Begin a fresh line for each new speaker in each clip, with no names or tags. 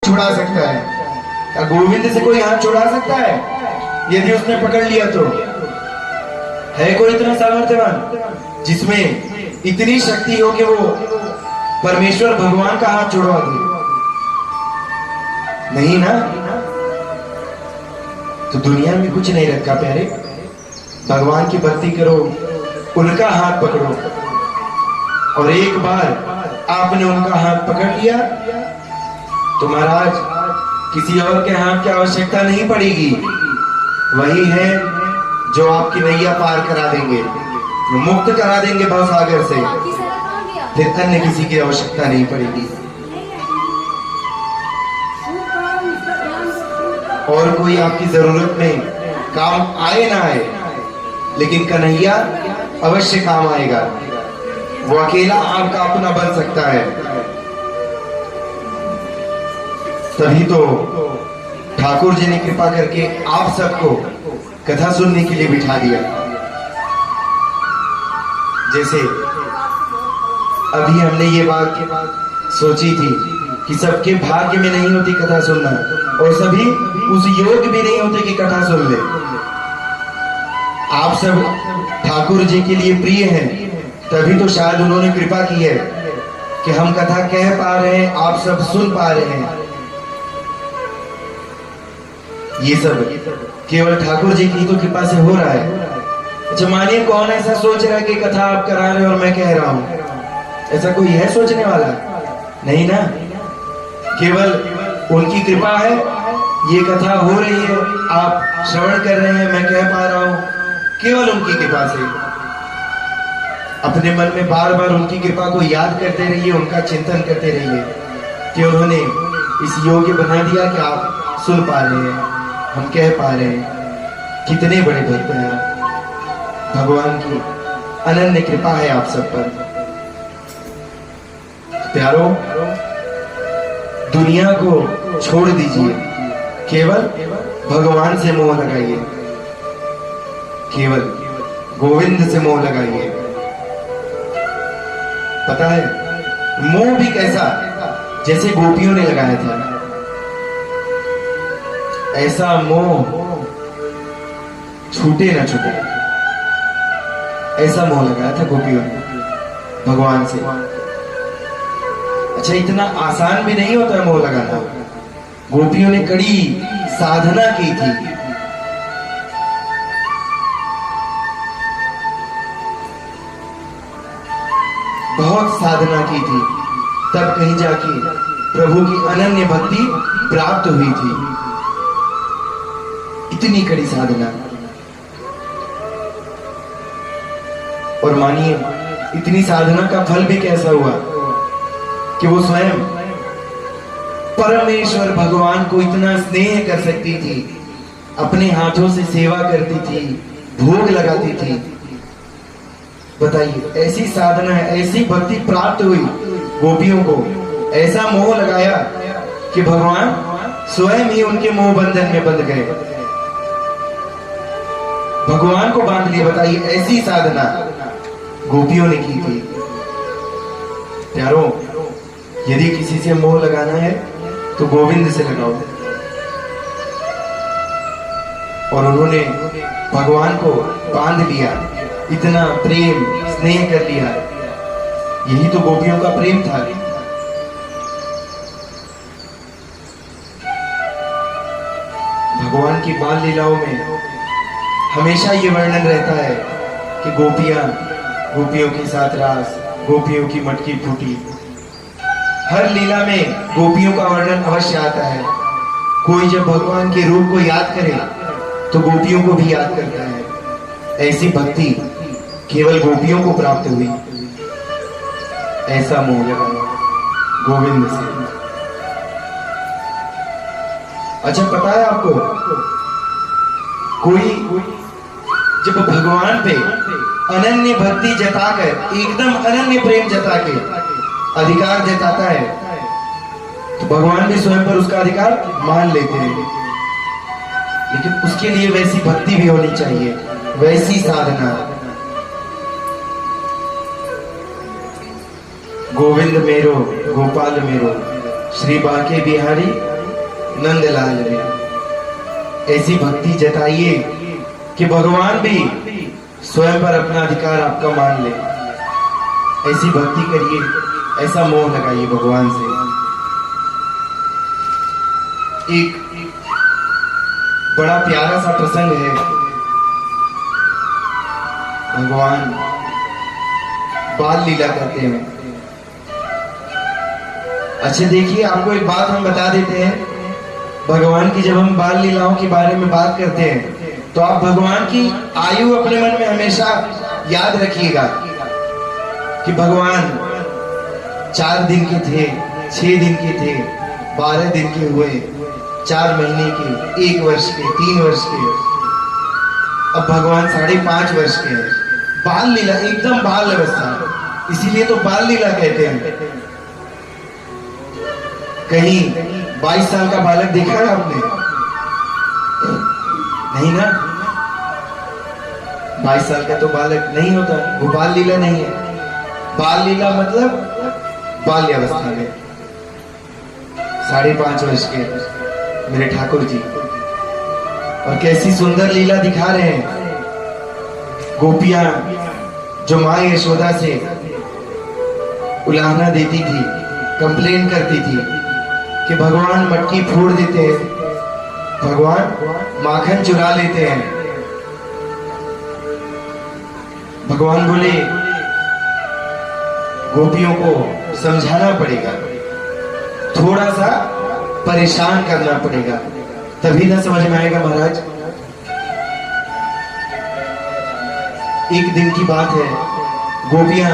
छुड़ा सकता है? क्या गोविंद से कोई हाथ छुड़ा सकता है? यदि उसने पकड़ लिया तो है कोई इतना सामर्थ्यवान जिसमें इतनी शक्ति हो कि वो परमेश्वर भगवान का हाथ छुड़वा दे? नहीं ना। तो दुनिया में कुछ नहीं रखा प्यारे। भगवान की भक्ति करो, उनका हाथ पकड़ो, और एक बार आपने उनका हाथ पकड़ लिया तो महाराज किसी और के हाथ की आवश्यकता नहीं पड़ेगी। वही है जो आपकी नैया पार करा देंगे, मुक्त करा देंगे भवसागर से। फिर अन्य किसी की आवश्यकता नहीं पड़ेगी। और कोई आपकी जरूरत में काम आए ना आए, लेकिन कन्हैया अवश्य काम आएगा। वो अकेला आपका अपना बन सकता है। तभी तो ठाकुर जी ने कृपा करके आप सबको कथा सुनने के लिए बिठा दिया। जैसे अभी हमने ये बात सोची थी कि सबके भाग्य में नहीं होती कथा सुनना, और सभी उस योग भी नहीं होते कि कथा सुन ले। आप सब ठाकुर जी के लिए प्रिय हैं, तभी तो शायद उन्होंने कृपा की है कि हम कथा कह पा रहे हैं, आप सब सुन पा रहे हैं। ये सब केवल ठाकुर जी की तो कृपा से हो रहा है। अच्छा मानिए कौन ऐसा सोच रहा है कि कथा आप करा रहे हैं और मैं कह रहा हूं? ऐसा कोई है सोचने वाला? नहीं ना। केवल उनकी कृपा है, ये कथा हो रही है, आप श्रवण कर रहे हैं, मैं कह पा रहा हूं, केवल उनकी कृपा से। अपने मन में बार बार उनकी कृपा को याद करते रहिए, उनका चिंतन करते रहिए कि उन्होंने इस योग्य बना दिया कि आप सुन पा रहे हैं, हम कह पा रहे हैं। कितने बड़े भक्त हैं आप। भगवान की अनन्य कृपा है आप सब पर। प्यारो, दुनिया को छोड़ दीजिए, केवल भगवान से मोह लगाइए, केवल गोविंद से मोह लगाइए। पता है मोह भी कैसा, जैसे गोपियों ने लगाया था, ऐसा मोह छूटे ना छूटे, ऐसा मोह लगाया था गोपियों ने भगवान से। अच्छा इतना आसान भी नहीं होता मोह लगाना। गोपियों ने कड़ी साधना की थी। बहुत साधना की थी, तब कहीं जाके प्रभु की अनन्य भक्ति प्राप्त हुई थी। इतनी कड़ी साधना। और मानिए इतनी साधना का फल भी कैसा हुआ कि वो स्वयं परमेश्वर भगवान को इतना स्नेह कर सकती थी, अपने हाथों से सेवा करती थी, भोग लगाती थी। बताइए ऐसी साधना, ऐसी भक्ति प्राप्त हुई गोपियों को, ऐसा मोह लगाया कि भगवान स्वयं ही उनके मोह बंधन में बंध गए, भगवान को बांध लिए। बताइए ऐसी साधना गोपियों ने की थी। प्यारों, यदि किसी से मोह लगाना है तो गोविंद से लगाओ। और उन्होंने भगवान को बांध लिया, इतना प्रेम स्नेह कर लिया। यही तो गोपियों का प्रेम था। भगवान की बाल लीलाओं में हमेशा ये वर्णन रहता है कि गोपियों के साथ रास, गोपियों की मटकी फूटी। हर लीला में गोपियों का वर्णन अवश्य आता है। कोई जब भगवान के रूप को याद करे तो गोपियों को भी याद करता है। ऐसी भक्ति केवल गोपियों को प्राप्त हुई। ऐसा मोह लगाया गोविंद से। अच्छा पता है आपको, कोई जब भगवान पे अनन्य भक्ति जताकर, एकदम अनन्य प्रेम जता के अधिकार जताता है, तो भगवान भी स्वयं पर उसका अधिकार मान लेते हैं। लेकिन उसके लिए वैसी भक्ति भी होनी चाहिए, वैसी साधना। गोविंद मेरो गोपाल मेरो, श्री बाके बिहारी नंदलाल रे। ऐसी भक्ति जताइए कि भगवान भी स्वयं पर अपना अधिकार आपका मान ले। ऐसी भक्ति करिए, ऐसा मोह लगाइए भगवान से। एक बड़ा प्यारा सा प्रसंग है। भगवान बाल लीला करते हैं। अच्छा देखिए, आपको एक बात हम बता देते हैं। भगवान की जब हम बाल लीलाओं के बारे में बात करते हैं तो आप भगवान की आयु अपने मन में हमेशा याद रखिएगा कि भगवान 4 दिन के थे, 6 दिन के थे, 12 दिन के हुए, 4 महीने के, 1 वर्ष के, 3 वर्ष के, अब भगवान 5.5 वर्ष के हैं। बाल लीला एकदम बाल अवस्था, इसीलिए तो बाल लीला कहते हैं। कहीं 22 साल का बालक देखा है आपने? नहीं ना, 22 साल का तो बालक नहीं होता, वो बाल लीला नहीं है। बाल लीला मतलब बाल्यावस्था में 5.5 वर्ष के मेरे ठाकुर जी, और कैसी सुंदर लीला दिखा रहे हैं। गोपियां जो मां यशोदा से उलाहना देती थी, कंप्लेन करती थी कि भगवान मटकी फोड़ देते हैं, भगवान माखन चुरा लेते हैं। भगवान बोले गोपियों को समझाना पड़ेगा, थोड़ा सा परेशान करना पड़ेगा, तभी ना समझ में आएगा महाराज। एक दिन की बात है, गोपियां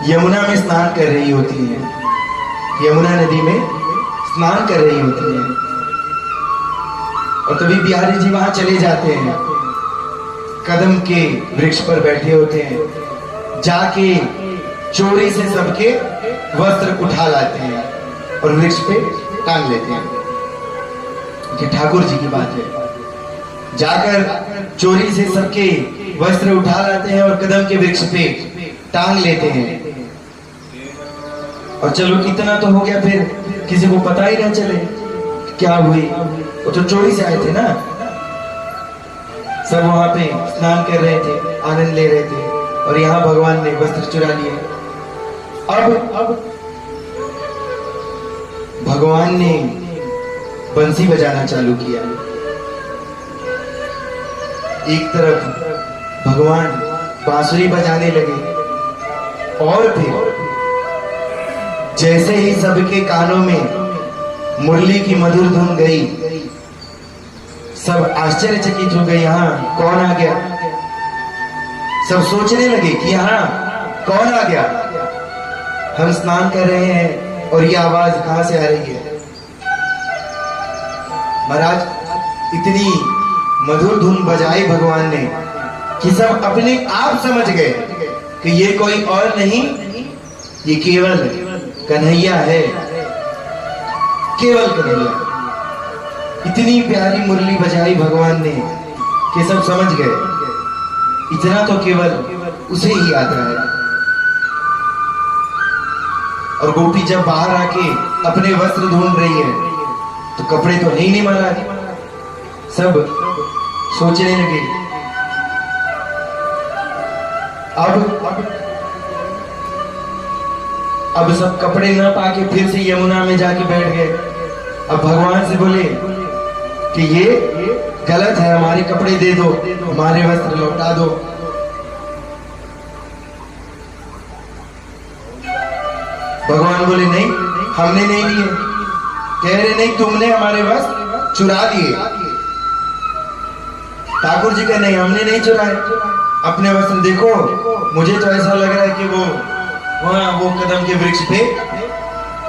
यमुना में स्नान कर रही होती हैं, यमुना नदी में स्नान कर रही होती हैं, और तभी बिहारी जी वहां चले जाते हैं। कदम के वृक्ष पर बैठे होते हैं, जाके चोरी से सबके वस्त्र उठा लाते हैं और वृक्ष पे टांग लेते हैं। कि ठाकुर जी की बात है, जाकर चोरी से सबके वस्त्र उठा लाते हैं और कदम के वृक्ष पे टांग लेते हैं। और चलो इतना तो हो गया, फिर किसी को पता ही ना चले क्या हुई। वो तो चोरी से आए थे ना, सब वहां पे स्नान कर रहे थे, आनंद ले रहे थे, और यहाँ भगवान ने वस्त्र चुरा लिए। अब भगवान ने बंसी बजाना चालू किया। एक तरफ भगवान बांसुरी बजाने लगे, और फिर जैसे ही सबके कानों में मुरली की मधुर धुन गई, सब आश्चर्यचकित हो गए, यहाँ कौन आ गया। सब सोचने लगे कि यहाँ कौन आ गया, हम स्नान कर रहे हैं और ये आवाज कहां से आ रही है। महाराज इतनी मधुर धुन बजाई भगवान ने कि सब अपने आप समझ गए कि ये कोई और नहीं, ये केवल कन्हैया है, केवल कन्हैया। इतनी प्यारी मुरली बजाई भगवान ने कि सब समझ गए, इतना तो केवल उसे ही आता है। और गोपी जब बाहर आके अपने वस्त्र ढूंढ रही है तो कपड़े तो है ही नहीं महाराज। सब सोचने लगे, अब सब कपड़े न पाके फिर से यमुना में जाके बैठ गए। अब भगवान से बोले कि ये गलत है, हमारे कपड़े दे दो, हमारे वस्त्र लौटा दो। भगवान बोले नहीं, हमने नहीं लिए। कह रहे नहीं, तुमने हमारे वस्त्र चुरा दिए। ठाकुर जी का नहीं, हमने नहीं चुराए अपने वस्त्र। देखो मुझे तो ऐसा लग रहा है कि वो वहां वो कदम के वृक्ष पे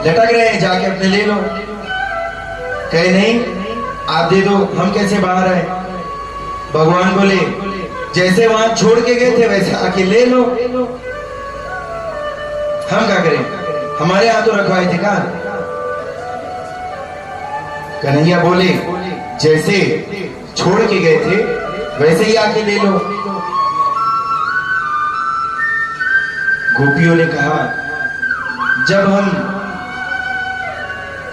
लटक रहे हैं, जाके अपने ले लो। कहे नहीं, आप दे दो, हम कैसे बाहर आए। भगवान बोले जैसे वहां छोड़ के गए थे वैसे आके ले लो, हम क्या करें, हमारे हाथों रखवाए थे कहां। कन्हैया बोले जैसे छोड़ के गए थे वैसे ही आके ले लो। गोपियों ने कहा जब हम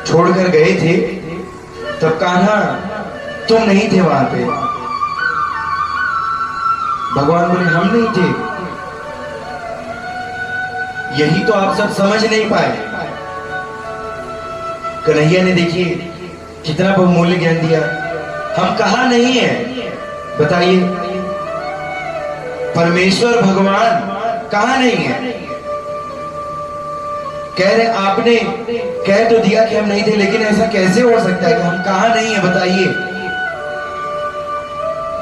छोड़कर गए थे तब कान्हा तुम नहीं थे वहां पे। भगवान बोले हम नहीं थे। यही तो आप सब समझ नहीं पाए। कन्हैया ने देखिए कितना बहुमूल्य ज्ञान दिया। हम कहा नहीं है, बताइए परमेश्वर भगवान कहा नहीं है। कह रहे आपने कह तो दिया कि हम नहीं थे, लेकिन ऐसा कैसे हो सकता है कि हम कहा नहीं है, बताइए।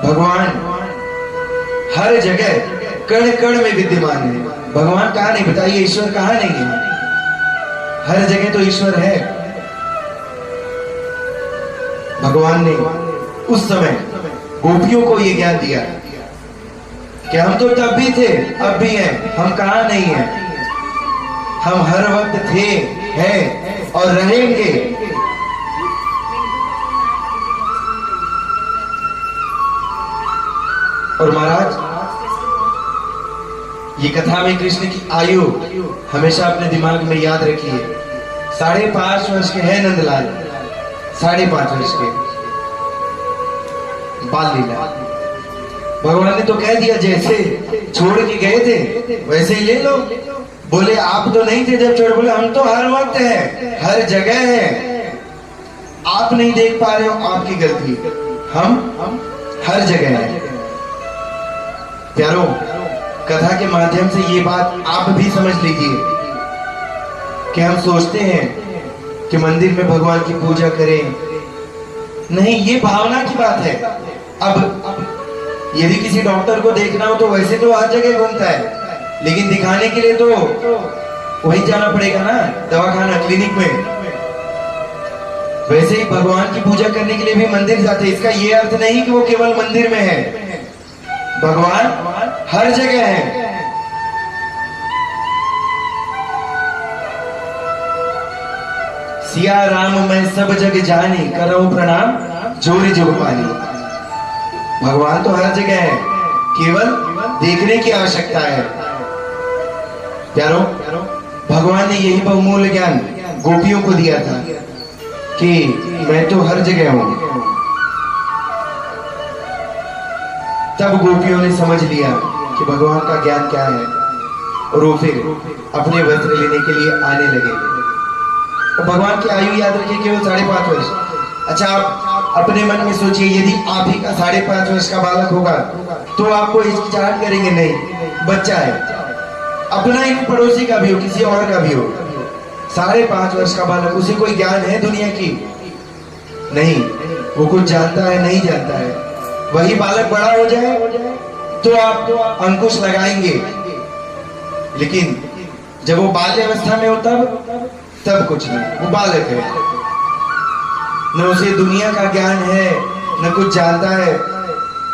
भगवान हर जगह कण कण में विद्यमान है। भगवान कहा नहीं, बताइए ईश्वर कहा नहीं है। हर जगह तो ईश्वर है। भगवान ने उस समय गोपियों को यह ज्ञान दिया कि हम तो तब भी थे, अब भी हैं, हम कहा नहीं है। हम हर वक्त थे, हैं और रहेंगे। और महाराज ये कथा में कृष्ण की आयु हमेशा अपने दिमाग में याद रखिए। 5.5 वर्ष के हैं नंदलाल, 5.5 वर्ष के बाल लीला। भगवान ने तो कह दिया जैसे छोड़ के गए थे वैसे ही ले लो। बोले आप तो नहीं थे जब छोड़, बोले हम तो हर वक्त है, हर जगह है। आप नहीं देख पा रहे हो, आपकी गलती। हम हर जगह है। प्यारो, कथा के माध्यम से ये बात आप भी समझ लीजिए कि हम सोचते हैं कि मंदिर में भगवान की पूजा करें, नहीं, ये भावना की बात है। अब यदि किसी डॉक्टर को देखना हो तो वैसे तो हर जगह घूमता है, लेकिन दिखाने के लिए तो वही जाना पड़ेगा ना, दवाखाना, क्लिनिक में। वैसे ही भगवान की पूजा करने के लिए भी मंदिर जाते हैं। इसका ये अर्थ नहीं कि वो केवल मंदिर में है, भगवान हर जगह है। सिया राम मैं सब जग जानी, करो प्रणाम जोरी जोग पानी। भगवान तो हर जगह है, केवल देखने की आवश्यकता है। प्यारो, भगवान ने यही बहुमूल्य ज्ञान गोपियों को दिया था कि मैं तो हर जगह हूं। तब गोपियों ने समझ लिया कि भगवान का ज्ञान क्या है, और वो फिर अपने वस्त्र लेने के लिए आने लगे। तो भगवान की आयु याद रखिए, केवल 5.5 वर्ष। अच्छा, आप अपने मन में सोचिए, यदि आप ही का 5.5 वर्ष का बालक होगा तो आपको हिचकिचाहट करेंगे? नहीं, बच्चा है, अपना ही पड़ोसी का भी हो, किसी और का भी हो। 5.5 वर्ष का बालक, उसे कोई ज्ञान है दुनिया की? नहीं, वो कुछ जानता है नहीं जानता है। वही बालक बड़ा हो जाए तो आप अंकुश लगाएंगे, लेकिन जब वो बाल्य अवस्था में हो तब कुछ नहीं, वो बालक है। न उसे दुनिया का ज्ञान है, न कुछ जानता है।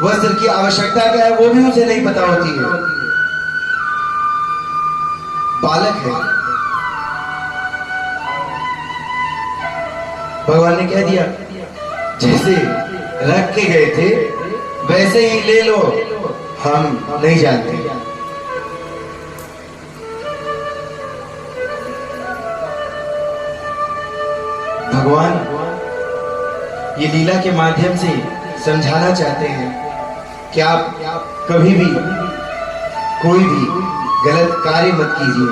वस्त्र की आवश्यकता क्या है वो भी उसे नहीं पता होती है, बालक है। भगवान ने कह दिया जैसे रख के गए थे वैसे ही ले लो, हम नहीं जानते। भगवान ये लीला के माध्यम से समझाना चाहते हैं कि आप कभी भी कोई भी गलत कार्य मत कीजिए।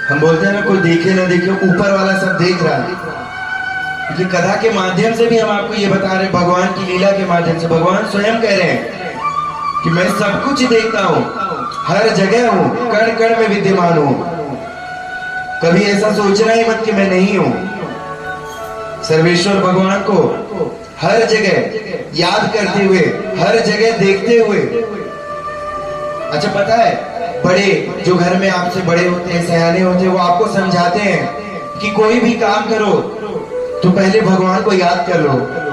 हम बोलते हैं ना, कोई देखे ना देखे, ऊपर वाला सब देख रहा है। क्योंकि कथा के माध्यम से भी हम आपको ये बता रहे हैं, भगवान की लीला के माध्यम से भगवान स्वयं कह रहे हैं कि मैं सब कुछ देखता हूं, हर जगह हूं, कण कण में विद्यमान हूं। कभी ऐसा सोचना ही मत कि मैं नहीं हूं। सर्वेश्वर भगवान को हर जगह याद करते हुए, हर जगह देखते हुए। अच्छा, पता है, बड़े जो घर में आपसे बड़े होते हैं, सयाने होते हैं, वो आपको समझाते हैं कि कोई भी काम करो तो पहले भगवान को याद कर लो,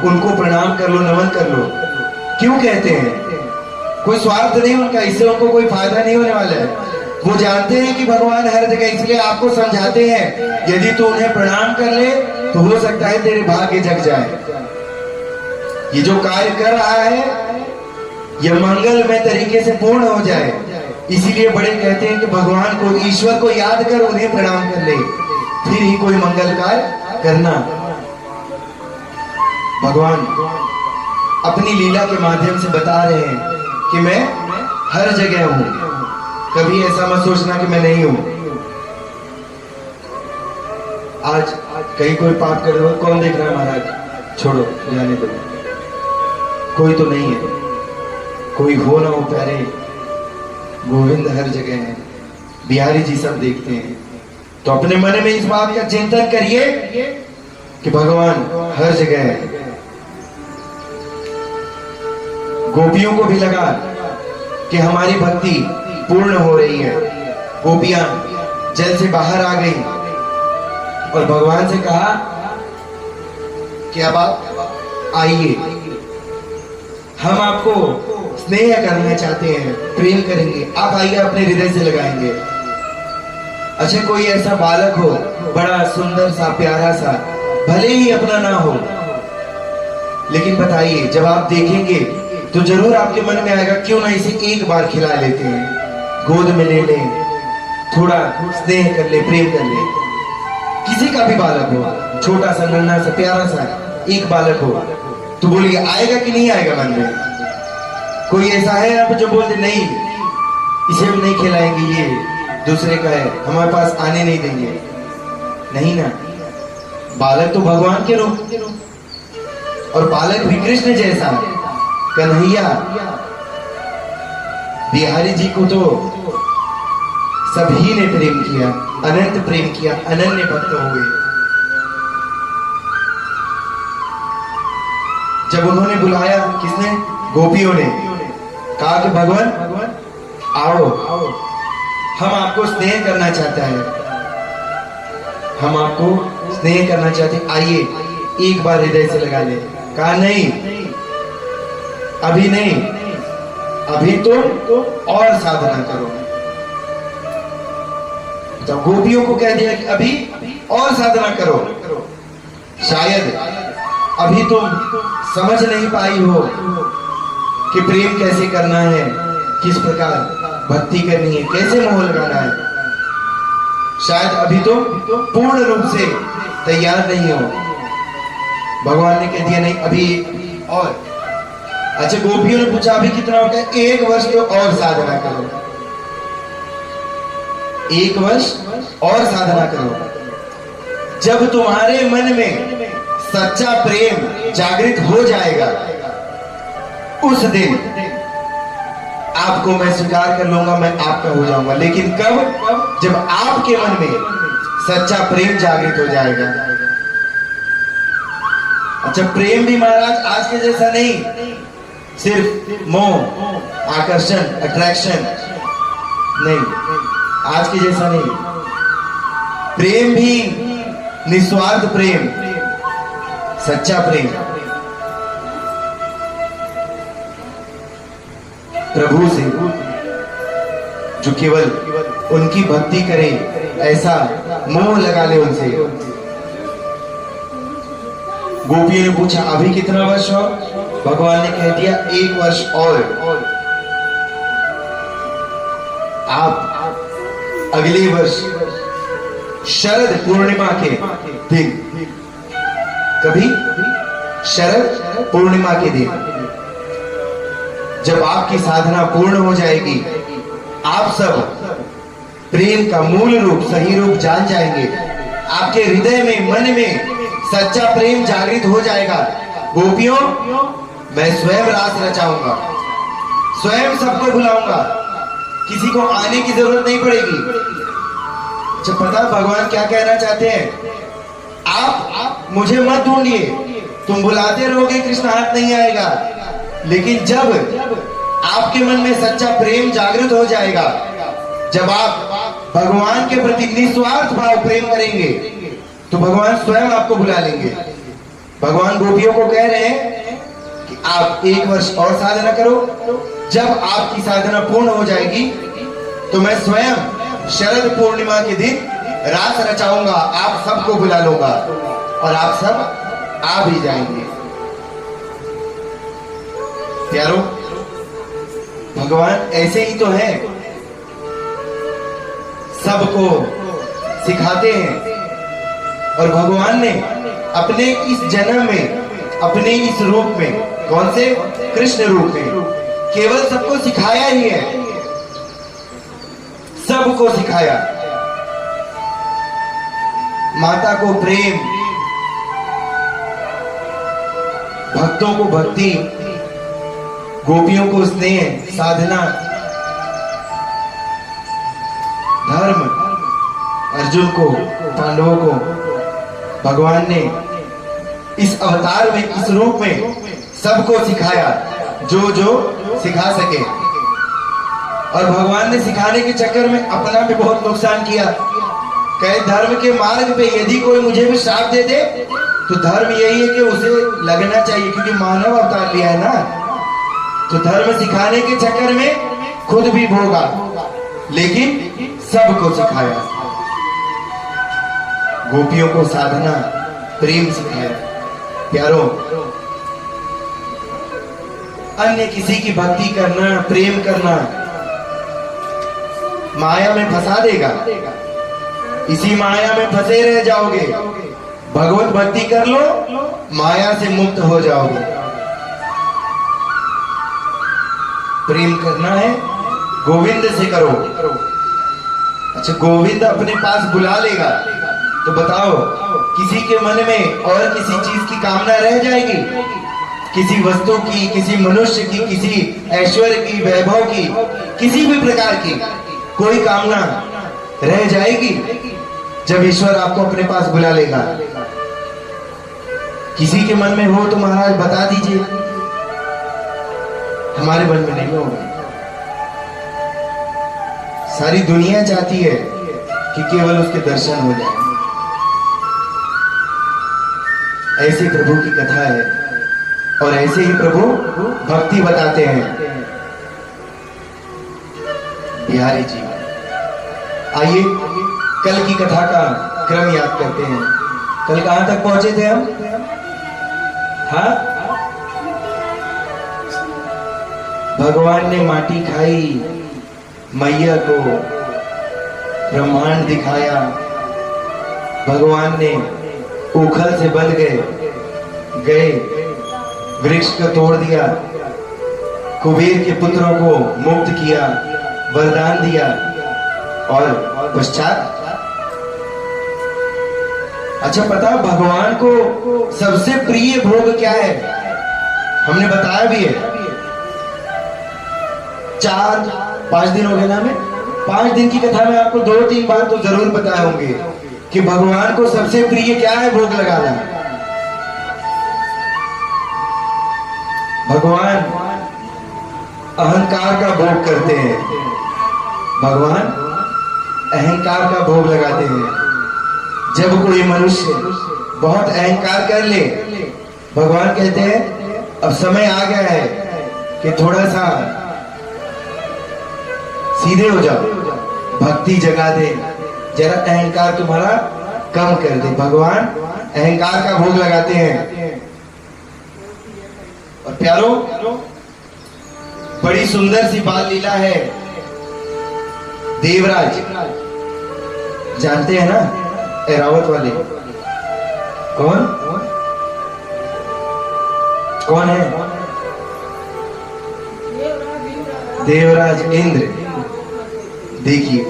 उनको प्रणाम कर लो, नमन कर लो। क्यों कहते हैं? कोई स्वार्थ नहीं उनका, इससे उनको कोई फायदा नहीं होने वाला है। वो जानते हैं कि भगवान हर जगह, इसलिए आपको समझाते हैं यदि तू उन्हें प्रणाम कर ले तो हो सकता है तेरे भाग्य जग जाए। ये जो कार्य कर रहा है यह मंगलमय तरीके से पूर्ण हो जाए। इसीलिए बड़े कहते हैं कि भगवान को, ईश्वर को याद कर उन्हें प्रणाम कर ले, फिर ही कोई मंगल कार्य करना। भगवान अपनी लीला के माध्यम से बता रहे हैं कि मैं हर जगह हूं, कभी ऐसा मत सोचना कि मैं नहीं हूं। आज कहीं कोई पाप कर रहा हो, कौन देख रहा है महाराज? छोड़ो, जाने दो, कोई तो नहीं है। कोई हो ना हो प्यारे, गोविंद हर जगह है, बिहारी जी सब देखते हैं। तो अपने मन में इस बात का चिंतन करिए कि भगवान हर जगह है। गोपियों को भी लगा कि हमारी भक्ति पूर्ण हो रही है। गोपियां जल से बाहर आ गई और भगवान से कहा कि अब आप आइए, हम आपको स्नेह करना चाहते हैं, प्रेम करेंगे, आप आइए, अपने हृदय से लगाएंगे। अच्छा, कोई ऐसा बालक हो, बड़ा सुंदर सा, प्यारा सा, भले ही अपना ना हो, लेकिन बताइए, जब आप देखेंगे तो जरूर आपके मन में आएगा क्यों ना इसे एक बार खिला लेते हैं, गोद में ले लें, थोड़ा स्नेह कर ले, प्रेम कर ले। किसी का भी बालक हो, छोटा सा, नन्हा सा, प्यारा सा एक बालक हो, तो बोलिए आएगा कि नहीं आएगा मन में? कोई ऐसा है आप जो बोलते नहीं, इसे हम नहीं खिलाएंगे, ये दूसरे का है, हमारे पास आने नहीं देंगे? नहीं ना। बालक तो भगवान के रूप, और बालक भी कृष्ण जैसा, कन्हैया। बिहारी जी को तो सभी ने प्रेम किया, अनंत प्रेम किया, अनन्य भक्त हो गए। जब उन्होंने बुलाया, किसने? गोपियों ने कहा कि भगवान आओ, हम आपको स्नेह करना चाहते हैं, हम आपको स्नेह करना चाहते हैं, आइए एक बार हृदय से लगा ले। कहा नहीं, अभी नहीं, अभी तुम और साधना करो। तो गोपियों को कह दिया कि अभी और साधना करो। शायद अभी तुम समझ नहीं पाई हो कि प्रेम कैसे करना है, किस प्रकार भक्ति करनी है, कैसे मोह लगाना है। शायद अभी तुम पूर्ण रूप से तैयार नहीं हो। भगवान ने कह दिया नहीं, अभी और। अच्छा, गोपियों ने पूछा अभी कितना होता है? 1 वर्ष तो और साधना करो, 1 वर्ष और साधना करो। जब तुम्हारे मन में सच्चा प्रेम जागृत हो जाएगा, उस दिन आपको मैं स्वीकार कर लूंगा, मैं आपका हो जाऊंगा। लेकिन कब? जब आपके मन में सच्चा प्रेम जागृत हो जाएगा। अच्छा, प्रेम भी महाराज आज के जैसा नहीं, सिर्फ मोह, आकर्षण, अट्रैक्शन नहीं, आज के जैसा नहीं। प्रेम भी निस्वार्थ प्रेम, सच्चा प्रेम, प्रभु से, जो केवल उनकी भक्ति करे, ऐसा मोह लगा ले उनसे। गोपियों ने पूछा अभी कितना वर्ष हो? भगवान ने कह दिया 1 वर्ष और। आप अगले वर्ष शरद पूर्णिमा के दिन, कभी शरद पूर्णिमा के दिन, जब आपकी साधना पूर्ण हो जाएगी, आप सब प्रेम का मूल रूप, सही रूप जान जाएंगे। आपके हृदय में, मन में सच्चा प्रेम जागृत हो जाएगा। गोपियों, मैं स्वयं रास रचाऊंगा, स्वयं सबको बुलाऊंगा, किसी को आने की जरूरत नहीं पड़ेगी। अच्छा, पता भगवान क्या कहना चाहते हैं? आप मुझे मत ढूंढिए, तुम बुलाते रहोगे, कृष्ण हाथ नहीं आएगा। लेकिन जब आपके मन में सच्चा प्रेम जागृत हो जाएगा, जब आप भगवान के प्रति निस्वार्थ भाव प्रेम करेंगे, तो भगवान स्वयं आपको बुला लेंगे। भगवान गोपियों को कह रहे हैं कि आप 1 वर्ष और साधना करो। जब आपकी साधना पूर्ण हो जाएगी, तो मैं स्वयं शरद पूर्णिमा के दिन रास रचाऊंगा, आप सबको बुला लूंगा और आप सब आ भी जाएंगे। प्यारो, भगवान ऐसे ही तो है, सबको सिखाते हैं। और भगवान ने अपने इस जन्म में अपने इस रूप में, कौन से? कृष्ण रूप में केवल सबको सिखाया ही है, सबको सिखाया। माता को प्रेम, भक्तों को भक्ति, गोपियों को स्नेह, साधना, धर्म, अर्जुन को, पांडवों को भगवान ने इस अवतार में, इस रूप में सबको सिखाया, जो जो सिखा सके। और भगवान ने सिखाने के चक्कर में अपना भी बहुत नुकसान किया। कहे धर्म के मार्ग पे यदि कोई मुझे भी श्राप दे दे तो धर्म यही है कि उसे लगना चाहिए, क्योंकि मानव अवतार लिया है ना। तो धर्म सिखाने के चक्कर में खुद भी भोगा, लेकिन सबको सिखाया। गोपियों को साधना, प्रेम सिखाया। प्यारो, अन्य किसी की भक्ति करना, प्रेम करना माया में फंसा देगा, इसी माया में फंसे रह जाओगे। भगवत भक्ति कर लो, माया से मुक्त हो जाओगे। प्रेम करना है, गोविंद से करो। अच्छा, गोविंद अपने पास बुला लेगा तो बताओ, किसी के मन में और किसी चीज की कामना रह जाएगी? किसी वस्तु की, किसी मनुष्य की, किसी ऐश्वर्य की, वैभव की, किसी भी प्रकार की कोई कामना रह जाएगी जब ईश्वर आपको अपने पास बुला लेगा? किसी के मन में हो तो महाराज बता दीजिए, हमारे मन में नहीं होगा। सारी दुनिया चाहती है कि केवल उसके दर्शन हो जाए। ऐसे प्रभु की कथा है और ऐसे ही प्रभु भक्ति बताते हैं। बिहारी जी, आइए कल की कथा का क्रम याद करते हैं। कल कहां तक पहुंचे थे हम? हाँ, भगवान ने माटी खाई, मैया को ब्रह्मांड दिखाया। भगवान ने उखल से बंध गए, वृक्ष को तोड़ दिया, कुबेर के पुत्रों को मुक्त किया, वरदान दिया और पश्चात अच्छा, पता भगवान को सबसे प्रिय भोग क्या है? हमने बताया भी है। 4-5 दिन हो गए ना हमें। 5 दिन की कथा में आपको 2-3 बार तो जरूर बताए होंगे कि भगवान को सबसे प्रिय क्या है भोग लगाना। भगवान अहंकार का भोग करते हैं, भगवान अहंकार का भोग लगाते हैं। जब कोई मनुष्य बहुत अहंकार कर ले, भगवान कहते हैं अब समय आ गया है कि थोड़ा सा सीधे हो जाओ, भक्ति जगा दे, जरा अहंकार तुम्हारा कम कर दे। भगवान अहंकार का भोग लगाते हैं। और प्यारो, बड़ी सुंदर सी बाल लीला है। देवराज जानते हैं ना, ऐरावत वाले कौन कौन है? देवराज इंद्र। देखिए,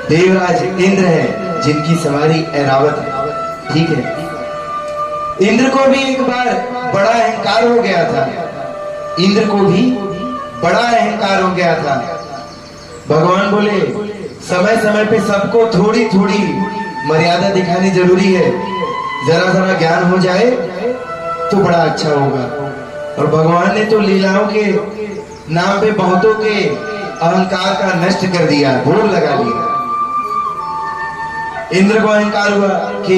देवराज इंद्र है जिनकी सवारी ऐरावत है। ठीक है, इंद्र को भी एक बार बड़ा अहंकार हो गया था। इंद्र को भी बड़ा अहंकार हो गया था। भगवान बोले समय समय पे सबको थोड़ी थोड़ी मर्यादा दिखानी जरूरी है। जरा जरा ज्ञान हो जाए तो बड़ा अच्छा होगा। और भगवान ने तो लीलाओं के नाम पे बहुतों के अहंकार का नष्ट कर दिया, भोग लगा लिया। इंद्र को अहंकार हुआ कि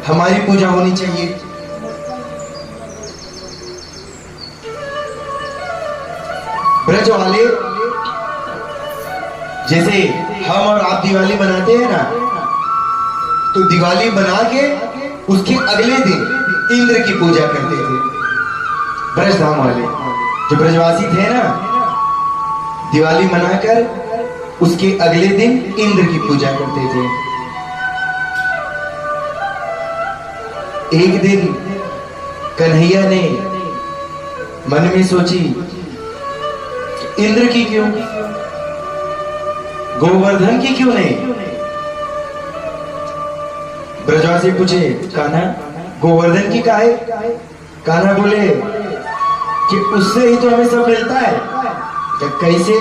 हमारी पूजा होनी चाहिए। ब्रज वाले जैसे हम और आप दिवाली मनाते हैं ना, तो दिवाली बना के उसके अगले दिन इंद्र की पूजा करते थे। ब्रज धाम वाले जो ब्रजवासी थे ना, दिवाली मनाकर उसके अगले दिन इंद्र की पूजा करते थे। एक दिन कन्हैया ने मन में सोची, इंद्र की क्यों, गोवर्धन की क्यों नहीं। ब्रजवासी पूछे, कान्हा गोवर्धन की काहे। कान्हा बोले कि उससे ही तो हमें सब मिलता है। कैसे।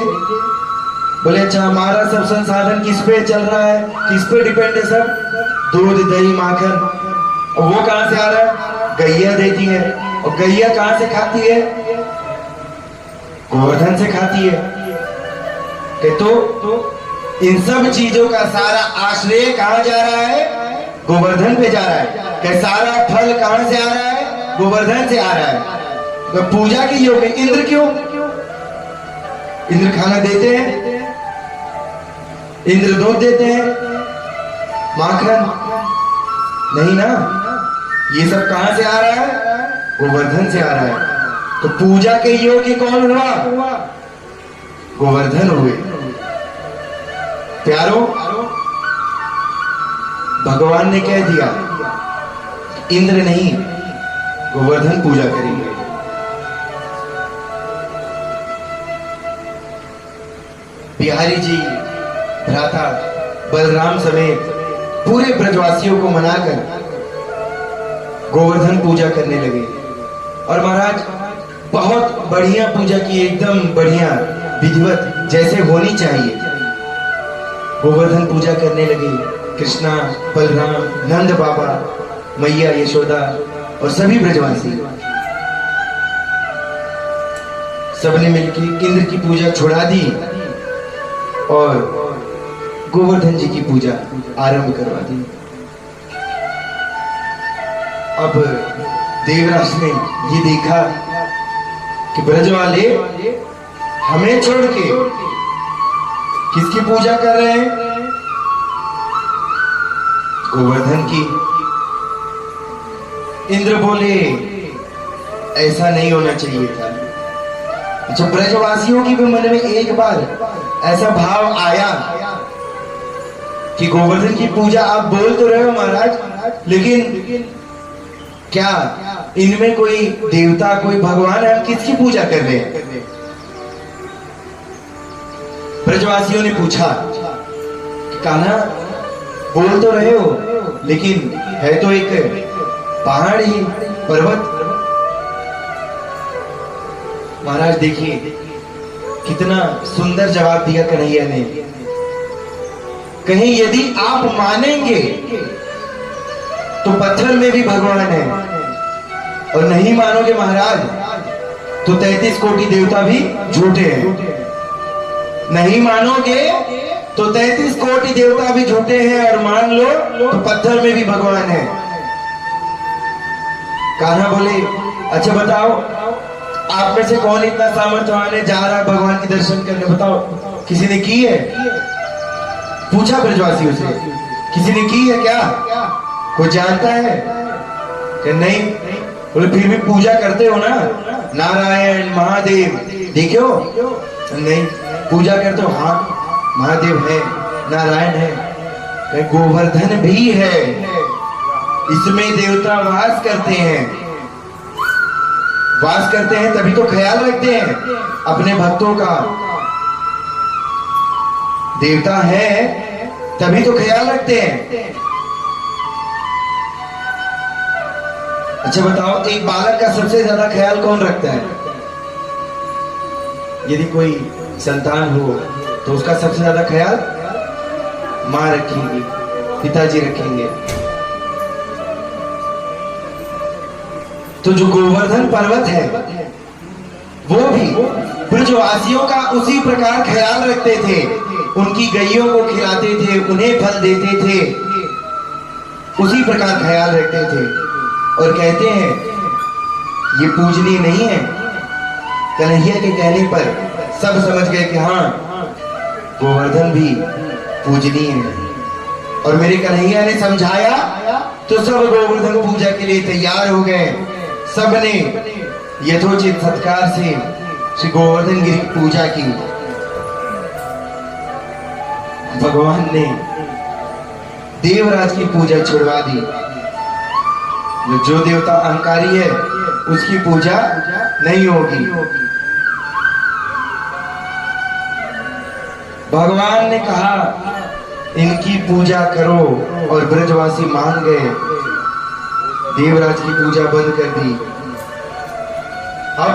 बोले अच्छा, हमारा सब संसाधन किस पे चल रहा है, किस पे डिपेंड है सब, दूध दही माखन, और वो कहां से आ रहा है, गैया देती है। और गैया कहां से खाती है, गोवर्धन से खाती है। तो इन सब चीजों का सारा आश्रय कहां जा रहा है, गोवर्धन पे जा रहा है। कि सारा फल कहां से आ रहा है, गोवर्धन से आ रहा है। तो पूजा की योग इंद्र क्यों, इंद्र खाना देते हैं, इंद्र दूध देते हैं, माखन नहीं ना, ये सब कहां से आ रहा है, गोवर्धन से आ रहा है। तो पूजा के योग्य कौन हुआ, गोवर्धन हुए। प्यारो, भगवान ने कह दिया इंद्र नहीं, गोवर्धन पूजा करेंगे। बिहारी जी भ्राता बलराम समेत पूरे ब्रजवासियों को मनाकर गोवर्धन पूजा करने लगे। और महाराज बहुत बढ़िया पूजा की, एकदम बढ़िया विधिवत जैसे होनी चाहिए। गोवर्धन पूजा करने लगे। कृष्णा, बलराम, नंद बाबा, मैया यशोदा और सभी ब्रजवासी सबने मिलकर इंद्र की पूजा छुड़ा दी और गोवर्धन जी की पूजा आरंभ करवा दी। अब देवराज ने ये देखा कि ब्रज वाले हमें छोड़ के किसकी पूजा कर रहे हैं, गोवर्धन की। इंद्र बोले ऐसा नहीं होना चाहिए था। जब ब्रजवासियों की भी मन में एक बार ऐसा भाव आया कि गोवर्धन की पूजा आप बोल तो रहे हो महाराज, लेकिन क्या इनमें कोई देवता, कोई भगवान है, हम किसकी पूजा कर रहे हैं। ब्रजवासियों ने पूछा कि कान्हा बोल तो रहे हो, लेकिन है तो एक पहाड़ ही, पर्वत। महाराज देखिए कितना सुंदर जवाब दिया कन्हैया ने। कहीं यदि आप मानेंगे तो पत्थर में भी भगवान है, और नहीं मानोगे महाराज तो 33 कोटि देवता भी झूठे हैं। नहीं मानोगे तो 33 कोटि देवता भी झूठे हैं, और मान लो तो पत्थर में भी भगवान है। कान्हा बोले अच्छा बताओ, आप में से कौन इतना सामर्थ्यवान है, जा रहा है भगवान के दर्शन करने, बताओ किसी ने की है। पूछा ब्रजवासियों से, किसी ने की है क्या, कोई जानता है कि नहीं। बोले फिर भी पूजा करते हो ना, नारायण महादेव देखो, नहीं पूजा करते हो, हाँ महादेव है, नारायण है, गोवर्धन भी है, इसमें देवता वास करते हैं। वास करते हैं तभी तो ख्याल रखते हैं अपने भक्तों का। देवता है तभी तो ख्याल रखते हैं। अच्छा बताओ, एक बालक का सबसे ज्यादा ख्याल कौन रखता है। यदि कोई संतान हो तो उसका सबसे ज्यादा ख्याल मां रखेंगी, पिताजी रखेंगे। तो जो गोवर्धन पर्वत है वो भी ब्रजवासियों का उसी प्रकार ख्याल रखते थे, उनकी गैयों को खिलाते थे, उन्हें फल देते थे, उसी प्रकार ख्याल रखते थे। और कहते हैं ये पूजनीय नहीं है। कन्हैया के कहने पर सब समझ गए कि हाँ गोवर्धन भी पूजनीय है। और मेरे कन्हैया ने समझाया तो सब गोवर्धन पूजा के लिए तैयार हो गए। सबने यथोचित सत्कार से श्री गोवर्धन गिरी की पूजा की। भगवान ने देवराज की पूजा छुड़वा दी। जो देवता अहंकारी है उसकी पूजा नहीं होगी। भगवान ने कहा इनकी पूजा करो और ब्रजवासी मान गए। देवराज की पूजा बंद कर दी। अब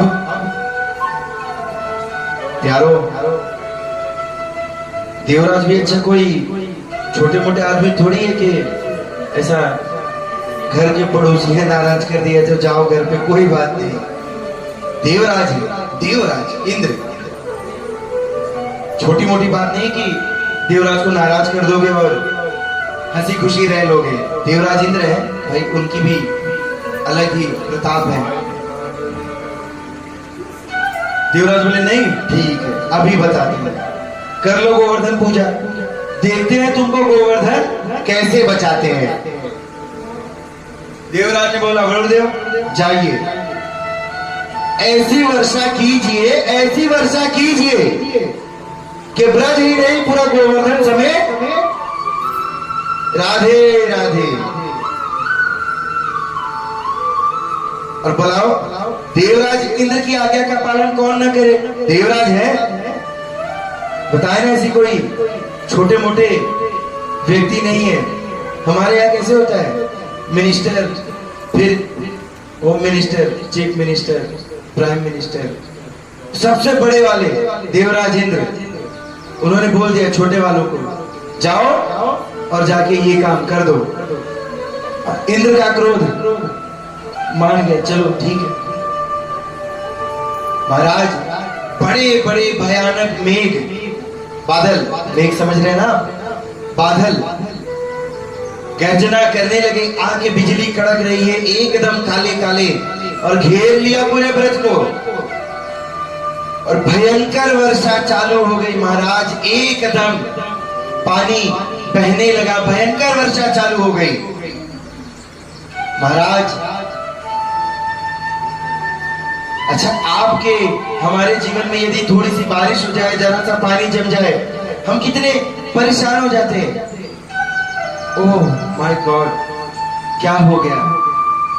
प्यारो, देवराज भी अच्छा कोई छोटे मोटे आदमी थोड़ी है कि ऐसा घर के पड़ोसी है नाराज कर दिया तो जाओ घर पे, कोई बात नहीं। देवराज है, देवराज इंद्र, छोटी मोटी बात नहीं कि देवराज को नाराज कर दोगे और हंसी खुशी रह लोगे। देवराज इंद्र है भाई, उनकी भी अलग ही प्रताप है। देवराज बोले नहीं ठीक है, अभी बताते हैं, कर लो गोवर्धन पूजा, देखते हैं तुमको गोवर्धन कैसे बचाते हैं। देवराज ने बोला वरुणदेव जाइए, ऐसी वर्षा कीजिए, ऐसी वर्षा कीजिए कि ब्रज ही नहीं पूरा गोवर्धन समेत राधे राधे। और बुलाओ, देवराज इंद्र की आज्ञा का पालन कौन न करे, देवराज है। बताए ना, ऐसी कोई छोटे मोटे व्यक्ति नहीं है। हमारे यहाँ कैसे होता है, मिनिस्टर, फिर home minister, chief minister, prime minister, सबसे बड़े वाले देवराज इंद्र। उन्होंने बोल दिया छोटे वालों को जाओ और जाके ये काम कर दो। इंद्र का क्रोध मान गए, चलो ठीक है। महाराज बड़े बड़े भयानक मेघ, बादल, मेघ समझ रहे ना, बादल गर्जना करने लगे, आगे बिजली कड़क रही है, एकदम काले काले, और घेर लिया पूरे ब्रज को। और भयंकर वर्षा चालू हो गई महाराज, एकदम पानी बहने लगा, भयंकर वर्षा चालू हो गई। महाराज अच्छा, आपके हमारे जीवन में यदि थोड़ी सी बारिश हो जाए, जरा सा पानी जम जाए, हम कितने परेशान हो जाते हैं। ओह माय गॉड, क्या हो गया,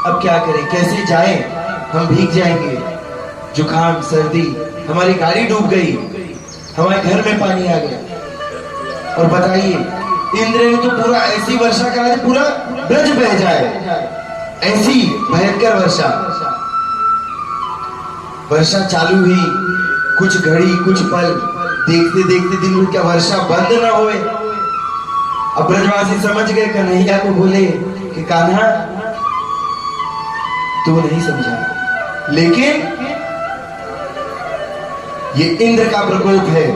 अब क्या करें, कैसे जाएं, हम भीग जाएंगे, जुकाम सर्दी, हमारी गाड़ी डूब गई, हमारे घर में पानी आ गया। और बताइए, इंद्र ने तो पूरा ऐसी वर्षा करा दी, पूरा ब्रज बह जाए, ऐसी भयंकर वर्षा। वर्षा चालू हुई, कुछ घड़ी कुछ पल, देखते देखते दिन भर, क्या वर्षा बंद ना होए। अब ब्रजवासी समझ गए, कन्हैया को बोले कि कान्हा तू नहीं समझा, लेकिन ये इंद्र का प्रकोप है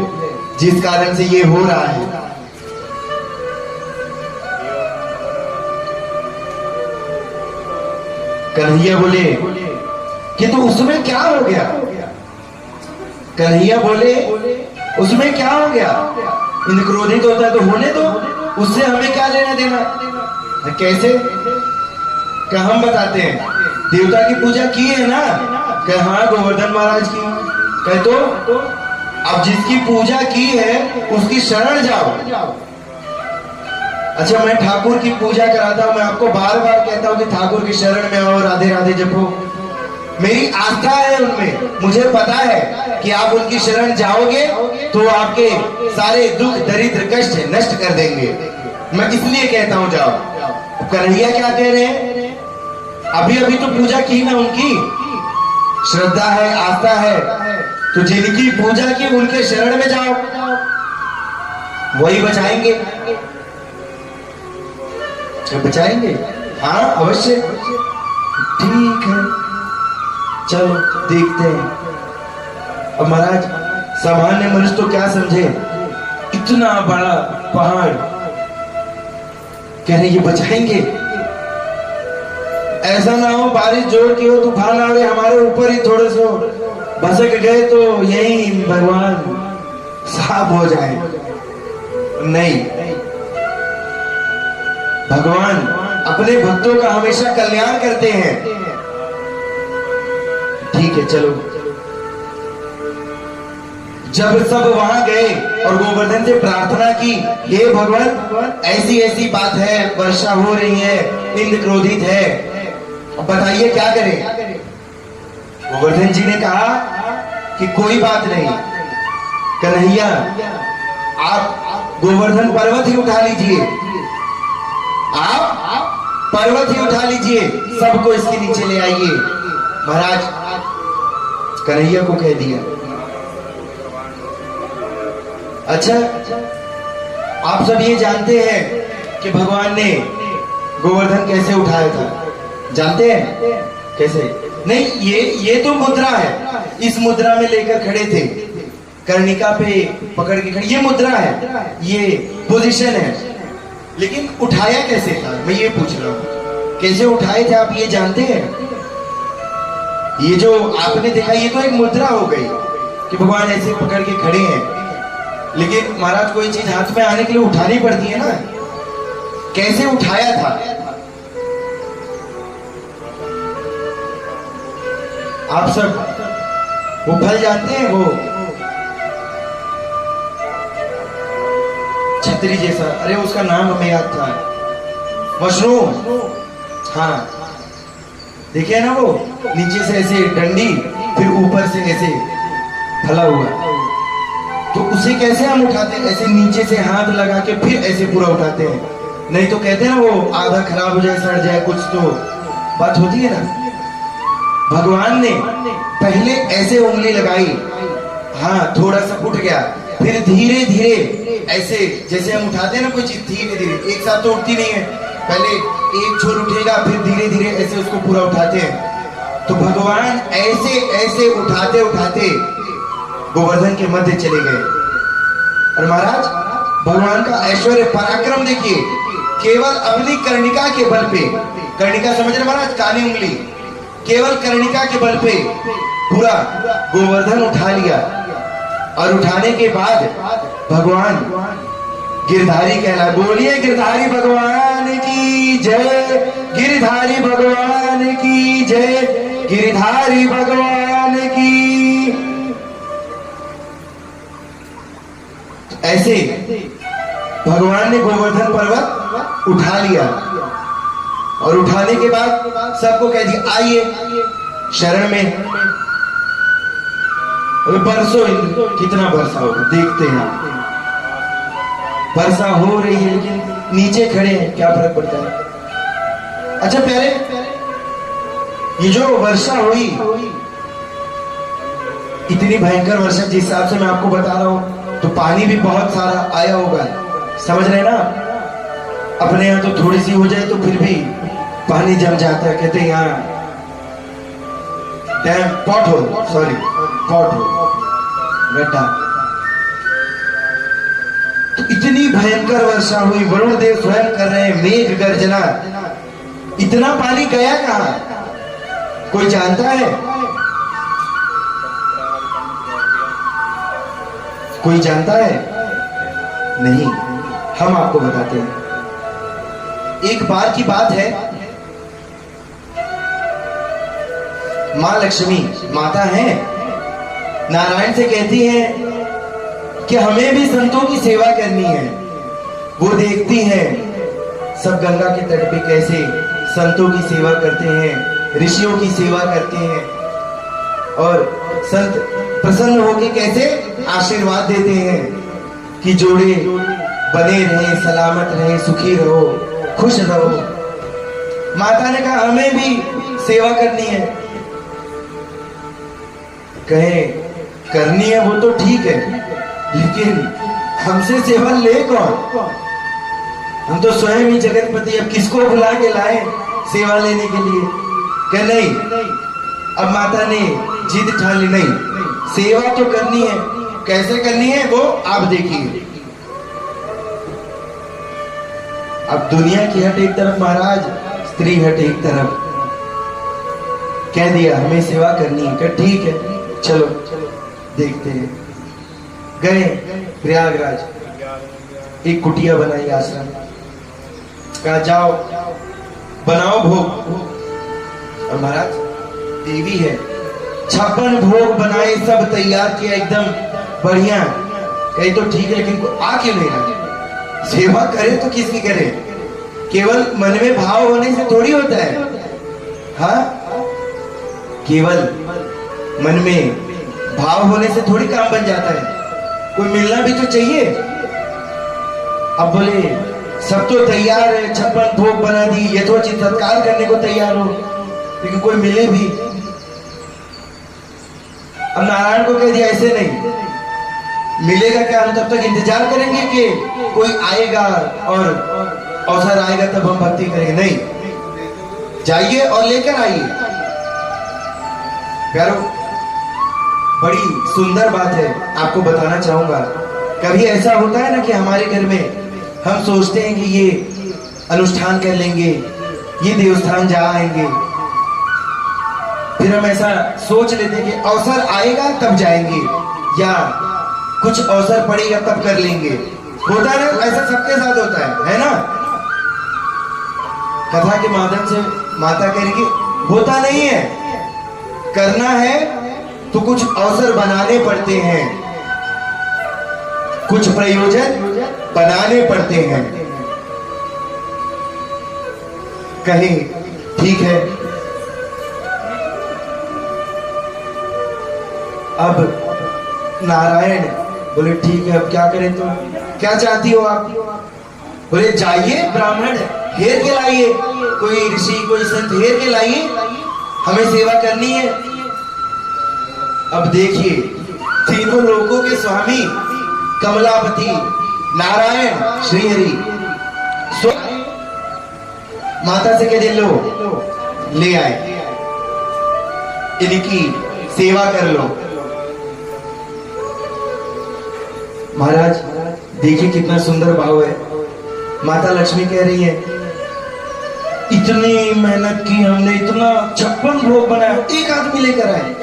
जिस कारण से ये हो रहा है। कन्हैया बोले कि तो उसमें क्या हो गया, कन्हैया बोले उसमें क्या हो गया, इंद्र क्रोधित होता है तो होने दो, उससे हमें क्या लेना देना। कैसे, क्या हम बताते हैं, देवता की पूजा की है ना, कह हाँ गोवर्धन महाराज की, कह तो अब जिसकी पूजा की है उसकी शरण जाओ। अच्छा, मैं ठाकुर की पूजा कराता हूं, मैं आपको बार बार कहता हूं कि ठाकुर की शरण में आओ, राधे राधे जपो, मेरी आस्था है उनमें, मुझे पता है कि आप उनकी शरण जाओगे तो आपके सारे दुख दरिद्र कष्ट नष्ट कर देंगे, मैं इसलिए कहता हूं जाओ। कन्हैया क्या कह रहे हैं, अभी अभी तो पूजा की ना उनकी, श्रद्धा है, आस्था है, तो जिनकी पूजा की उनके शरण में जाओ, वही बचाएंगे। बचाएंगे, हाँ अवश्य, ठीक है, चलो देखते हैं। अब महाराज सामान्य मनुष्य तो क्या समझे, इतना बड़ा पहाड़, कह रहे ये बचाएंगे, ऐसा ना हो बारिश जोर की हो, तूफान आ गए हमारे ऊपर ही थोड़े से भसक गए तो यही भगवान साफ हो जाए। नहीं, भगवान अपने भक्तों का हमेशा कल्याण करते हैं। ठीक है चलो। जब सब वहां गए और गोवर्धन से प्रार्थना की, हे भगवान ऐसी ऐसी बात है, वर्षा हो रही है, इंद्र क्रोधित है, अब बताइए क्या करें। गोवर्धन जी ने कहा कि कोई बात नहीं कन्हैया, आप गोवर्धन पर्वत ही उठा लीजिए, आप पर्वत ही उठा लीजिए, सबको इसके नीचे ले आइए। महाराज कन्हैया को कह दिया। अच्छा, आप सब ये जानते हैं कि भगवान ने गोवर्धन कैसे उठाया था? जानते हैं कैसे? नहीं, ये तो मुद्रा है, इस मुद्रा में लेकर खड़े थे, कर्णिका पे पकड़ के खड़े, ये मुद्रा है, ये पोजीशन है, लेकिन उठाया कैसे था मैं ये पूछ रहा हूं। कैसे उठाए थे आप ये जानते हैं? ये जो आपने देखा ये तो एक मुद्रा हो गई कि भगवान ऐसे पकड़ के खड़े हैं, लेकिन महाराज कोई चीज हाथ में आने के लिए उठानी पड़ती है ना। कैसे उठाया था? आप सब वो फल जानते हैं, वो छतरी जैसा, अरे उसका नाम हमें याद था, मशरूम। हाँ, देखिए ना, वो नीचे से ऐसे डंडी, फिर ऊपर से ऐसे फला हुआ, तो उसे कैसे हम उठाते हैं? ऐसे नीचे से हाथ लगा के फिर ऐसे पूरा उठाते हैं, नहीं तो कहते हैं ना वो आधा खराब हो जाए, सड़ जाए, कुछ तो बात होती है ना। भगवान ने पहले ऐसे उंगली लगाई, हाँ थोड़ा सा उठ गया, फिर धीरे धीरे ऐसे जैसे हम उठाते हैं ना कोई चीज, धीरे धीरे, एक साथ तो उठती नहीं है, पहले एक छोर उठेगा, फिर धीरे धीरे ऐसे उसको पूरा उठाते हैं। तो भगवान ऐसे ऐसे उठाते उठाते गोवर्धन के मध्य चले गए। और महाराज भगवान का ऐश्वर्य पराक्रम देखिए, केवल अपनी कर्णिका के बल पे, कर्णिका समझ रहे महाराज, काली उंगली, केवल कर्णिका के बल पे पूरा गोवर्धन उठा लिया। और उठाने के बाद भगवान गिरधारी कहला। बोलिए गिरधारी भगवान की जय, गिरधारी भगवान की जय, गिरधारी भगवान की। ऐसे भगवान ने गोवर्धन पर्वत उठा लिया, और उठाने के बाद सबको कह दिया आइए शरण में। बरसों, कितना वर्षा होगा देखते हैं, वर्षा हो रही है लेकिन नीचे खड़े हैं, क्या फर्क पड़ता है। अच्छा, पहले ये जो वर्षा हुई, इतनी भयंकर वर्षा, जिस हिसाब से मैं आपको बता रहा हूं, तो पानी भी बहुत सारा आया होगा, समझ रहे ना। अपने यहाँ तो थोड़ी सी हो जाए तो फिर भी पानी जम जाता है, कहते हैं यहाँ dam, pothole, sorry pothole, गड्ढा। तो इतनी भयंकर वर्षा हुई, वरुण देव स्वयं कर रहे हैं मेघ गर्जना, इतना पानी गया कहां? कोई जानता है? कोई जानता है? नहीं, हम आपको बताते हैं। एक बार की बात है, मां लक्ष्मी माता है, नारायण से कहती हैं कि हमें भी संतों की सेवा करनी है। वो देखती हैं सब गंगा के तट पे कैसे संतों की सेवा करते हैं, ऋषियों की सेवा करते हैं, और संत प्रसन्न होकर कैसे आशीर्वाद देते हैं कि जोड़े बने रहे, सलामत रहे, सुखी रहो, खुश रहो। माता ने कहा हमें भी सेवा करनी है। कहे करनी है वो तो ठीक है, लेकिन हमसे सेवा ले कौन? हम तो स्वयं ही जगतपति, अब किसको बुला के लाए सेवा लेने के लिए? कहे नहीं। अब माता ने जिद ठान ली, नहीं सेवा तो करनी है। कैसे करनी है वो आप देखिए। अब दुनिया की हट एक तरफ महाराज, स्त्री हट एक तरफ। कह दिया हमें सेवा करनी है, कह ठीक है चलो देखते हैं। गए प्रयागराज, एक कुटिया बनाई आश्रम, कहा जाओ बनाओ भोग। और महाराज देवी है, 56 भोग बनाए, सब तैयार किया एकदम बढ़िया। कहे तो ठीक है, लेकिन आ क्यों नहीं रहा? सेवा करे तो किसकी करे? केवल मन में भाव होने से थोड़ी होता है। हाँ, केवल मन में भाव होने से थोड़ी काम बन जाता है, कोई मिलना भी तो चाहिए। अब बोले सब तो तैयार है, 56 भोग बना दी, यथोचित सत्कार करने को तैयार हो, लेकिन कोई मिले भी। अब नारायण को कह दिया ऐसे नहीं मिलेगा, क्या हम तब तक इंतजार करेंगे कि कोई आएगा और अवसर आएगा तब हम भक्ति करेंगे? नहीं, जाइए और लेकर आइए। प्यारो, बड़ी सुंदर बात है, आपको बताना चाहूंगा। कभी ऐसा होता है ना कि हमारे घर में हम सोचते हैं कि ये अनुष्ठान कर लेंगे, ये देवस्थान जा आएंगे, फिर हम ऐसा सोच लेते हैं कि अवसर आएगा तब जाएंगे, या कुछ अवसर पड़ेगा तब कर लेंगे। होता है ना, ऐसा सबके साथ होता है ना? कथा के माध्यम से माता कहेंगी होता नहीं है, करना है तो कुछ अवसर बनाने पड़ते हैं, कुछ प्रयोजन बनाने पड़ते हैं। कहीं ठीक है, अब नारायण बोले ठीक है, अब क्या करें? तो क्या चाहती हो आप? बोले जाइए, ब्राह्मण हेर के लाइए, कोई ऋषि कोई संत हेर के लाइए, हमें सेवा करनी है। अब देखिए, तीनों लोकों के स्वामी कमलापति नारायण श्रीहरि माता से कह दे लो ले आए, इनकी सेवा कर लो। महाराज देखिए कितना सुंदर भाव है। माता लक्ष्मी कह रही है इतनी मेहनत की हमने, इतना 56 भोग बनाया, एक आदमी लेकर आए,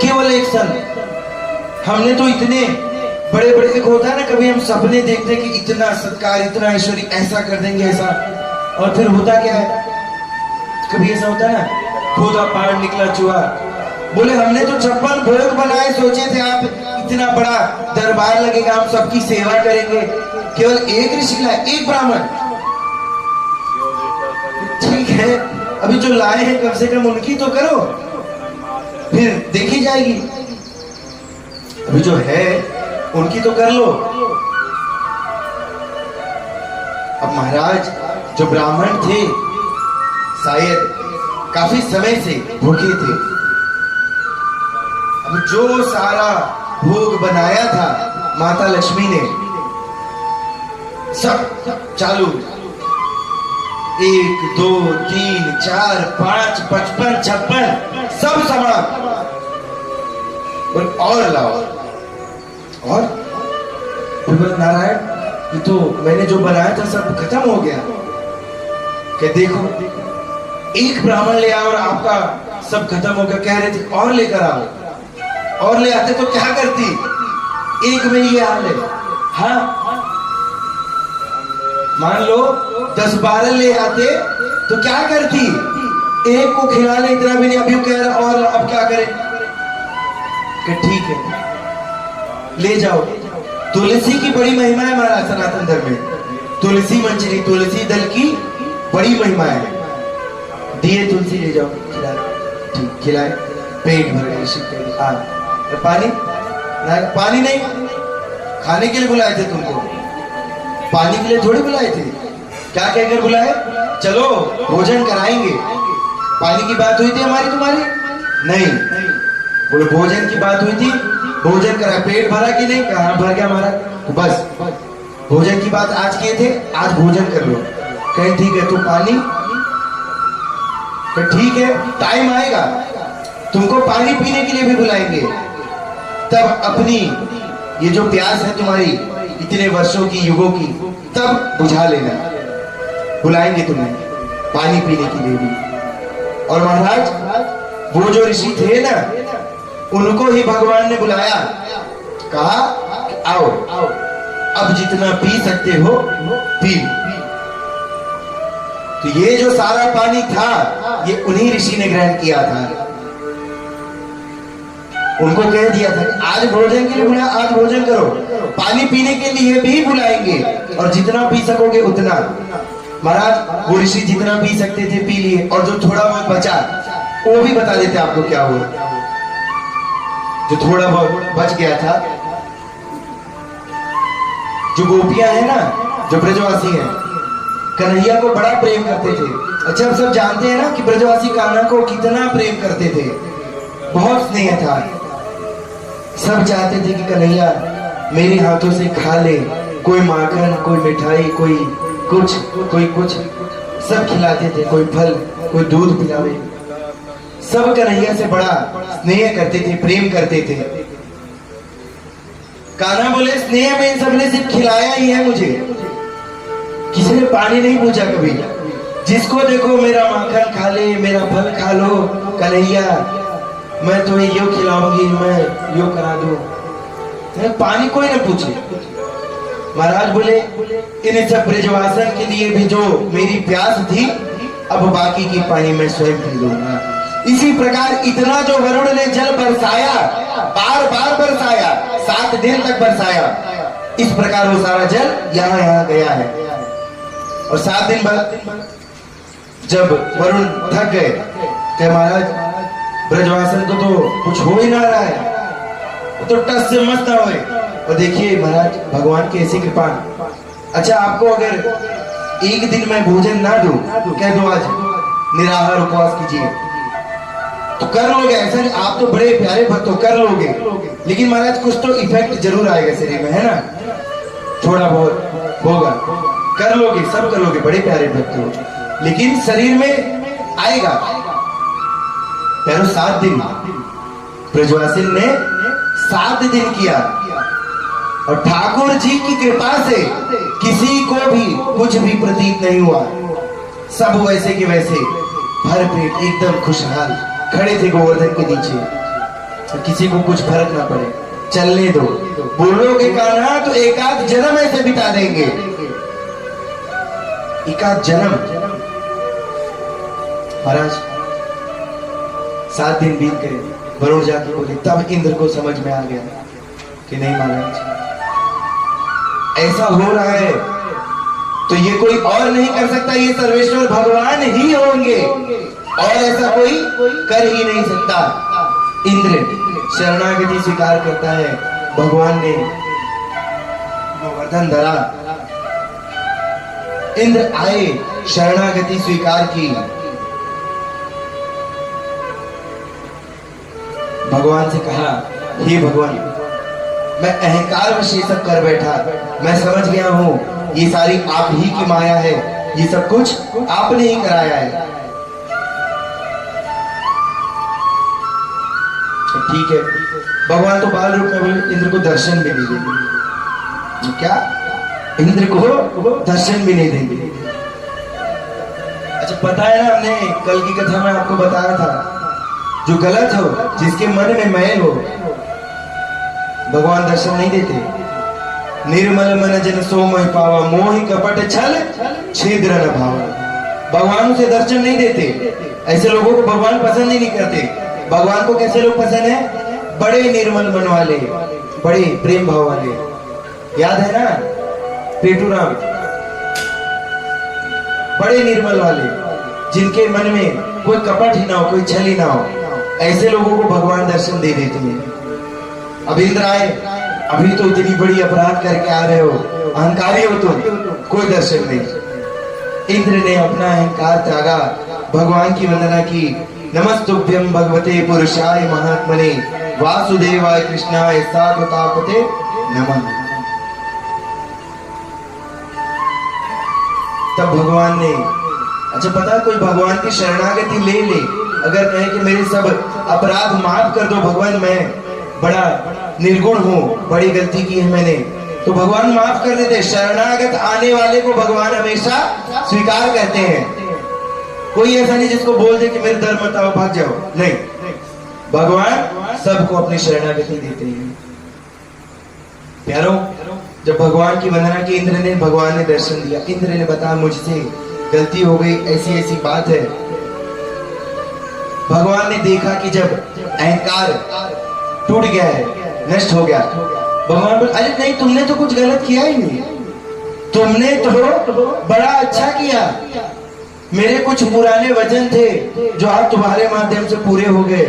केवल एक संत। हमने तो इतने बड़े बड़े, एक होता है ना कभी हम सपने देखते हैं कि इतना सत्कार, इतना ऐश्वर्य, ऐसा कर देंगे ऐसा, और फिर होता क्या है? कभी ऐसा होता है ना, खोदा पहाड़ निकला चूहा। बोले हमने तो 56 भोग बनाए, सोचे थे आप इतना बड़ा दरबार लगेगा, हम सबकी सेवा करेंगे, केवल एक ऋषि लाए, एक ब्राह्मण। ठीक है, अभी जो लाए हैं कम से कम उनकी तो करो, फिर देखी जाएगी। अभी जो है उनकी तो कर लो। अब महाराज जो ब्राह्मण थे शायद काफी समय से भूखे थे। अब जो सारा भोग बनाया था माता लक्ष्मी ने, सब चालू, 1 2 3 4 5 55 56 सब समाप्त। और लाओ, और नारायण ये तो मैंने जो बनाया था सब खत्म हो गया। क्या देखो, एक ब्राह्मण ले आओ और आपका सब खत्म हो गया। कह रहे थे और लेकर आओ, और ले आते तो क्या करती? एक में ये हाल है। हाँ, मान लो 10-12 ले आते तो क्या करती? एक को खिला ले, इतना भी नहीं। अभी कह रहा और अब क्या करें? ठीक है ले जाओ। तुलसी की बड़ी महिमा है हमारा सनातन धर्म में, तुलसी मंजरी, तुलसी दल की बड़ी महिमा है। दिए तुलसी ले जाओ, खिलाए, ठीक खिलाए, पेट भर गए। पानी पानी नहीं, खाने के लिए बुलाए थे तुमको, पानी के लिए थोड़ी बुलाए थे। क्या कहकर बुलाए? चलो भोजन कराएंगे। पानी की बात हुई थी हमारी तुम्हारी? नहीं, बोले भोजन की बात हुई थी, भोजन करा। पेट भरा कि नहीं? कहाँ भर गया हमारा, बस भोजन की बात आज किए थे, आज भोजन कर लो। कहीं ठीक है, तो पानी? ठीक है, टाइम आएगा तुमको पानी पीने के लिए भी बुलाएंगे, तब अपनी ये जो प्यास है तुम्हारी इतने वर्षों की, युगों की, तब बुझा लेना। बुलाएंगे तुम्हें पानी पीने के लिए भी। और महाराज वो जो ऋषि थे ना, उनको ही भगवान ने बुलाया, कहा आओ अब जितना पी सकते हो पी। तो ये जो सारा पानी था ये उन्हीं ऋषि ने ग्रहण किया था। उनको कह दिया था कि आज भोजन के लिए बुलाया, आज भोजन करो। पानी पीने के लिए भी बुलाएंगे और जितना पी सकोगे उतना। महाराज वो ऋषि जितना पी सकते थे पी लिए, और जो थोड़ा बहुत बचा वो भी बता देते आपको क्या हुआ। जो थोड़ा बहुत बच गया था, जो गोपियां है ना, जो ब्रजवासी हैं, कन्हैया को बड़ा प्रेम करते थे। अच्छा, आप सब जानते हैं ना कि ब्रजवासी कान्हा को कितना प्रेम करते थे, बहुत स्नेह था। सब चाहते थे कि कन्हैया मेरे हाथों से खा ले, कोई माखन, कोई मिठाई, कोई कुछ, सब खिलाते थे, कोई फल, कोई दूध पिलावे। सब कन्हैया से बड़ा स्नेह करते थे, प्रेम करते थे। कान्हा बोले स्नेह में इन सबने सिर्फ खिलाया ही है मुझे, किसी ने पानी नहीं पूछा कभी। जिसको देखो मेरा माखन खा ले, मेरा फल खा लो कन्हैया, मैं तुम्हें यो खिलाऊंगी, मैं यो करा दूं, पानी कोई ना पूछे। महाराज बोले इन सब ब्रजवासन के लिए भी जो मेरी प्यास थी, अब बाकी की पानी मैं स्वयं पी लूंगा। इसी प्रकार इतना जो वरुण ने जल बरसाया, बार बार बरसाया, 7 दिन तक बरसाया, इस प्रकार वो सारा जल यहाँ गया है। और 7 दिन बाद जब वरुण थक गए, कहे महाराज ब्रजवासन को तो कुछ हो ही ना रहा है, तो टस से मत ना होए। और देखिए महाराज भगवान की ऐसी कृपा। अच्छा, आपको अगर एक दिन मैं भोजन ना दूं, कह दो आज निराहार उपवास कीजिए, तो कर लोगे? ऐसा नहीं, आप तो बड़े प्यारे भक्त हो, कर लोगे, लेकिन महाराज कुछ तो इफेक्ट जरूर आएगा शरीर में, है ना, थोड़ा बहुत होगा, कर लोगे, सब कर लोगे, बड़े प्यारे भक्त हो, लेकिन शरीर में आएगा। पैरों 7 दिन ब्रजवासिन ने 7 दिन किया, और ठाकुर जी की कृपा से किसी को भी कुछ भी प्रतीत नहीं हुआ। सब वैसे के वैसे भर पेट एकदम खुशहाल खड़े थे गोवर्धन के नीचे, तो किसी को कुछ फर्क ना पड़े, चलने दो। बोलोगे कान्हा तो एक आध जन्म ऐसे बिता देंगे, एक आध जन्म। महाराज 7 दिन बीत गए, वरुण जाके बोले, तब इंद्र को समझ में आ गया कि नहीं महाराज ऐसा हो रहा है तो ये कोई और नहीं कर सकता, ये सर्वेश्वर भगवान ही होंगे, और ऐसा कोई कर ही नहीं सकता। इंद्र शरणागति स्वीकार करता है, भगवान ने गोवर्धन धरा, इंद्र आए, शरणागति स्वीकार की, भगवान से कहा हे भगवान मैं अहंकार वश ये सब कर बैठा, मैं समझ गया हूं ये सारी आप ही की माया है, ये सब कुछ आपने ही कराया है। ठीक है, भगवान तो बाल रूप में बोले इंद्र को दर्शन भी नहीं देंगे। क्या? इंद्र को दर्शन भी नहीं देंगे। अच्छा, पता है ना, हमने कल की कथा में आपको बताया था, जो गलत हो, जिसके मन में मैल हो, भगवान दर्शन नहीं देते। निर्मल मन जन सो मोहि पावा, मोहि कपट छल छिद्र न भावा। भगवान उसे दर्शन नहीं देते। ऐसे लोगों को भगवान पसंद ही नहीं करते। भगवान को कैसे लोग पसंद है? बड़े निर्मल मन वाले, बड़े प्रेम भाव वाले। याद है ना पेटूराम, बड़े निर्मल वाले, जिनके मन में कोई कपट ही ना हो, कोई छल ही ना हो, ऐसे लोगों को भगवान दर्शन दे देते हैं। अब इंद्र आए, अभी तो इतनी बड़ी अपराध करके आ रहे हो, अहंकारी हो तुम, कोई दर्शन नहीं। इंद्र ने अपना अहंकार त्यागा, भगवान की वंदना की। नमस्तुभ्यं भगवते पुरुषाय महात्मने वासुदेवाय कृष्णाय साधुतापते नमः। तब भगवान ने, अच्छा पता है, कोई भगवान की शरणागति ले ले, अगर कहे कि मेरे सब अपराध माफ कर दो भगवान, मैं बड़ा निर्गुण हूं, बड़ी गलती की है मैंने, तो भगवान माफ कर देते। शरणागत आने वाले को भगवान हमेशा स्वीकार करते हैं। कोई ऐसा नहीं जिसको बोल दे कि मेरे दर मत आओ, भाग जाओ, नहीं, भगवान सबको अपनी शरणागति देते हैं। प्यारों, जब भगवान की वंदना की इंद्र ने, भगवान ने दर्शन दिया। इंद्र ने बताया मुझसे गलती हो गई, ऐसी ऐसी बात है। भगवान ने देखा कि जब अहंकार टूट गया है, नष्ट हो गया, भगवान बोले अरे नहीं, तुमने तो कुछ गलत किया ही नहीं, तुमने तो बड़ा अच्छा किया। मेरे कुछ पुराने वचन थे जो आज तुम्हारे माध्यम से पूरे हो गए।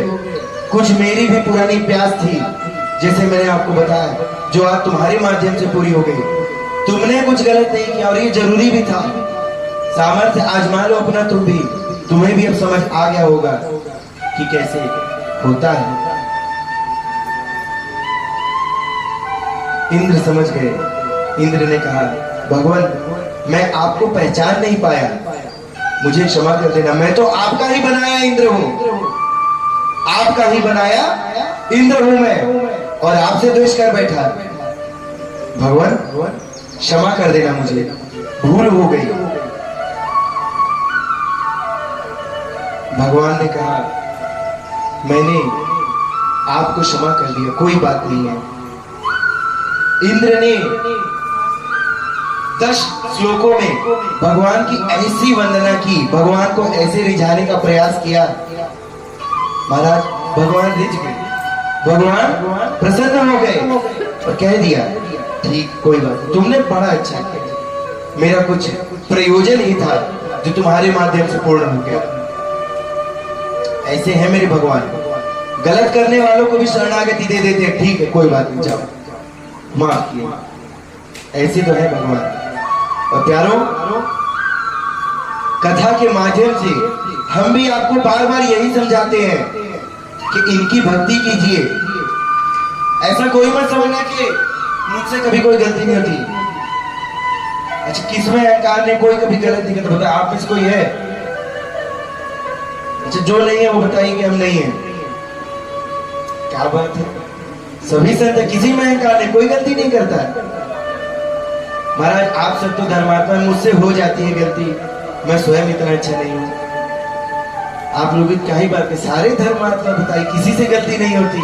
कुछ मेरी भी पुरानी प्यास थी, जैसे मैंने आपको बताया, जो आज तुम्हारे माध्यम से पूरी हो गई। तुमने कुछ गलत नहीं किया और ये जरूरी भी था। सामर्थ्य आजमा लो अपना तुम भी। तुम्हें भी अब समझ आ गया होगा कि कैसे होता है। इंद्र समझ गए। इंद्र ने कहा, भगवान मैं आपको पहचान नहीं पाया, मुझे क्षमा कर देना। मैं तो आपका ही बनाया इंद्र हूं, आपका ही बनाया इंद्र हूं मैं, और आपसे द्वेष कर बैठा। भगवान क्षमा कर देना, मुझे भूल हो गई। भगवान ने कहा, मैंने आपको क्षमा कर दिया, कोई बात नहीं है। इंद्र ने 10 श्लोकों में भगवान की ऐसी वंदना की, भगवान को ऐसे रिझाने का प्रयास किया, महाराज भगवान रिझ गए, भगवान प्रसन्न हो गए और कह दिया, ठीक कोई बात, तुमने बड़ा अच्छा किया, मेरा कुछ प्रयोजन ही था जो तुम्हारे माध्यम से पूर्ण हो गया। ऐसे हैं मेरे भगवान, गलत करने वालों को भी शरणागति दे देते हैं, ठीक है कोई बात नहीं, जाओ माफ किए। ऐसे तो है भगवान। और प्यारों, कथा के माध्यम से हम भी आपको बार बार यही समझाते हैं कि इनकी भक्ति कीजिए। ऐसा कोई मत समझना कि मुझसे कभी कोई गलती नहीं होती। अच्छा, किसमें अहंकार ने कोई कभी गलत नहीं करता? बताया आप में से कोई है? अच्छा, जो नहीं है वो बताइए कि हम नहीं है। क्या बात है, सभी संत, किसी में अहंकार ने कोई गलती नहीं करता है। महाराज आप सब तो धर्मात्मा, मुझसे हो जाती है गलती, मैं स्वयं इतना अच्छा नहीं हूं। आप लोग क्या ही बात है, सारे धर्मात्मा बताइए, किसी से गलती नहीं होती,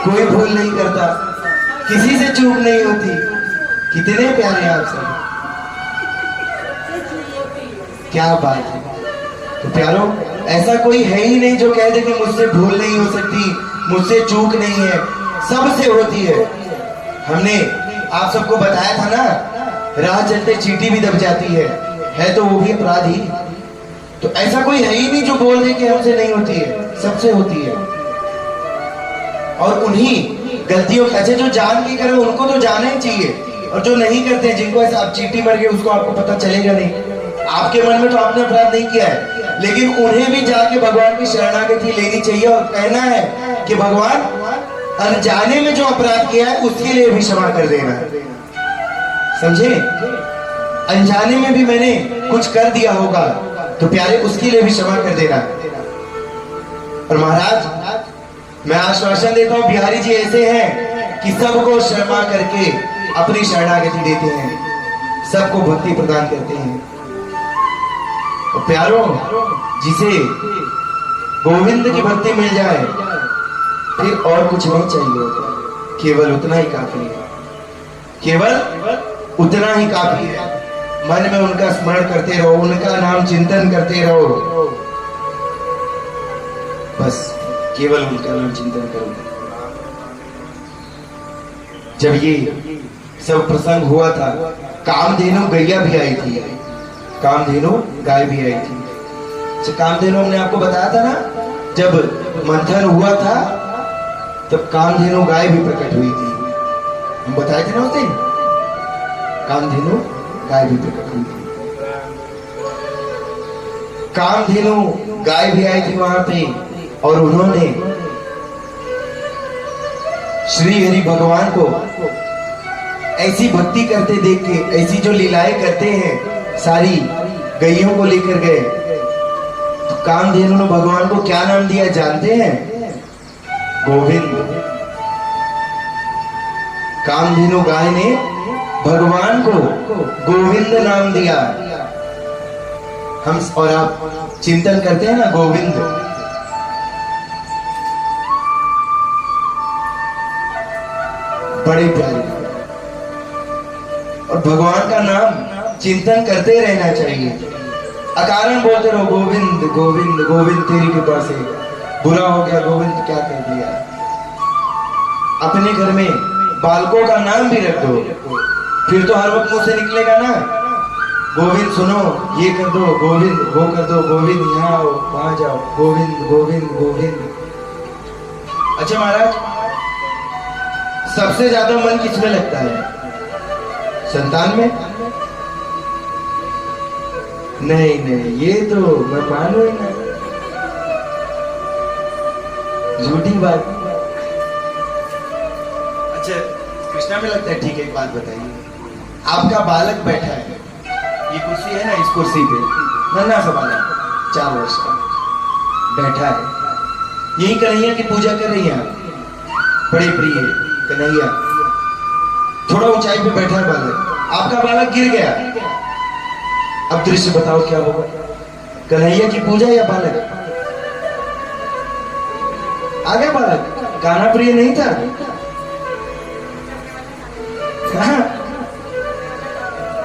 कोई भूल नहीं करता, किसी से चूक नहीं होती। कितने प्यारे आप सब, क्या बात है। तो प्यारों, ऐसा कोई है ही नहीं जो कह दे कि मुझसे भूल नहीं हो सकती, मुझसे चूक नहीं है, सबसे होती है। हमने आप सबको बताया था ना, राह चलते चींटी भी दब जाती है तो वो भी अपराध ही। तो ऐसा कोई है ही नहीं जो बोल दे कि हमसे नहीं होती है, सबसे होती है। और उन्हीं गलतियों, अच्छा जो जान के करें उनको तो जाना ही चाहिए, और जो नहीं करते हैं, जिनको ऐसा आप चींटी मर गए उसको आपको पता चलेगा नहीं, आपके मन में तो आपने अपराध नहीं किया है, लेकिन उन्हें भी जाके भगवान की शरणागति लेनी चाहिए और कहना है कि भगवान अनजाने में जो अपराध किया है उसके लिए भी क्षमा कर देना। समझे? अनजाने में भी मैंने कुछ कर दिया होगा तो प्यारे उसके लिए भी क्षमा कर देना। और महाराज मैं आश्वासन देता हूं, बिहारी जी ऐसे हैं कि सबको क्षमा करके अपनी शरणागति देते हैं, सबको भक्ति प्रदान करते हैं। और प्यारों, जिसे गोविंद की भक्ति मिल जाए फिर और कुछ नहीं चाहिए, केवल उतना ही काफी है, केवल उतना ही काफी है। मन में उनका स्मरण करते रहो, उनका नाम चिंतन करते रहो, बस केवल उनका नाम चिंतन करो। जब ये सब प्रसंग हुआ था, कामधेनु गैया भी आई थी, कामधेनु गाय भी आई थी। अच्छा, कामधेनु हमने आपको बताया था ना, जब मंथन हुआ था तब कामधेनु गाय भी प्रकट हुई थी, हम बताए थे ना उस दिन, कामधेनु गाय भी प्रकट हुई थी। कामधेनु गाय भी आई थी वहां पे, और उन्होंने श्री हरि भगवान को ऐसी भक्ति करते देख के, ऐसी जो लीलाएं करते हैं, सारी गैयों को लेकर गए। तो कामधेनु ने भगवान को क्या नाम दिया जानते हैं? गोविंद। कामधेनु गाय ने भगवान को गोविंद नाम दिया। हम और आप चिंतन करते हैं ना, गोविंद, बड़े प्यारे, और भगवान का नाम चिंतन करते रहना चाहिए। अकारण बोलते रहो गोविंद गोविंद गोविंद, तेरी कृपा से बुरा हो गया, गोविंद क्या कर दिया। अपने घर में बालकों का नाम भी रख दो, फिर तो हर वक्त मुंह से निकलेगा ना, गोविंद सुनो, ये कर दो गोविंद, वो कर दो गोविंद, यहाँ आओ वहां जाओ गोविंद गोविंद गोविंद। अच्छा महाराज, सबसे ज्यादा मन किसमें लगता है? संतान में? नहीं नहीं, ये तो मैं मानू ही ना, झूठी बात। अच्छा कृष्णा में लगता है, ठीक है। एक बात बताइए, आपका बालक बैठा है, ये कुर्सी है ना, इस कुर्सी पे नन्हा सा बालक 4 वर्ष का बैठा है, यही कन्हैया की पूजा कर रही है आप, बड़े प्रिय कन्हैया, थोड़ा ऊंचाई पे बैठा है बालक, आपका बालक गिर गया, अब दृश्य बताओ क्या होगा? कन्हैया की पूजा या बालक? आ गया बालक, गाना प्रिय नहीं था।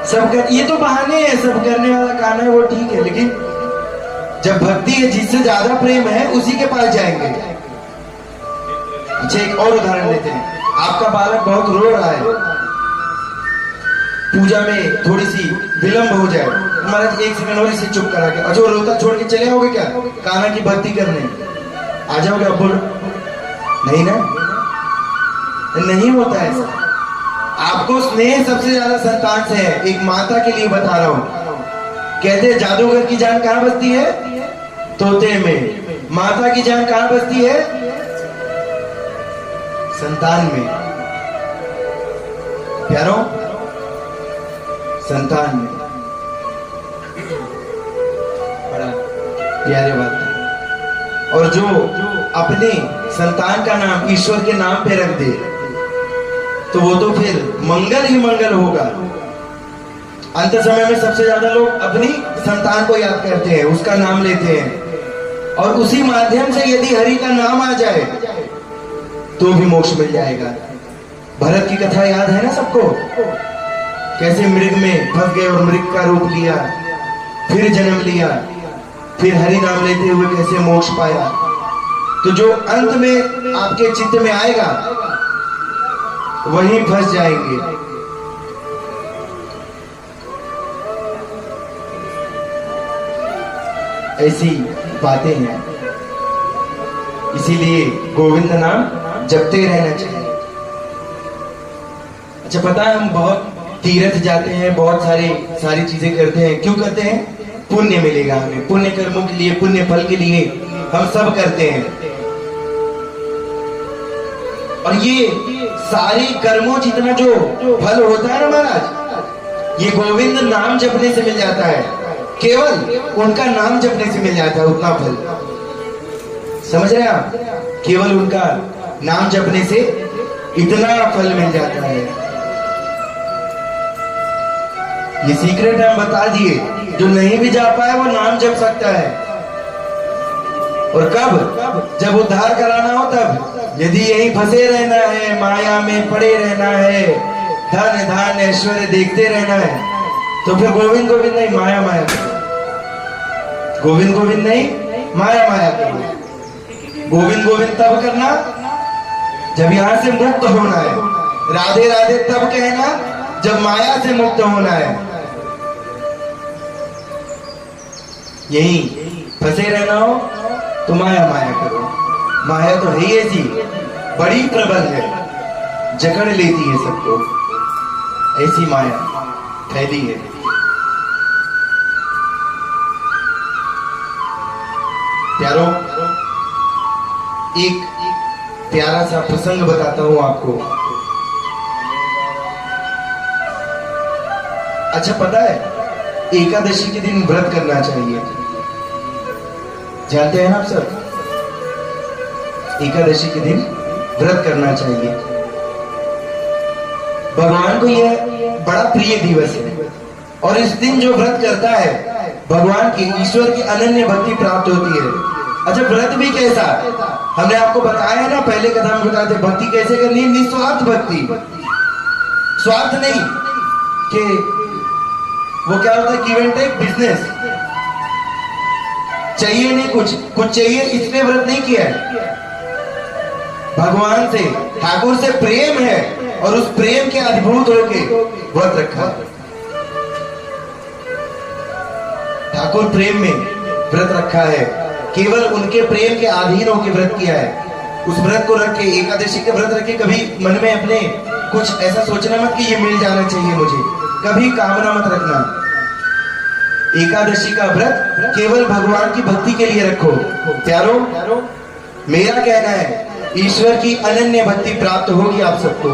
सब कर, ये तो बहाने हैं, सब करने वाला गाना है वो ठीक है, लेकिन जब भक्ति है, जिससे ज्यादा प्रेम है उसी के पास जाएंगे। अच्छा एक और उदाहरण लेते हैं, आपका बालक बहुत रो रहा है, पूजा में थोड़ी सी विलंब हो जाए, महाराज 1 सेकंड और इसे चुप करा के, अच्छा रोता छोड़ के चले आओगे क्या कान्हा की भक्ति करने? आ जाओगे? अब बोलो नहीं ना, नहीं होता ऐसा। आपको स्नेह सबसे ज्यादा संतान से है, एक माता के लिए बता रहा हूं। कहते हैं जादूगर की जान कहां बसती है? तोते में। माता की जान कहां बसती है? संतान में। प्यारों, संतान में। बड़ा प्यारे बात है। और जो अपने संतान का नाम ईश्वर के नाम पे रख दे तो वो तो फिर मंगल ही मंगल होगा। अंत समय में सबसे ज्यादा लोग अपनी संतान को याद करते हैं, उसका नाम लेते हैं, और उसी माध्यम से यदि हरि का नाम आ जाए तो भी मोक्ष मिल जाएगा। भरत की कथा याद है ना सबको, कैसे मृग में फंस गए और मृग का रूप लिया, फिर जन्म लिया, फिर हरि नाम लेते हुए कैसे मोक्ष पाया। तो जो अंत में आपके चित्त में आएगा वहीं फंस जाएंगे। ऐसी बातें हैं, इसीलिए गोविंद नाम जपते रहना चाहिए। अच्छा पता है, हम बहुत तीर्थ जाते हैं, बहुत सारी चीजें करते हैं, क्यों करते हैं? पुण्य मिलेगा हमें, पुण्य कर्मों के लिए, पुण्य फल के लिए हम सब करते हैं। और ये सारे कर्मों जितना जो फल होता है ना महाराज, ये गोविंद नाम जपने से मिल जाता है, केवल उनका नाम जपने से मिल जाता है उतना फल। समझ रहे हैं आप? केवल उनका नाम जपने से इतना फल मिल जाता है। ये सीक्रेट हम बता दिए, जो नहीं भी जा पाए वो नाम जप सकता है। और कब? जब उद्धार कराना हो तब। यदि यहीं फंसे रहना है, माया में पड़े रहना है, धन धान ऐश्वर्य देखते रहना है, तो फिर गोविंद गोविंद नहीं, माया माया करो। गोविंद गोविंद नहीं, माया माया करो। गोविंद गोविंद तब करना जब यहां से मुक्त होना है, राधे राधे तब कहना जब माया से मुक्त होना है। यही फंसे रहना हो तो माया माया करो। माया तो है ही ऐसी, बड़ी प्रबल है, जकड़ लेती है सबको, ऐसी माया फैली है। प्यारों, एक प्यारा सा प्रसंग बताता हूं आपको। अच्छा पता है, एकादशी के दिन व्रत करना चाहिए, जानते हैं ना आप सब? एकादशी के दिन व्रत करना चाहिए। भगवान को यह बड़ा प्रिय दिवस है, और इस दिन जो व्रत करता है भगवान की, ईश्वर की अनन्य भक्ति प्राप्त होती है। अच्छा व्रत भी कैसा? हमने आपको बताया है ना, पहले कथा में बताते भक्ति कैसे करनी है, निस्वार्थ भक्ति, स्वार्थ नहीं कि वो क्या होता है, गिव एंड टेक बिजनेस, चाहिए नहीं कुछ चाहिए इसलिए व्रत नहीं किया है। भगवान से, ठाकुर से प्रेम है और उस प्रेम के अद्भुत होके व्रत रखा। ठाकुर प्रेम में व्रत रखा है, केवल उनके प्रेम के अधीन होकर व्रत किया है। उस व्रत को रख के, एकादशी के व्रत रख के कभी मन में अपने कुछ ऐसा सोचना मत कि ये मिल जाना चाहिए मुझे, कभी कामना मत रखना। एकादशी का व्रत केवल भगवान की भक्ति के लिए रखो। प्यारो, मेरा कहना है ईश्वर की अनन्य भक्ति प्राप्त होगी आप सबको,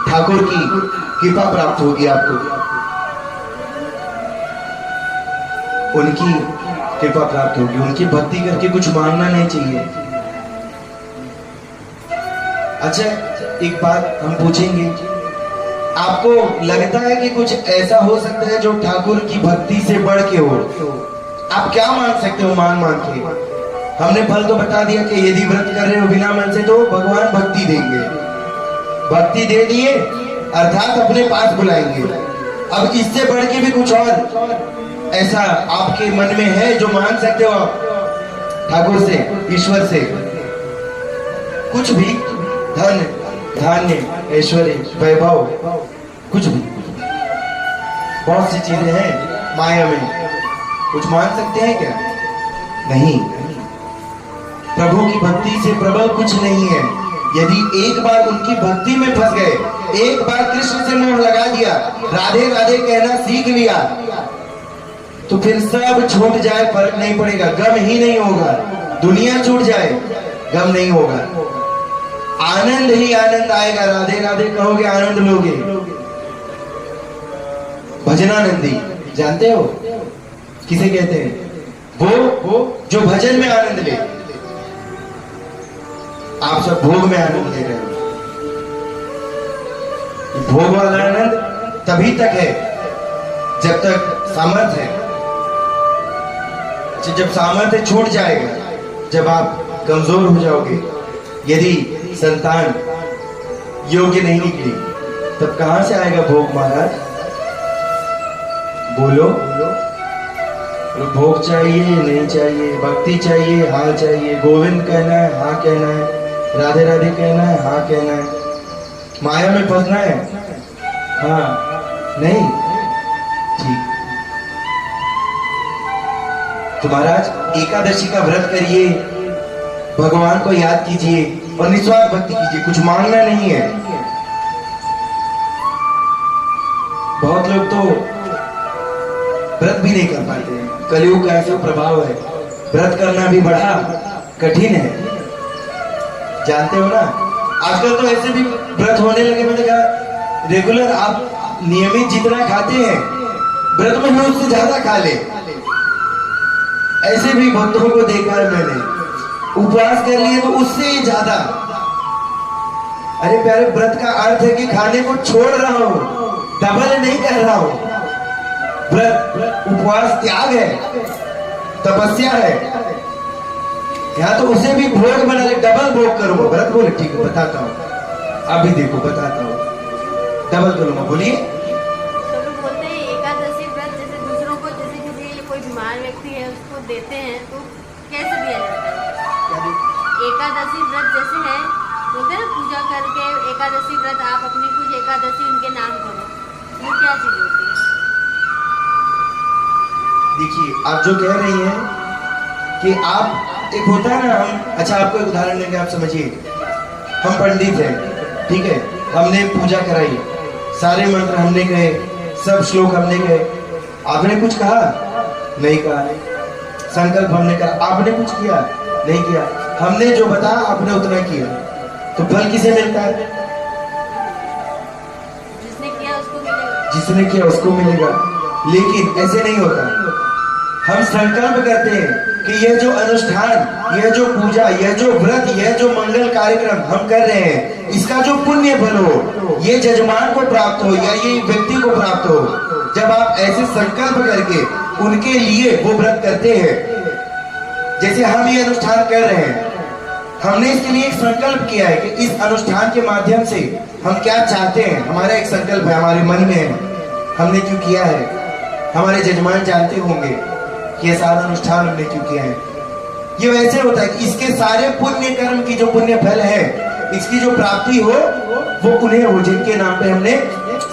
ठाकुर की कृपा प्राप्त होगी आपको, उनकी कृपा प्राप्त होगी। उनकी भक्ति करके कुछ मांगना नहीं चाहिए। अच्छा, एक बात हम पूछेंगे, आपको लगता है कि कुछ ऐसा हो सकता है जो ठाकुर की भक्ति से बढ़ के हो? आप क्या मांग सकते हो मांग मांग के? हमने फल तो बता दिया कि यदि व्रत कर रहे हो बिना मन से तो भगवान भक्ति देंगे, भक्ति दे दिए अर्थात अपने पास बुलाएंगे। अब इससे बढ़ के भी कुछ और ऐसा आपके मन में है जो मांग सकते हो आप ठाकुर से, ईश्वर से? कुछ भी, धन, धान्य, ऐश्वर्य, वैभव, कुछ भी, बहुत सी चीजें हैं माया में, कुछ मांग सकते हैं क्या? नहीं। प्रभु की भक्ति से प्रबल कुछ नहीं है। यदि एक बार उनकी भक्ति में फंस गए, एक बार कृष्ण से मोह लगा दिया, राधे राधे कहना सीख लिया, तो फिर सब छूट जाए, फर्क नहीं पड़ेगा, गम ही नहीं होगा। दुनिया छूट जाए, गम नहीं होगा, आनंद ही आनंद आएगा। राधे राधे कहोगे, आनंद लोगे। भजनानंदी जानते हो किसे कहते हैं? वो जो भजन में आनंद ले। आप सब भोग में आनंद ले रहे हो। भोग वाला आनंद तभी तक है जब तक सामर्थ्य है। जब सामर्थ्य छूट जाएगा, जब आप कमजोर हो जाओगे, यदि संतान योग्य नहीं निकली, तब कहां से आएगा भोग? महाराज बोलो, भोग चाहिए नहीं चाहिए, भक्ति चाहिए हाँ चाहिए, गोविंद कहना है हाँ कहना है, राधे राधे कहना है हाँ कहना है, माया में फंसना है हाँ नहीं, ठीक। तो महाराज एकादशी का व्रत करिए, भगवान को याद कीजिए और निस्वार्थ भक्ति कीजिए, कुछ मांगना नहीं है। बहुत लोग तो व्रत भी नहीं कर पाते हैं। कलयुग का ऐसा प्रभाव है, व्रत करना भी बड़ा कठिन है, जानते हो ना। आजकल तो ऐसे भी व्रत होने लगे, मैंने कहा रेगुलर आप नियमित जितना खाते हैं व्रत में भी उससे ज्यादा खा ले। ऐसे भी भक्तों को देखा है मैंने, उपवास कर लिए तो उससे ही ज्यादा। अरे प्यारे, व्रत का अर्थ है कि खाने को छोड़ रहा हूं, डबल नहीं कर रहा हूं। व्रत उपवास त्याग है, तपस्या है। यहाँ तो उसे भी भोग बना ले, डबल भोग करूंगा। व्रत बोले ठीक है बताता हूँ, अभी देखो बताता हूँ, डबल करूंगा। बोलिए।
बोलते हैं एकादशी व्रत जैसे दूसरों को, जैसे किसी कोई बीमार व्यक्ति है उसको देते हैं तो कैसे दिया जाता है? एकादशी व्रत जैसे है, बोलते हैं पूजा करके एकादशी व्रत, आप अपनी कुछ एकादशी उनके नाम करो, वो क्या चीज होती है?
देखिए, आप जो कह रही हैं कि आप, एक होता है ना, हम, अच्छा आपको एक उदाहरण देंगे, आप समझिए। हम पंडित हैं, ठीक है, हमने पूजा कराई, सारे मंत्र हमने कहे, सब श्लोक हमने कहे, आपने कुछ कहा? नहीं कहा। संकल्प हमने कहा, आपने कुछ किया? नहीं किया। हमने जो बताया आपने उतना किया, तो फल किसे मिलता है?
जिसने किया उसको मिलेगा।
जिसने किया उसको मिलेगा। लेकिन ऐसे नहीं होता। हम संकल्प करते हैं कि यह जो अनुष्ठान, यह जो पूजा, यह जो व्रत, यह जो मंगल कार्यक्रम हम कर रहे हैं, इसका जो पुण्य फल हो, ये जजमान को प्राप्त हो या ये व्यक्ति को प्राप्त हो। जब आप ऐसे संकल्प करके उनके लिए वो व्रत करते हैं, जैसे हम ये अनुष्ठान कर रहे हैं, हमने इसके लिए एक संकल्प किया है कि इस अनुष्ठान के माध्यम से हम क्या चाहते हैं, हमारा एक संकल्प है, हमारे मन में है, हमने क्यों किया है। हमारे जजमान जानते होंगे कि ये सारा अनुष्ठान हमने क्यों किया है। ये वैसे होता है कि इसके सारे पुण्य कर्म की जो पुण्य फल है इसकी जो प्राप्ति हो वो उन्हें हो जिनके नाम पे हमने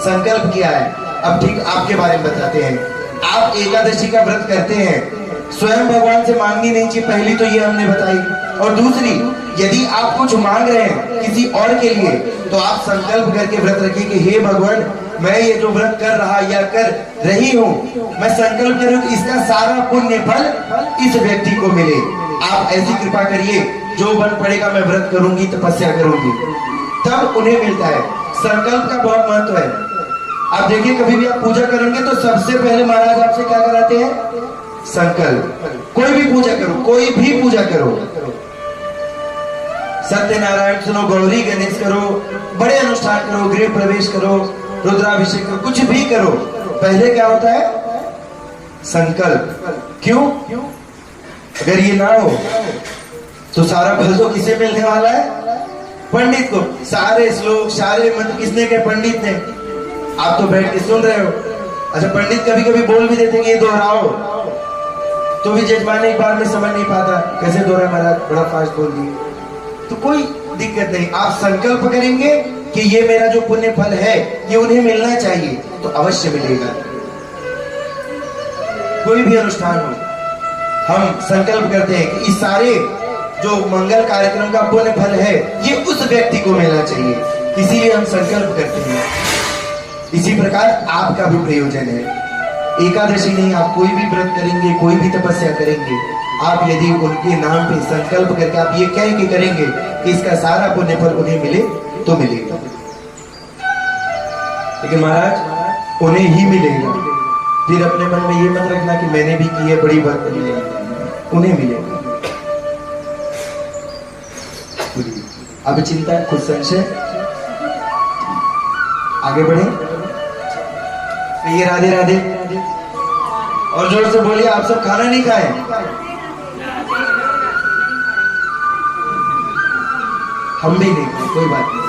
संकल्प किया है। अब ठीक आपके बारे में बताते हैं। आप एकादशी का व्रत करते हैं, स्वयं भगवान से मांगनी नहीं चाहिए, पहली तो ये हमने बताई। और दूसरी, यदि आप कुछ मांग रहे हैं किसी और के लिए तो आप संकल्प करके व्रत रखिए कि हे भगवान, मैं ये जो व्रत कर रहा या कर रही हूँ, मैं संकल्प करूँ कि इसका सारा पुण्य फल इस व्यक्ति को मिले। आप ऐसी कृपा करिए, जो बन पड़ेगा मैं व्रत करूंगी, तपस्या करूंगी, तब उन्हें मिलता है। संकल्प का बहुत महत्व है। आप देखिए, कभी भी आप पूजा करेंगे तो सबसे पहले महाराज आपसे क्या कराते हैं? संकल्प। कोई भी पूजा करो, कोई भी पूजा करो, सत्यनारायण सुनो, गौरी गणेश करो, बड़े अनुष्ठान करो, गृह प्रवेश करो, रुद्राभिषेक करो, कुछ भी करो, पहले क्या होता है? संकल्प। क्यों? अगर ये ना हो तो सारा फल तो किसे मिलने वाला है? पंडित को। सारे श्लोक, सारे मंत्र किसने कहे? पंडित ने। आप तो बैठ के सुन रहे हो। अच्छा, पंडित कभी कभी बोल भी देते कि ये दोहराओ, तो भी जजमान एक बार में समझ नहीं पाता, कैसे दोहरा महाराज, बड़ा फास्ट बोल दिए। तो कोई दिक्कत नहीं, आप संकल्प करेंगे कि ये मेरा जो पुण्य फल है ये उन्हें मिलना चाहिए, तो अवश्य मिलेगा। कोई भी अनुष्ठान हो, हम संकल्प करते हैं कि इस सारे जो मंगल कार्यक्रम का पुण्य फल है ये उस व्यक्ति को मिलना चाहिए, इसीलिए हम संकल्प करते हैं। इसी प्रकार आपका भी प्रयोजन है। एकादशी नहीं, आप कोई भी व्रत करेंगे, कोई भी तपस्या करेंगे, आप यदि उनके नाम पे संकल्प करके आप ये कह के करेंगे कि इसका सारा पुण्य फल उन्हें मिले, तो मिलेगा। लेकिन महाराज, उन्हें ही मिलेगा। फिर अपने मन में ये मत रखना कि मैंने भी की है, बड़ी बात नहीं है, उन्हें मिलेगा। अब चिंता, खुद संशय, आगे बढ़े। ये राधे राधे, और जोर से बोलिए। आप सब खाना नहीं खाए? हम भी नहीं खाए, कोई बात नहीं।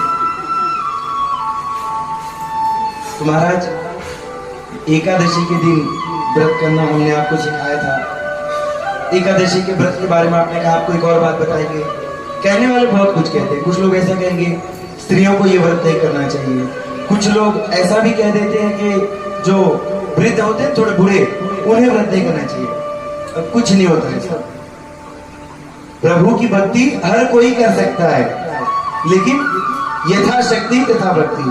तो महाराज, एकादशी के दिन व्रत करना हमने आपको सिखाया था। एकादशी के व्रत के बारे में आपने कहा आपको एक और बात बताएंगे। कहने वाले बहुत कुछ कहते हैं। कुछ लोग ऐसा कहेंगे स्त्रियों को ये व्रत नहीं करना चाहिए। कुछ लोग ऐसा भी कह देते हैं कि जो वृद्ध होते हैं, थोड़े बूढ़े, उन्हें व्रत नहीं करना चाहिए। अब कुछ नहीं होता है सब। प्रभु की भक्ति हर कोई कर सकता है, लेकिन यथाशक्ति तथा भक्ति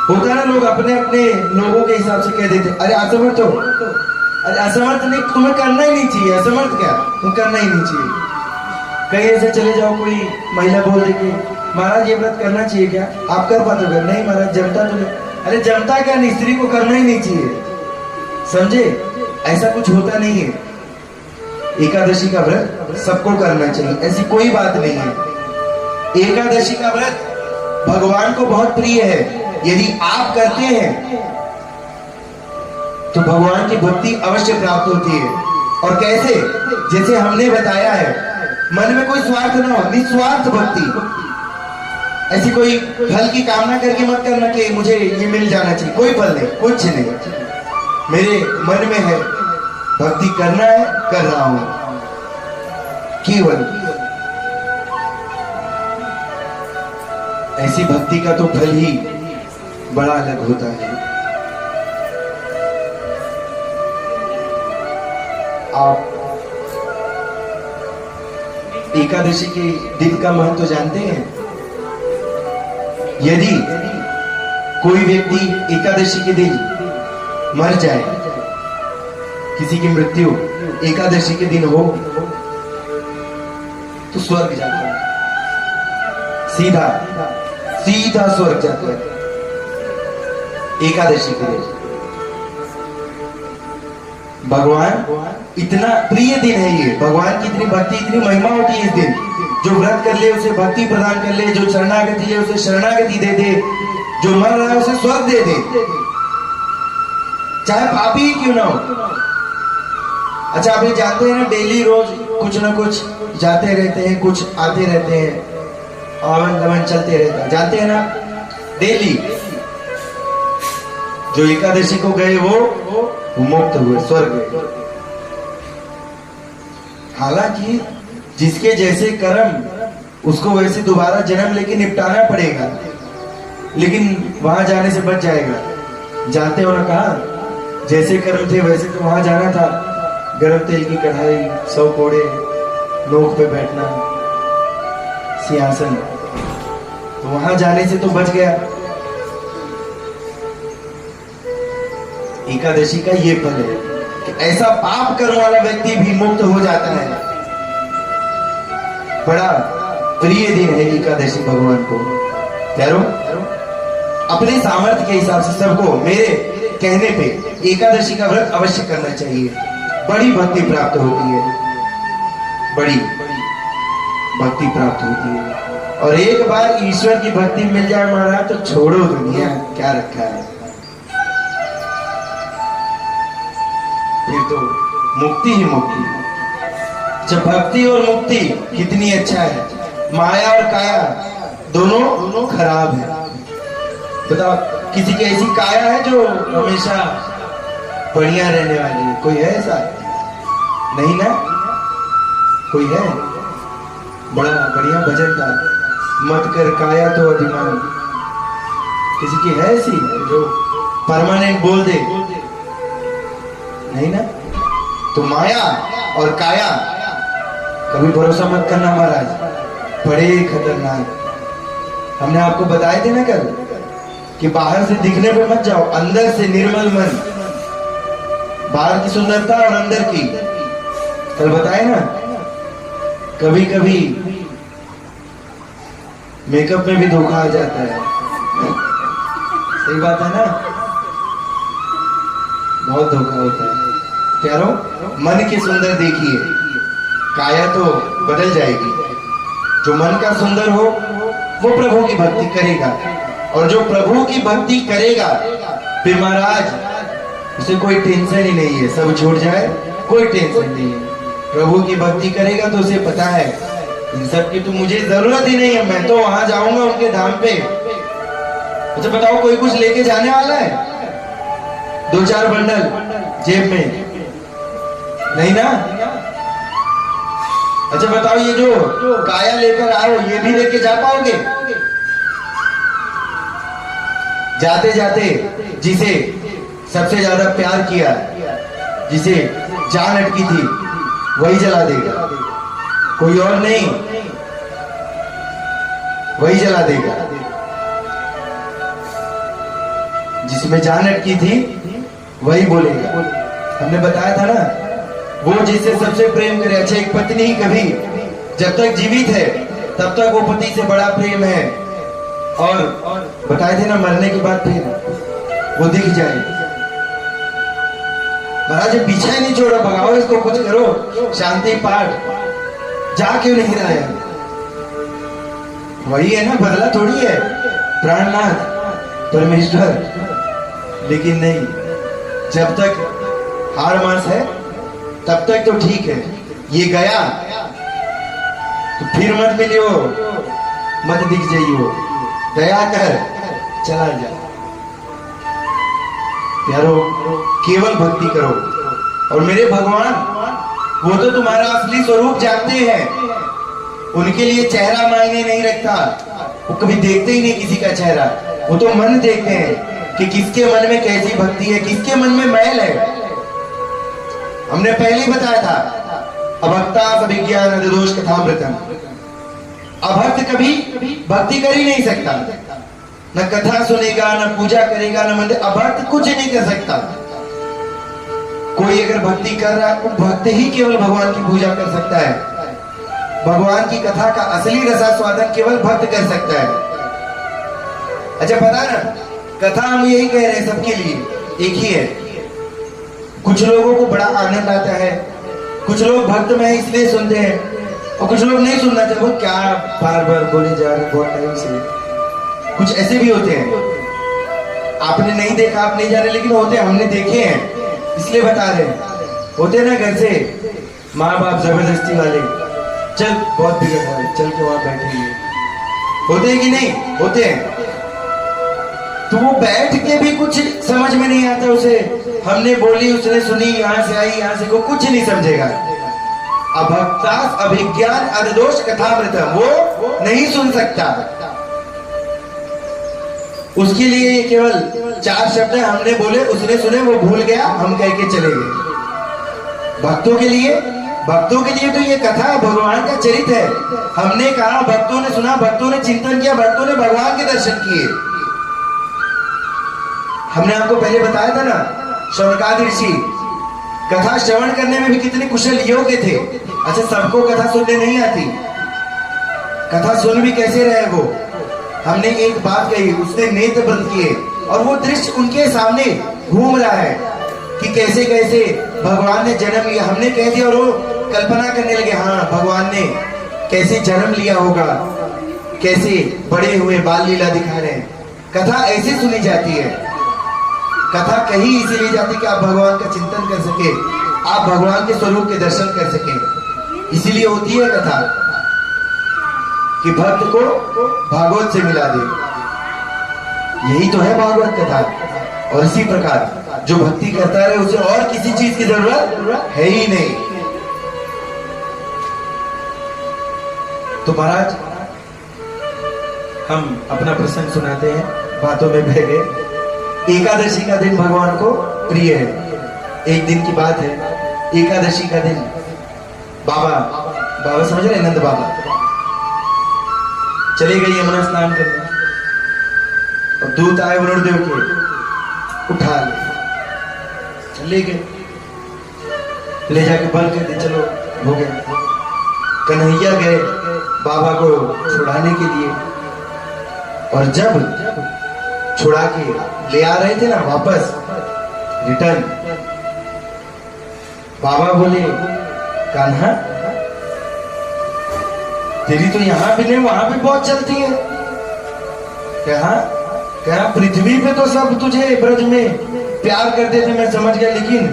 होता है ना। लोग अपने अपने लोगों के हिसाब से कह देते, अरे असमर्थ हो, अरे असमर्थ नहीं, तुम्हें करना ही नहीं चाहिए। असमर्थ क्या, तुम करना ही नहीं चाहिए। कहीं ऐसे चले जाओ, कोई महिला बोल देगी महाराज ये व्रत करना चाहिए क्या, आप कर पाते हो? नहीं महाराज, जमता तो नहीं। अरे जमता क्या नहीं, स्त्री को करना ही नहीं चाहिए, समझे? ऐसा कुछ होता नहीं है। एकादशी का व्रत सबको करना चाहिए, ऐसी कोई बात नहीं है। एकादशी का व्रत भगवान को बहुत प्रिय है। यदि आप करते हैं तो भगवान की भक्ति अवश्य प्राप्त होती है। और कैसे? जैसे हमने बताया है, मन में कोई स्वार्थ ना हो, निस्वार्थ भक्ति। ऐसी कोई फल की कामना करके मत करना कि मुझे ये मिल जाना चाहिए, कोई फल नहीं, कुछ नहीं। मेरे मन में है भक्ति करना है, कर रहा हूं, केवल। ऐसी भक्ति का तो फल ही बड़ा अलग होता है। आप एकादशी के दिन का महत्व जानते हैं? यदि कोई व्यक्ति एकादशी के दिन मर जाए, किसी की मृत्यु एकादशी के दिन हो, तो स्वर्ग जाता है, सीधा सीधा स्वर्ग जाता है एकादशी के दिन। भगवान इतना प्रिय दिन है ये, भगवान की इतनी भक्ति, इतनी महिमा होती है इस दिन। जो व्रत कर ले उसे भक्ति प्रदान कर ले, जो शरणागति ले उसे शरणागति दे दे, जो मर रहा है उसे स्वर्ग दे दे, चाहे पापी ही क्यों ना हो। अच्छा, आप ये जानते हैं ना, डेली रोज कुछ ना कुछ जाते रहते हैं, कुछ आते रहते हैं, आवन गमन चलते रहता है, जानते हैं ना, डेली। जो एकादशी को गए वो मुक्त हुए, स्वर्ग गए। हालांकि जिसके जैसे कर्म उसको वैसे दोबारा जन्म लेके निपटाना पड़ेगा, लेकिन वहां जाने से बच जाएगा। जाते हो ना कहा, जैसे कर्म थे वैसे तो वहां जाना था। गरम तेल की कढ़ाई, 100 कोड़े, नोक पे बैठना, सिंहासन, तो वहां जाने से तो बच गया। एकादशी का ये फल है कि ऐसा पाप करने वाला व्यक्ति भी मुक्त हो जाता है। बड़ा प्रिय दिन है एकादशी भगवान को। प्यारो, अपने सामर्थ्य के हिसाब से सबको मेरे कहने पे एकादशी का व्रत अवश्य करना चाहिए। बड़ी भक्ति प्राप्त होती है, बड़ी भक्ति प्राप्त होती है। और एक बार ईश्वर की भक्ति मिल जाए महाराज, तो छोड़ो दुनिया क्या रखा है, फिर तो मुक्ति ही मुक्ति। जब भक्ति और मुक्ति कितनी अच्छा है। माया और काया दोनों खराब है। बताओ, किसी की ऐसी काया है जो हमेशा बढ़िया रहने वाली है? कोई है ऐसा? नहीं ना, कोई है? बड़ा बढ़िया भजन था, मत कर काया तो अभिमान। किसी की है ऐसी जो परमानेंट बोल दे? नहीं ना। तो माया और काया कभी भरोसा मत करना महाराज, बड़े खतरनाक। हमने आपको बताए थे ना कल कि बाहर से दिखने पे मत जाओ, अंदर से निर्मल मन। बाहर की सुंदरता और अंदर की, कल बताए ना। कभी कभी मेकअप में भी धोखा आ जाता है, सही बात है ना, बहुत धोखा होता है। प्यारो, मन के सुंदर देखिए, काया तो बदल जाएगी। जो मन का सुंदर हो वो प्रभु की भक्ति करेगा, और जो प्रभु की भक्ति करेगा फिर महाराज उसे कोई टेंशन ही नहीं है। सब छूट जाए, कोई टेंशन नहीं है। प्रभु की भक्ति करेगा तो उसे पता है इन सब की तो मुझे जरूरत ही नहीं है, मैं तो वहां जाऊंगा उनके धाम पे। अच्छा बताओ, कोई कुछ लेके जाने वाला है? 2-4 बंडल जेब में? नहीं ना। अच्छा बताओ, ये जो काया लेकर आओ ये भी लेके जा पाओगे? जाते जाते जिसे सबसे ज्यादा प्यार किया, जिसे जान अटकी थी, वही जला देगा, कोई और नहीं, वही जला देगा। जिसमें जान अटकी थी वही बोलेगा। हमने बताया था ना, वो जिससे सबसे प्रेम करे। अच्छा, एक पत्नी कभी जब तक जीवित है तब तक वो पति से बड़ा प्रेम है, और बताए थे ना मरने के बाद फिर वो दिख जाए। महाराज पीछा ही नहीं छोड़ा, भगाओ इसको, कुछ करो, शांति पाठ। जा क्यों नहीं रहा है? वही है ना, बदला थोड़ी है, प्राणनाथ परमेश्वर। लेकिन नहीं, जब तक हार मास है तब तक तो ठीक है। ये गया तो फिर मत मिलियो, मत दिख जाइयो, दया कर चला जा। प्यारो, केवल भक्ति करो, और मेरे भगवान वो तो तुम्हारा असली स्वरूप जानते हैं। उनके लिए चेहरा मायने नहीं रखता, वो कभी देखते ही नहीं किसी का चेहरा, वो तो मन देखते हैं कि किसके मन में कैसी भक्ति है, किसके मन में मैल है। हमने पहले ही बताया था, अभक्ता अभिज्ञान दोष कथामृतम। अभक्त कभी भक्ति कर ही नहीं सकता, न कथा सुनेगा, न पूजा करेगा, न मंदिर। अभक्त कुछ नहीं कर सकता। कोई अगर भक्ति कर रहा है तो भक्त ही केवल भगवान की पूजा कर सकता है। भगवान की कथा का असली रसास्वादन केवल भक्त कर सकता है। अच्छा पता ना, कथा हम यही कह रहे हैं सबके लिए एक ही है। कुछ लोगों को बड़ा आनंद आता है, कुछ लोग भक्त में इसलिए सुनते हैं, और कुछ लोग नहीं सुनना चाहते। वो क्या बार बार बोले जा रहे बहुत टाइम से। कुछ ऐसे भी होते हैं, आपने नहीं देखा, आप नहीं जाने, लेकिन होते हैं, हमने देखे हैं इसलिए बता रहे हैं। होते ना घर से माँ बाप जबरदस्ती वाले, चल बहुत बिगड़ रहा है, चल के वहां बैठेंगे। होते हैं कि नहीं? होते हैं। तो वो बैठ के भी कुछ समझ में नहीं आता उसे। हमने बोली, उसने सुनी, यहाँ से आई, यहाँ से को कुछ नहीं समझेगा। अभक्तास अभिज्ञान अनदोष कथामृतम, वो नहीं सुन सकता। उसके लिए ये केवल 4 शब्द हमने बोले, उसने सुने, वो भूल गया, हम कह के चले गए। भक्तों के लिए तो ये कथा भगवान का चरित्र है। हमने कहा, भक्तों ने सुना, भक्तों ने चिंतन किया, भक्तों ने भगवान के दर्शन किए। हमने आपको पहले बताया था ना, शौनकादि ऋषि कथा श्रवण करने में भी कितने कुशल योग्य थे। अच्छा, सबको कथा सुनने नहीं आती, कथा सुन भी कैसे रहे वो। हमने एक बात कही, उसने नेत्र बंद किए और वो दृश्य उनके सामने घूम रहा है कि कैसे कैसे भगवान ने जन्म लिया। हमने कह दिया और वो कल्पना करने लगे, हाँ भगवान ने कैसे जन्म लिया होगा, कैसे बड़े हुए, बाल लीला दिखा रहे हैं। कथा ऐसे सुनी जाती है, कथा कहीं इसीलिए जाती कि आप भगवान का चिंतन कर सके, आप भगवान के स्वरूप के दर्शन कर सके। इसीलिए होती है कथा कि भक्त को भागवत से मिला दे। यही तो है भागवत कथा। और इसी प्रकार जो भक्ति करता है उसे और किसी चीज की जरूरत है ही नहीं। तो महाराज, हम अपना प्रसंग सुनाते हैं, बातों में बह गए। एकादशी का दिन भगवान को प्रिय है। एक दिन की बात है, एकादशी का दिन बाबा समझ रहे, नंद बाबा चले गए यमुना स्नान करने, और दूत आए वरुणदेव के, उठा ले गए, ले जाके बंद कर दे, चलो हो गया। कन्हैया गए बाबा को छुड़ाने के लिए, और जब छुड़ा के ले आ रहे थे ना वापस रिटर्न, बाबा बोले, कान्हा तेरी तो यहां भी नहीं वहां भी बहुत चलती है। क्या पृथ्वी पे तो सब तुझे ब्रज में प्यार करते थे, मैं समझ गया, लेकिन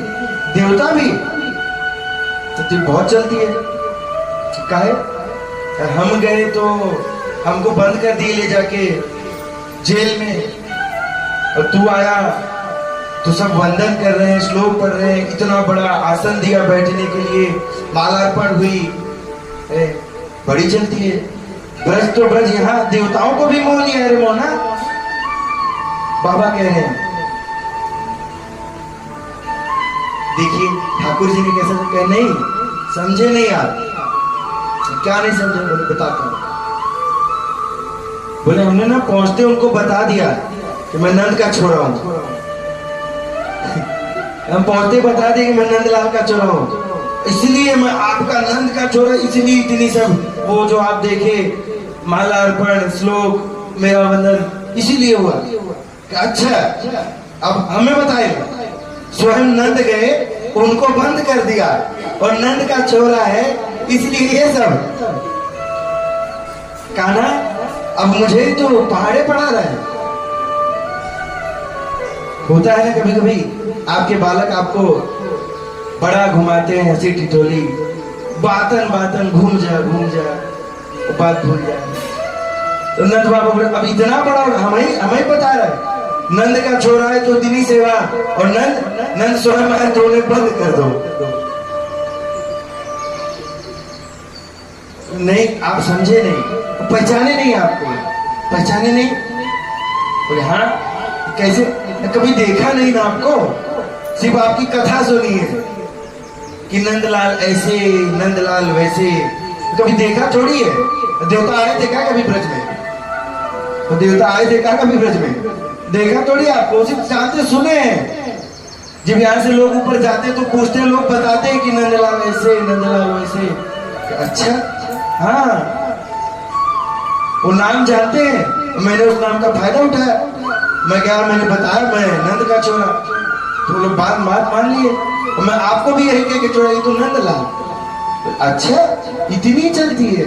देवता भी तो तुझे बहुत चलती है। काहे? हम गए तो हमको बंद कर दिए ले जाके जेल में, और तू आया तो सब वंदन कर रहे हैं, श्लोक पढ़ रहे हैं, इतना बड़ा आसन दिया बैठने के लिए, मालार्पण हुई, बड़ी चलती है। ब्रज तो ब्रज, यहाँ देवताओं को भी मोह लिया। अरे मोना, बाबा कह रहे हैं, देखिए ठाकुर जी ने कैसे कहा, नहीं समझे नहीं आप। क्या नहीं समझे? बोले बताता हूं। बोले हमने ना पहुंचते उनको बता दिया कि मैं नंद का छोरा हूं। हम पहुंचते बता दिए कि मैं नंदलाल का छोरा हूं, इसलिए मैं आपका नंद का छोरा, इसलिए इतनी सब वो जो आप देखे माला अर्पण, श्लोक, मेरा वंदन इसीलिए हुआ। अच्छा, अब हमें बताएगा। स्वयं नंद गए, उनको बंद कर दिया, और नंद का छोरा है इसलिए ये सब। कान्हा, अब मुझे तो पहाड़े पड़ा रहा है। होता है ना कभी कभी आपके बालक आपको बड़ा घुमाते हैं, हंसी ठिठोली, बातन घूम जा बात भूल जाए। तो नंद बाबा बोले, अब इतना बड़ा हमें बता रहा है, नंद का छोरा है तो इतनी सेवा, और नंद स्वयं है तो उन्हें बंद कर दो। नहीं, आप समझे नहीं, पहचाने नहीं, आपको पहचाने नहीं। बोले हाँ कैसे, कभी देखा नहीं ना आपको, सिर्फ आपकी कथा सुनी है कि नंदलाल ऐसे नंदलाल वैसे, कभी देखा थोड़ी है। देवता आए देखा कभी ब्रज में? तो देवता आए देखा कभी ब्रज में? देखा थोड़ी आपको, सिर्फ जानते सुने हैं। जब यहाँ से लोग ऊपर जाते तो पूछते हैं, लोग बताते हैं कि नंदलाल ऐसे नंदलाल वैसे। अच्छा हाँ, वो नाम जानते हैं, मैंने उस नाम का फायदा उठाया। मैं क्या, मैंने बताया मैं नंद का छोरा, तो लोग बात मान लिए। मैं आपको भी यही कह के छोड़ा, ये तो नंदलाल। अच्छा, इतनी चलती है।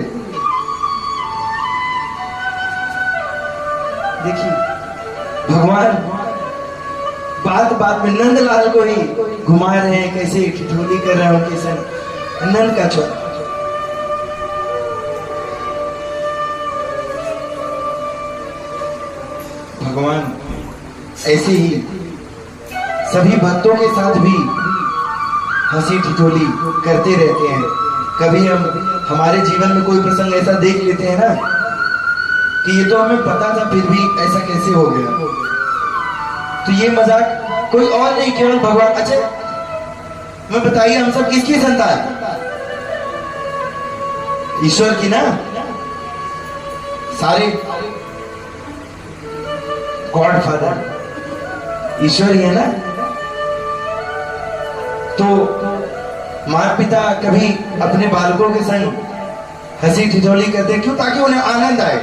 देखिए भगवान बात में नंदलाल को ही घुमा रहे हैं, कैसे ठिठोली कर रहे हैं उनके संग, नंद का छोरा। भगवान ऐसे ही सभी भक्तों के साथ भी हंसी ठिठोली करते रहते हैं। कभी हम हमारे जीवन में कोई प्रसंग ऐसा देख लेते हैं ना कि ये तो हमें पता था फिर भी ऐसा कैसे हो गया, तो ये मजाक कोई और नहीं, केवल भगवान। अच्छा मैं बताइए, हम सब किसकी संतान? ईश्वर की ना, सारे गॉड फादर ईश्वर ही है ना। तो माता पिता कभी अपने बालकों के संग हंसी ठिठोली करते हैं, क्यों? ताकि उन्हें आनंद आए।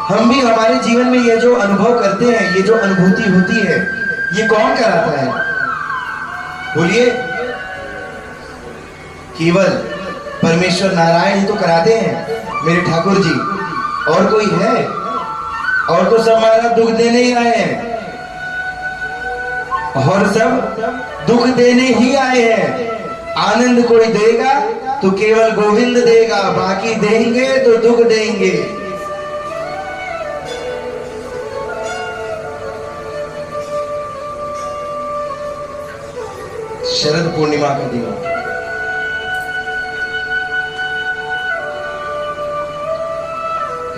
हम भी हमारे जीवन में ये जो अनुभव करते हैं, ये जो अनुभूति होती है, ये कौन कराता है? बोलिए, केवल परमेश्वर नारायण ही तो कराते हैं मेरे ठाकुर जी, और कोई है? और तो सब हमारा दुख देने ही आए हैं, और सब दुख देने ही आए हैं। आनंद कोई देगा तो केवल गोविंद देगा, बाकी देंगे तो दुख देंगे। शरद पूर्णिमा का दिन,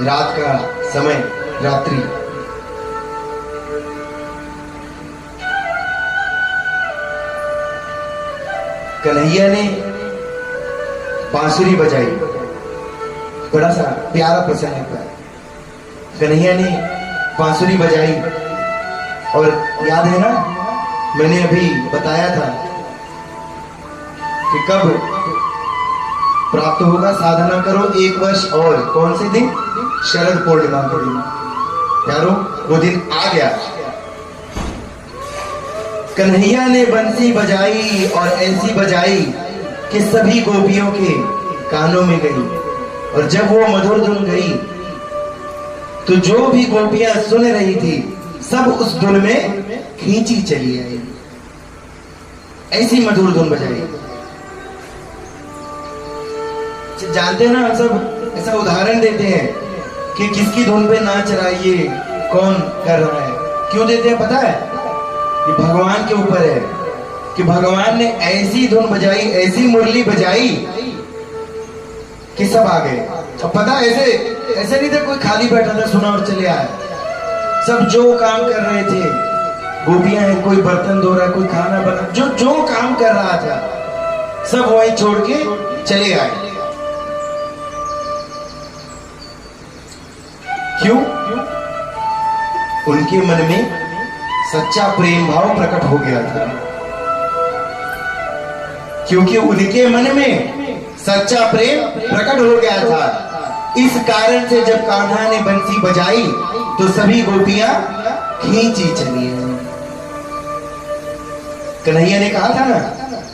रात का समय, रात्रि, कन्हैया ने बांसुरी बजाई। बड़ा सा प्यारा प्रसंग है। कन्हैया ने बांसुरी बजाई, और याद है ना, मैंने अभी बताया था कि कब प्राप्त होगा? साधना करो 1 वर्ष और। कौन से दिन? शरद पूर्णिमा के दिन। यारों, वो दिन आ गया। कन्हैया ने बंसी बजाई, और ऐसी बजाई कि सभी गोपियों के कानों में गई। और जब वो मधुर धुन गई तो जो भी गोपियां सुन रही थी सब उस धुन में खींची चली आई। ऐसी मधुर धुन बजाई। जानते हैं ना, हम सब ऐसा उदाहरण देते हैं कि किसकी धुन पे नाच रहा है, ये कौन कर रहा है। क्यों देते हैं पता है? ये भगवान के ऊपर है कि भगवान ने ऐसी धुन बजाई, ऐसी मुरली बजाई कि सब आ गए। अब पता ऐसे नहीं था कोई खाली बैठा था सुना और चले आए। सब जो काम कर रहे थे, गोपियां हैं, कोई बर्तन धो रहा है, कोई खाना बना, जो काम कर रहा था सब वहीं छोड़ के चले आए। क्यों? उनके मन में सच्चा प्रेम भाव प्रकट हो गया था। क्योंकि उनके मन में सच्चा प्रेम प्रकट हो गया था। इस कारण से जब कान्हा ने बंसी बजाई तो सभी गोपियां खींची चली। कन्हैया ने कहा था ना,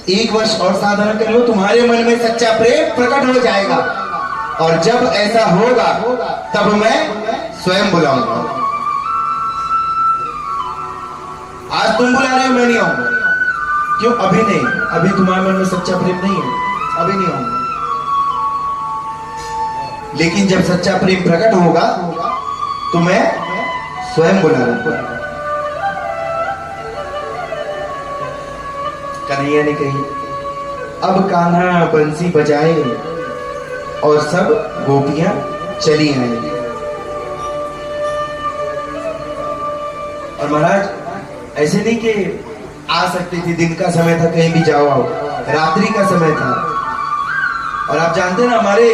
1 वर्ष और साधना कर लो, तुम्हारे मन में सच्चा प्रेम प्रकट हो जाएगा, और जब ऐसा होगा तब मैं स्वयं बुलाऊंगा। आज तुम बुला रहे हो, मैं नहीं आऊंगा। क्यों? अभी नहीं, अभी तुम्हारे मन में सच्चा प्रेम नहीं है, अभी नहीं आऊंगा। लेकिन जब सच्चा प्रेम प्रकट होगा तो मैं स्वयं बुला लूंगा। कन्हैया ने कही, अब कान्हा बंसी बजाए और सब गोपियां चली आई। और महाराज ऐसे नहीं कि आ सकती थी, दिन का समय था, कहीं भी जाओ आओ, रात्रि का समय था। और आप जानते हैं ना, हमारे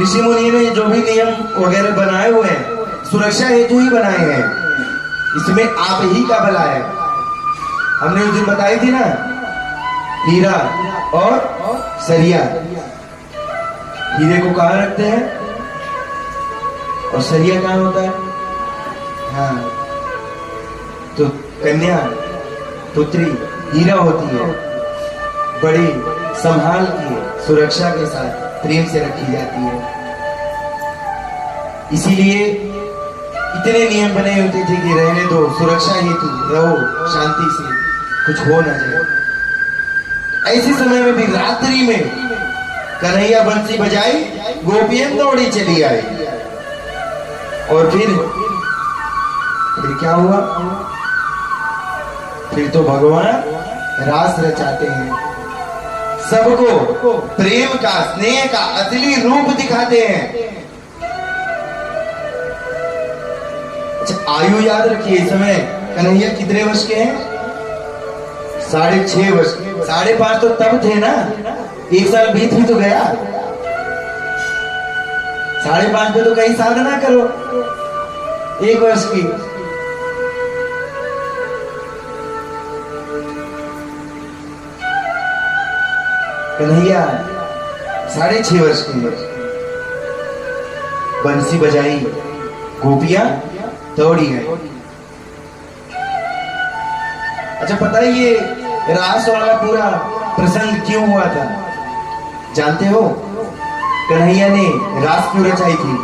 ऋषि मुनि ने जो भी नियम वगैरह बनाए हुए हैं, सुरक्षा हेतु ही बनाए हैं। इसमें आप ही का भला है। हमने उस दिन बताई थी ना, हीरा और सरिया। हीरे को कहाँ रखते हैं और सरिया कहाँ होता है? हाँ, तो कन्या पुत्री हीरा होती है, बड़ी संभाल की सुरक्षा के साथ प्रेम से रखी जाती है। इसीलिए इतने नियम बने होते थे कि रहने दो, सुरक्षा हेतु रहो, शांति से, कुछ हो ना जाए। ऐसे समय में भी रात्रि में कन्हैया बंसी बजाई, गोपियां दौड़ी चली आई। और फिर क्या हुआ? फिर तो भगवान रास रचाते हैं, सबको प्रेम का, स्नेह का असली रूप दिखाते हैं। अच्छा, आयु याद रखिए, इस समय कन्हैया कितने वर्ष के हैं? 6.5 वर्ष। 5.5 तो तब थे ना, 1 साल बीत भी तो गया। 5.5 पे तो कहीं साधना करो 1 वर्ष की। कन्हैया 6.5 वर्ष की उम्र, बंसी बजाई, गोपियां दौड़ी गई। अच्छा, पता है ये रास वाला पूरा प्रसंग क्यों हुआ था? जानते हो कन्हैया ने रास क्यों रचाई थी?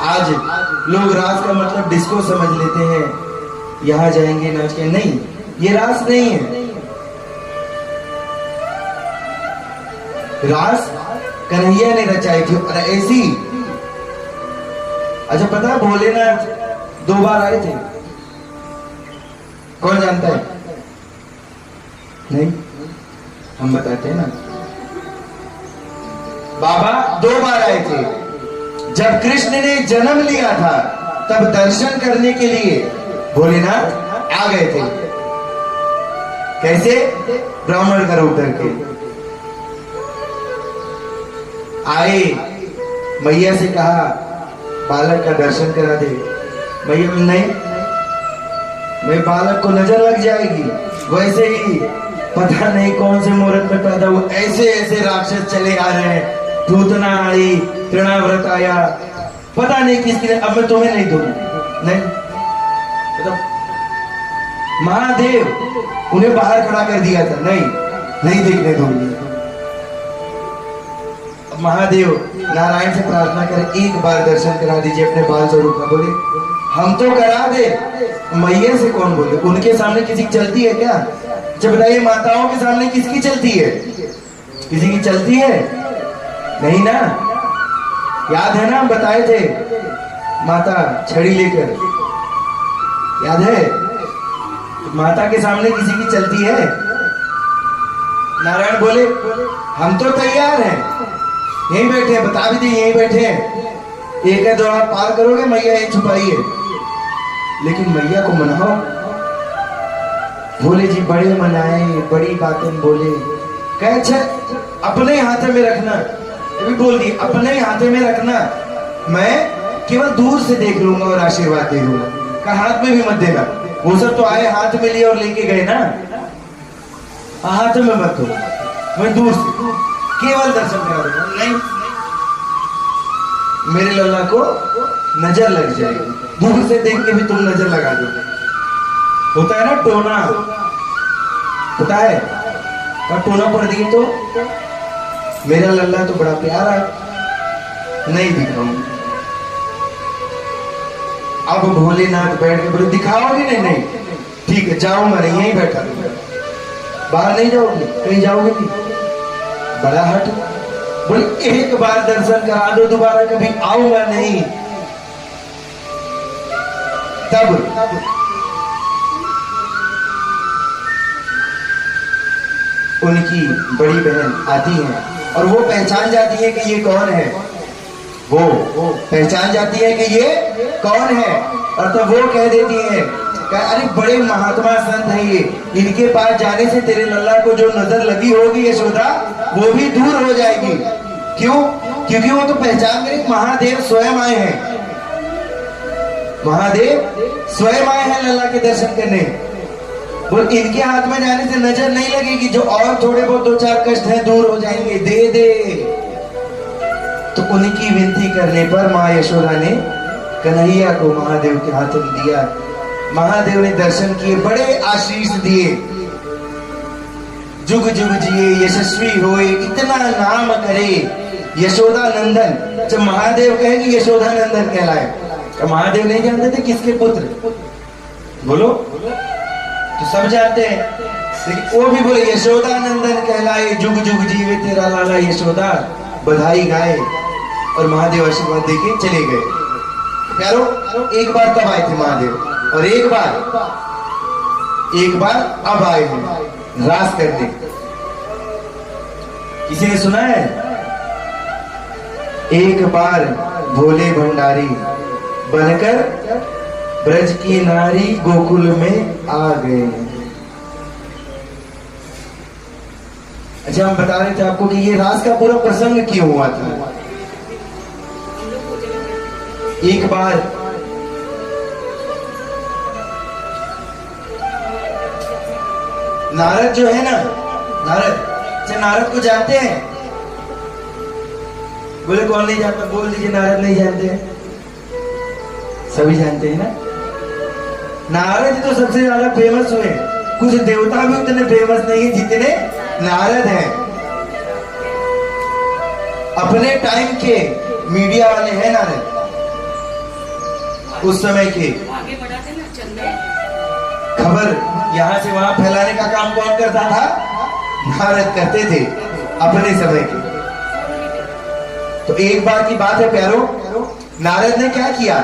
आज लोग रास का मतलब डिस्को समझ लेते हैं, यहां जाएंगे नाच के। नहीं, ये रास नहीं है। रास कन्हैया ने रचाई थी और ऐसी। अच्छा, पता है भोलेनाथ 2 बार आए थे? कौन जानता है? नहीं, हम बताते हैं ना। बाबा 2 बार आए थे। जब कृष्ण ने जन्म लिया था तब दर्शन करने के लिए भोलेनाथ आ गए थे। कैसे? ब्राह्मण का रूप धर के आए। मैया से कहा बालक का दर्शन करा दे। मैया नहीं, मैं बालक को नजर लग जाएगी। वैसे ही पता नहीं कौन से मुहूर्त में पैदा हुआ, ऐसे ऐसे राक्षस चले आ रहे हैं। पूतना आई, तृणाव्रत आया, पता नहीं किसकी। अब मैं तुम्हें नहीं दूंगा, नहीं। मतलब महादेव उन्हें बाहर खड़ा कर दिया था, नहीं देखने दूंगी। महादेव नारायण से प्रार्थना कर, एक बार दर्शन करा दीजिए अपने बाल स्वरूप का। बोले हम तो करा दे, मैया से कौन बोले? उनके सामने किसी की चलती है क्या? जब बताइए, माताओं के सामने किसकी चलती है? किसी की चलती है? नहीं ना। याद है ना, हम बताए थे, माता छड़ी लेकर, याद है? माता के सामने किसी की चलती है? नारायण बोले हम तो तैयार हैं, यहीं बैठे हैं, बता भी दी यहीं बैठे हैं। एक है 2 हाथ पार करोगे, मैया यहीं छुपाई है। लेकिन मैया को मनाओ। भोले जी बड़े मनाए, बड़ी बातें बोले। कहे अच्छा अपने हाथ में रखना, ये भी बोल दी, अपने हाथ में रखना, मैं केवल दूर से देख लूंगा और आशीर्वाद दे दूंगा। का हाथ में भी मत देना। वो सब तो आए, हाथ में लिए और लेके गए ना, हाथ में मत दो, मैं दूर से केवल दर्शन करा दूंगा। नहीं, मेरे लल्ला को नजर लग जाएगी, दूर से देख के भी तुम नजर लगा दो। होता है ना टोना, होता है, और टोना पड़ दिए तो मेरा लल्ला तो बड़ा प्यारा, नहीं दिखाऊंगा। अब भोलेनाथ बैठ के बोले दिखाओगे? नहीं, ठीक है, जाऊंगा नहीं, यहीं बैठा दूंगा, बाहर नहीं जाओगे, कहीं जाओगे नहीं। बड़ा हट, बोले एक बार दर्शन करा दो, दोबारा कभी आऊंगा नहीं। तब उनकी बड़ी बहन आती है और वो पहचान जाती है कि ये कौन है। वो पहचान जाती है कि ये कौन है, और तब वो कह देती है अरे बड़े महात्मा संत है ये, इनके पास जाने से तेरे लल्ला को जो नजर लगी होगी यशोदा, वो भी दूर हो जाएगी। क्यों? क्योंकि वो तो पहचान गए महादेव स्वयं आए हैं, महादेव स्वयं आए हैं लल्ला के दर्शन करने। वो इनके हाथ में जाने से नजर नहीं लगेगी, जो और थोड़े बहुत 2-4 कष्ट हैं दूर हो जाएंगे, दे दे। तो उनकी विनती करने पर माँ यशोदा ने कन्हैया को महादेव के हाथ में दिया। महादेव ने दर्शन किए, बड़े आशीष दिए, जुग जुग जिए, यशस्वी होए, इतना नाम करे यशोदा नंदन। जब महादेव कहेंगे यशोदा नंदन कहलाए, तो महादेव नहीं जानते थे किसके पुत्र, बोलो, तो सब जानते हैं, लेकिन वो भी बोले यशोदा नंदन कहलाए, जुग जुग जीवे तेरा लाला यशोदा, बधाई गाए। और महादेव आशीर्वाद देके चले गए। प्यारो, एक बार तब आए थे महादेव, और एक बार अब आए हैं। रास कर दे। किसी ने सुना है? एक बार भोले भंडारी बनकर ब्रज की नारी गोकुल में आ गए। अच्छा, हम बता रहे थे आपको कि ये रास का पूरा प्रसंग क्यों हुआ था। एक बार नारद जो है ना, नारद को जानते हैं? बोले कौन नहीं जानता? बोल दीजिए, नारद नहीं जानते हैं? सभी जानते हैं ना। नारद तो सबसे ज्यादा फेमस हुए। कुछ देवता भी उतने फेमस नहीं है जितने नारद हैं। अपने टाइम के मीडिया वाले हैं नारद, उस समय के।
आगे बढ़ाते ना, चंदे
खबर यहां से वहां फैलाने का काम कौन करता था? नारद करते थे अपने समय के। तो एक बार की बात है प्यारो, नारद ने क्या किया?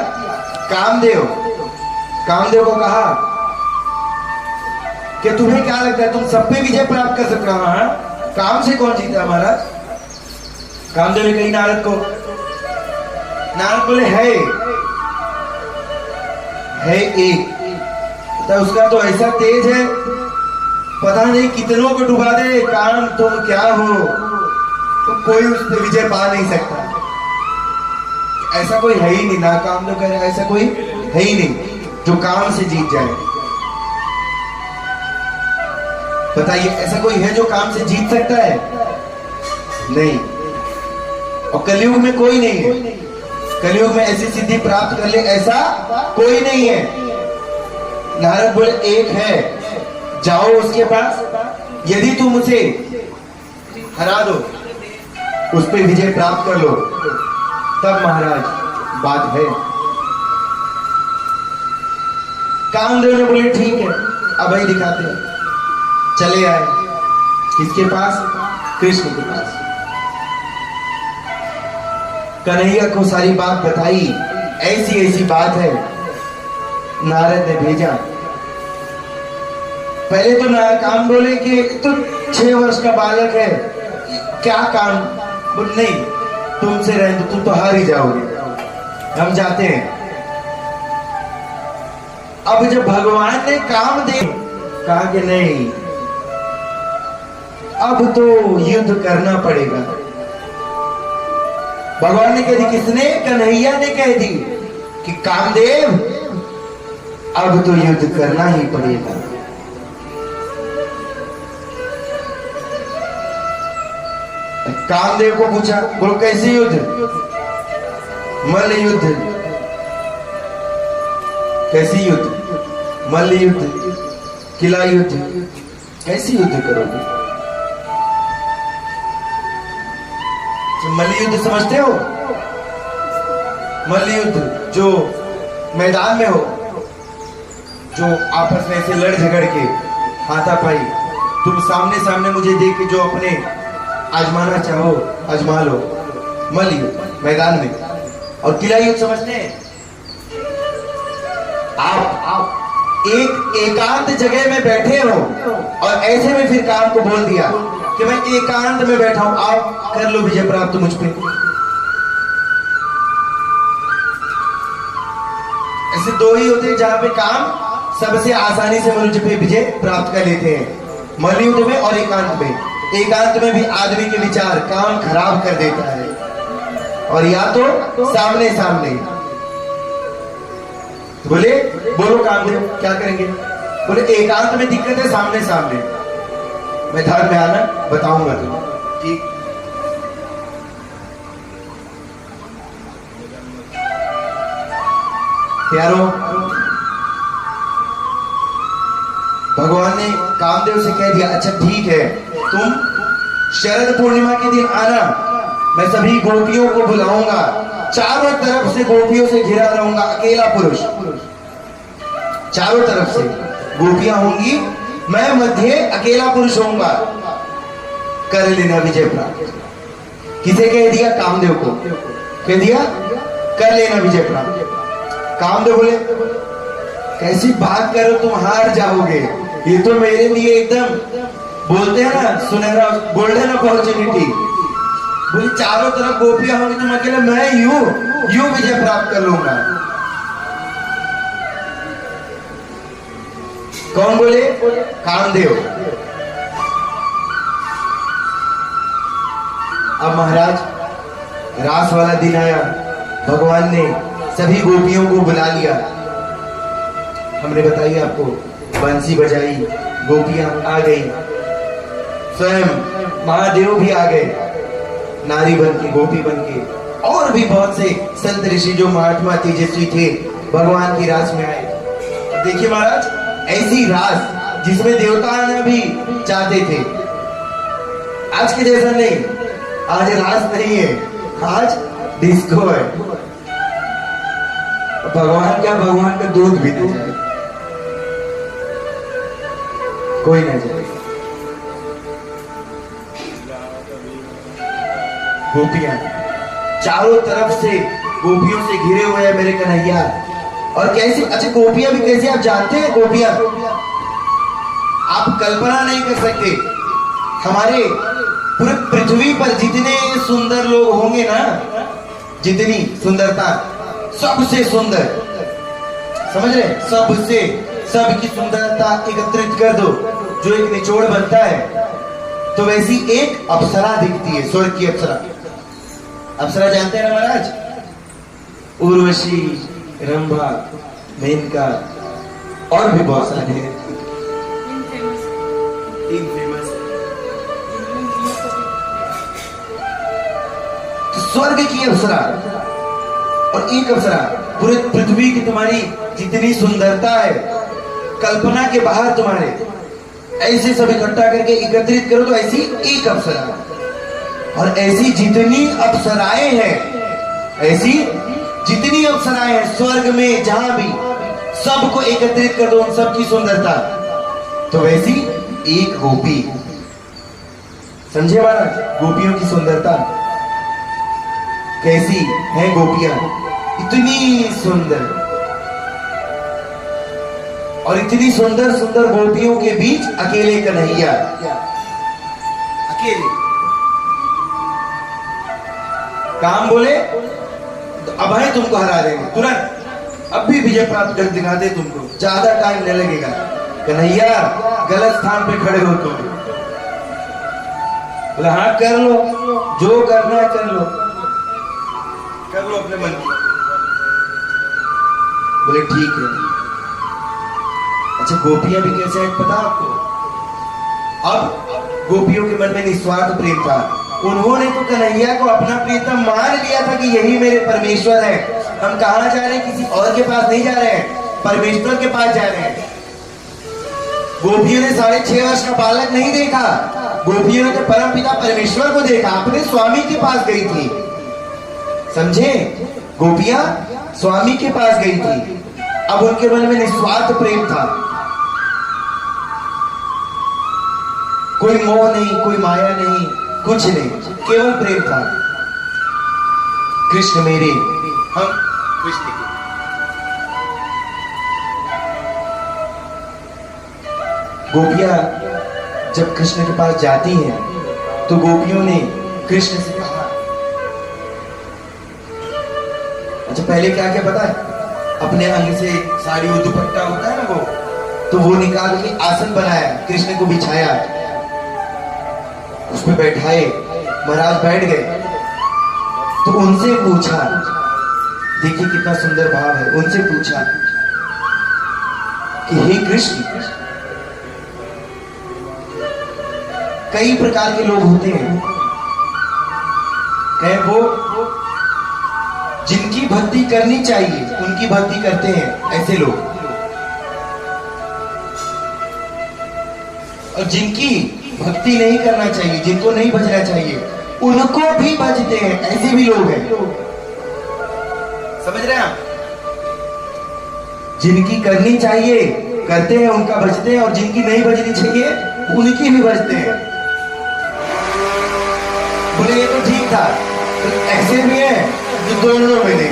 कामदेव को कहा कि तुम्हें क्या लगता है तुम सब पे विजय प्राप्त कर सकते हो? हाँ, काम से कौन जीता हमारा? कामदेव ने कही नारद को। नारद बोले है एक, तो उसका तो ऐसा तेज है, पता नहीं कितनों को डुबा दे। काम तुम क्या हो, तो कोई उस पर विजय पा नहीं सकता। ऐसा कोई है ही नहीं ना, काम तो करे, ऐसा कोई है ही नहीं जो काम से जीत जाए। बताइए, ऐसा कोई है जो काम से जीत सकता है? नहीं। और कलयुग में कोई नहीं है। कलयुग में ऐसी सिद्धि प्राप्त कर ले ऐसा कोई नहीं है। नारद बोले एक है, जाओ उसके पास, यदि तुम उसे हरा दो, उस पर विजय प्राप्त कर लो, तब महाराज बात है। कामदेव ने बोले ठीक है, अब ही दिखाते हैं। चले आए किसके पास? कृष्ण के पास। कन्हैया को सारी बात बताई, ऐसी बात है। नारद ने भेजा। पहले तो काम बोले कि तो 6 वर्ष का बालक है, क्या काम? बोले नहीं, तुमसे रहे तो तुम तो हार ही जाओगे, हम जाते हैं। अब जब भगवान ने काम दे कहा कि नहीं, अब तो युद्ध करना पड़ेगा। भगवान ने कह दी, किसने? कन्हैया ने कह दी कि कामदेव अब तो युद्ध करना ही पड़ेगा। कामदेव को पूछा, बोलो कैसे युद्ध? मल्ल युद्ध। कैसी युद्ध? मल्ल युद्ध, किला युद्ध, कैसी युद्ध करोगे? मल्ल युद्ध समझते हो? मल्ल युद्ध जो मैदान में हो, जो आपस में ऐसे लड़ झगड़ के हाथापाई, तुम सामने सामने मुझे देख के जो अपने आजमाना चाहो आजमा लो, मल्ल युद्ध मैदान में। और किला युद्ध समझते हैं? आप एक एकांत जगह में बैठे हो और ऐसे में फिर काम को बोल दिया कि मैं एकांत में बैठा हूं, आप कर लो विजय प्राप्त मुझ पे। ऐसे दो ही होते हैं जहां पे काम सबसे आसानी से मनुष्य पे विजय प्राप्त कर लेते हैं, मल्ल युद्ध में और एकांत में। एकांत में भी आदमी के विचार काम खराब कर देता है, और या तो सामने सामने। बोले बोलो कामदेव क्या करेंगे? बोले एकांत में दिक्कत है, सामने सामने मैदान में आना, बताऊंगा तुम्हें। ठीक। प्यारो, भगवान ने कामदेव से कह दिया, अच्छा ठीक है, तुम शरद पूर्णिमा के दिन आना, मैं सभी गोपियों को बुलाऊंगा, चारों तरफ से गोपियों से घिरा रहूंगा, अकेला पुरुष, चारों तरफ से गोपियां होंगी, मैं मध्य अकेला पुरुष होऊंगा, कर लेना विजय प्राप्त। किसे कह दिया? कामदेव को कह दिया, कर लेना विजय प्राप्त। कामदेव बोले कैसी बात करो, तुम हार जाओगे, ये तो मेरे लिए एकदम बोलते हैं ना सुनहरा गोल्डन अपॉर्चुनिटी, बोले चारों तरफ गोपियां होंगी, तुम अकेले, मैं यूं विजय प्राप्त कर लूंगा। कौन बोले? कामदेव। अब महाराज रास वाला दिन आया, भगवान ने सभी गोपियों को बुला लिया। हमने बताइए आपको, बंसी बजाई, गोपियां आ गई, स्वयं महादेव भी आ गए, नारी बन के, गोपी बन के, और भी बहुत से संत ऋषि जो महात्मा तेजस्वी थे भगवान की रास में आए। देखिए महाराज, ऐसी रास जिसमें देवता आना भी चाहते थे, आज के जैसा नहीं। आज रास नहीं है, आज डिस्को है। भगवान क्या, भगवान का दूध भी नहीं जाए, कोई ना जाए। गोपियां चारों तरफ से गोपियों से घिरे हुए हैं मेरे कन्हैया। और कैसी, अच्छा गोपियां भी कैसी आप जानते हैं? गोपियां आप कल्पना नहीं कर सकते। हमारे पूरे पृथ्वी पर जितने सुंदर लोग होंगे ना, जितनी सुंदरता, सबसे सुंदर, समझ रहे, सबसे, सबकी सुंदरता एकत्रित कर दो, जो एक निचोड़ बनता है, तो वैसी एक अप्सरा दिखती है, स्वर्ग की अप्सरा। अप्सरा जानते हैं ना महाराज? उर्वशी, रंभा, मेनका, और भी बहुत सारे हैं, तीन फेमस। तो स्वर्ग की अप्सरा और एक अप्सरा, पूरे पृथ्वी की तुम्हारी जितनी सुंदरता है, कल्पना के बाहर तुम्हारे, ऐसे सब इकट्ठा करके एकत्रित करो तो ऐसी एक अप्सरा। और ऐसी जितनी अप्सराएं हैं, ऐसी जितनी अप्सराएं हैं स्वर्ग में, जहां भी, सबको एकत्रित कर दो, उन सबकी सुंदरता, तो वैसी एक गोपी। समझे महाराज? गोपियों की सुंदरता कैसी है? गोपियां इतनी सुंदर, और इतनी सुंदर सुंदर गोपियों के बीच अकेले कन्हैया, अकेले। काम बोले तो अब है तुमको हरा देंगे तुरंत, अब भी विजय प्राप्त कर दिखाते तुमको, ज्यादा टाइम नहीं लगेगा। कन्हैया गलत स्थान पे खड़े हो तुम, बोले हाँ कर लो, जो करना है कर लो, कर लो अपने मन की। बोले ठीक है। अच्छा गोपियां भी कैसे हैं पता आपको? अब गोपियों के मन में निस्वार्थ प्रेम था, उन्होंने तो कन्हैया को अपना प्रीतम मान लिया था कि यही मेरे परमेश्वर है। हम कहां जा रहे हैं? किसी और के पास नहीं जा रहे हैं, परमेश्वर के पास जा रहे हैं। गोपियों ने 6.5 वर्ष का बालक नहीं देखा, गोपियों ने तो परमपिता परमेश्वर को देखा, अपने स्वामी के पास गई थी। समझे? गोपियां स्वामी के पास गई थी, अब उनके मन में निस्वार्थ प्रेम था, कोई मोह नहीं, कोई माया नहीं, कुछ नहीं, केवल प्रेम था। कृष्ण मेरे, हम कृष्ण के। गोपियां जब कृष्ण के पास जाती हैं तो गोपियों ने कृष्ण से कहा, अच्छा पहले क्या क्या पता है? अपने अंग से साड़ी और दुपट्टा होता है ना तो वो निकाल के आसन बनाया, कृष्ण को बिछाया, उस पर बैठाए, महाराज बैठ गए। तो उनसे पूछा, देखिए कितना सुंदर भाव है, उनसे पूछा कि हे कृष्ण, कई प्रकार के लोग होते हैं, कहे वो जिनकी भक्ति करनी चाहिए उनकी भक्ति करते हैं, ऐसे लोग, और जिनकी भक्ति नहीं करना चाहिए, जिनको नहीं भजना चाहिए, उनको भी भजते हैं, ऐसे भी लोग हैं। समझ रहे हैं आप? जिनकी करनी चाहिए करते हैं, उनका भजते हैं, और जिनकी नहीं भजनी चाहिए उनकी भी भजते हैं। बोले ये तो ठीक था, तो ऐसे भी है जो दोनों में नहीं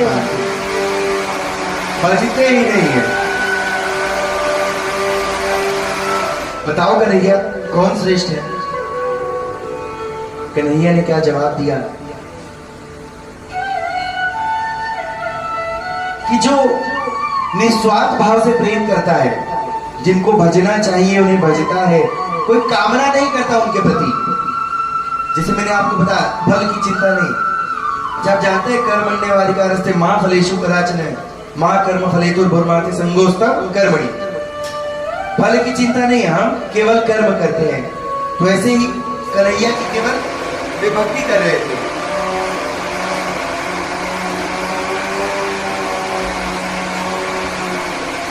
भजते ही नहीं है। बताओ कन्हैया, कौन श्रेष्ठ है? कन्हैया ने क्या जवाब दिया कि जो निस्वार्थ भाव से प्रेम करता है, जिनको भजना चाहिए उन्हें भजता है, कोई कामना नहीं करता उनके प्रति। जैसे मैंने आपको बताया, फल की चिंता नहीं। जब जानते हैं कर्मण्येवाधिकारस्ते मां फलेषु कदाचन, मां कर्म फलेतु भूर्माते संगोस्तम कर्मणि। फल की चिंता नहीं, हम केवल कर्म करते हैं। तो ऐसे ही कन्हैया की केवल वे भक्ति कर रहे थे।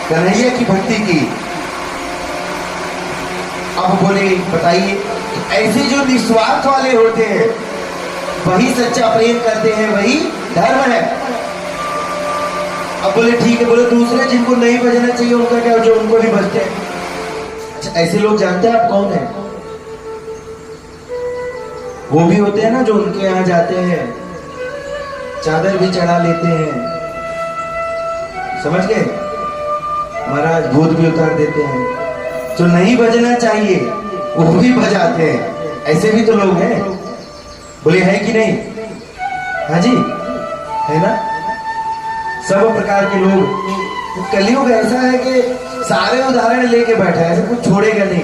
कन्हैया की भक्ति की। अब बोले बताइए, ऐसे जो निस्वार्थ वाले होते हैं वही सच्चा प्रेम करते हैं, वही धर्म है। अब बोले ठीक है, बोले दूसरे जिनको नहीं बजना चाहिए उनका क्या, जो उनको भी बजते हैं। अच्छा, ऐसे लोग जानते हैं आप कौन है? वो भी होते हैं ना जो उनके यहाँ जाते हैं, चादर भी चढ़ा लेते हैं, समझ गए? महाराज भूत भी उतार देते हैं। जो नहीं बजना चाहिए वो भी बजाते हैं। ऐसे भी तो लोग हैं। बोले है कि नहीं? हाँ जी, है ना? सब प्रकार के लोग। कलयुग ऐसा है कि सारे उदाहरण लेके बैठा है, ऐसा कुछ छोड़ेगा नहीं।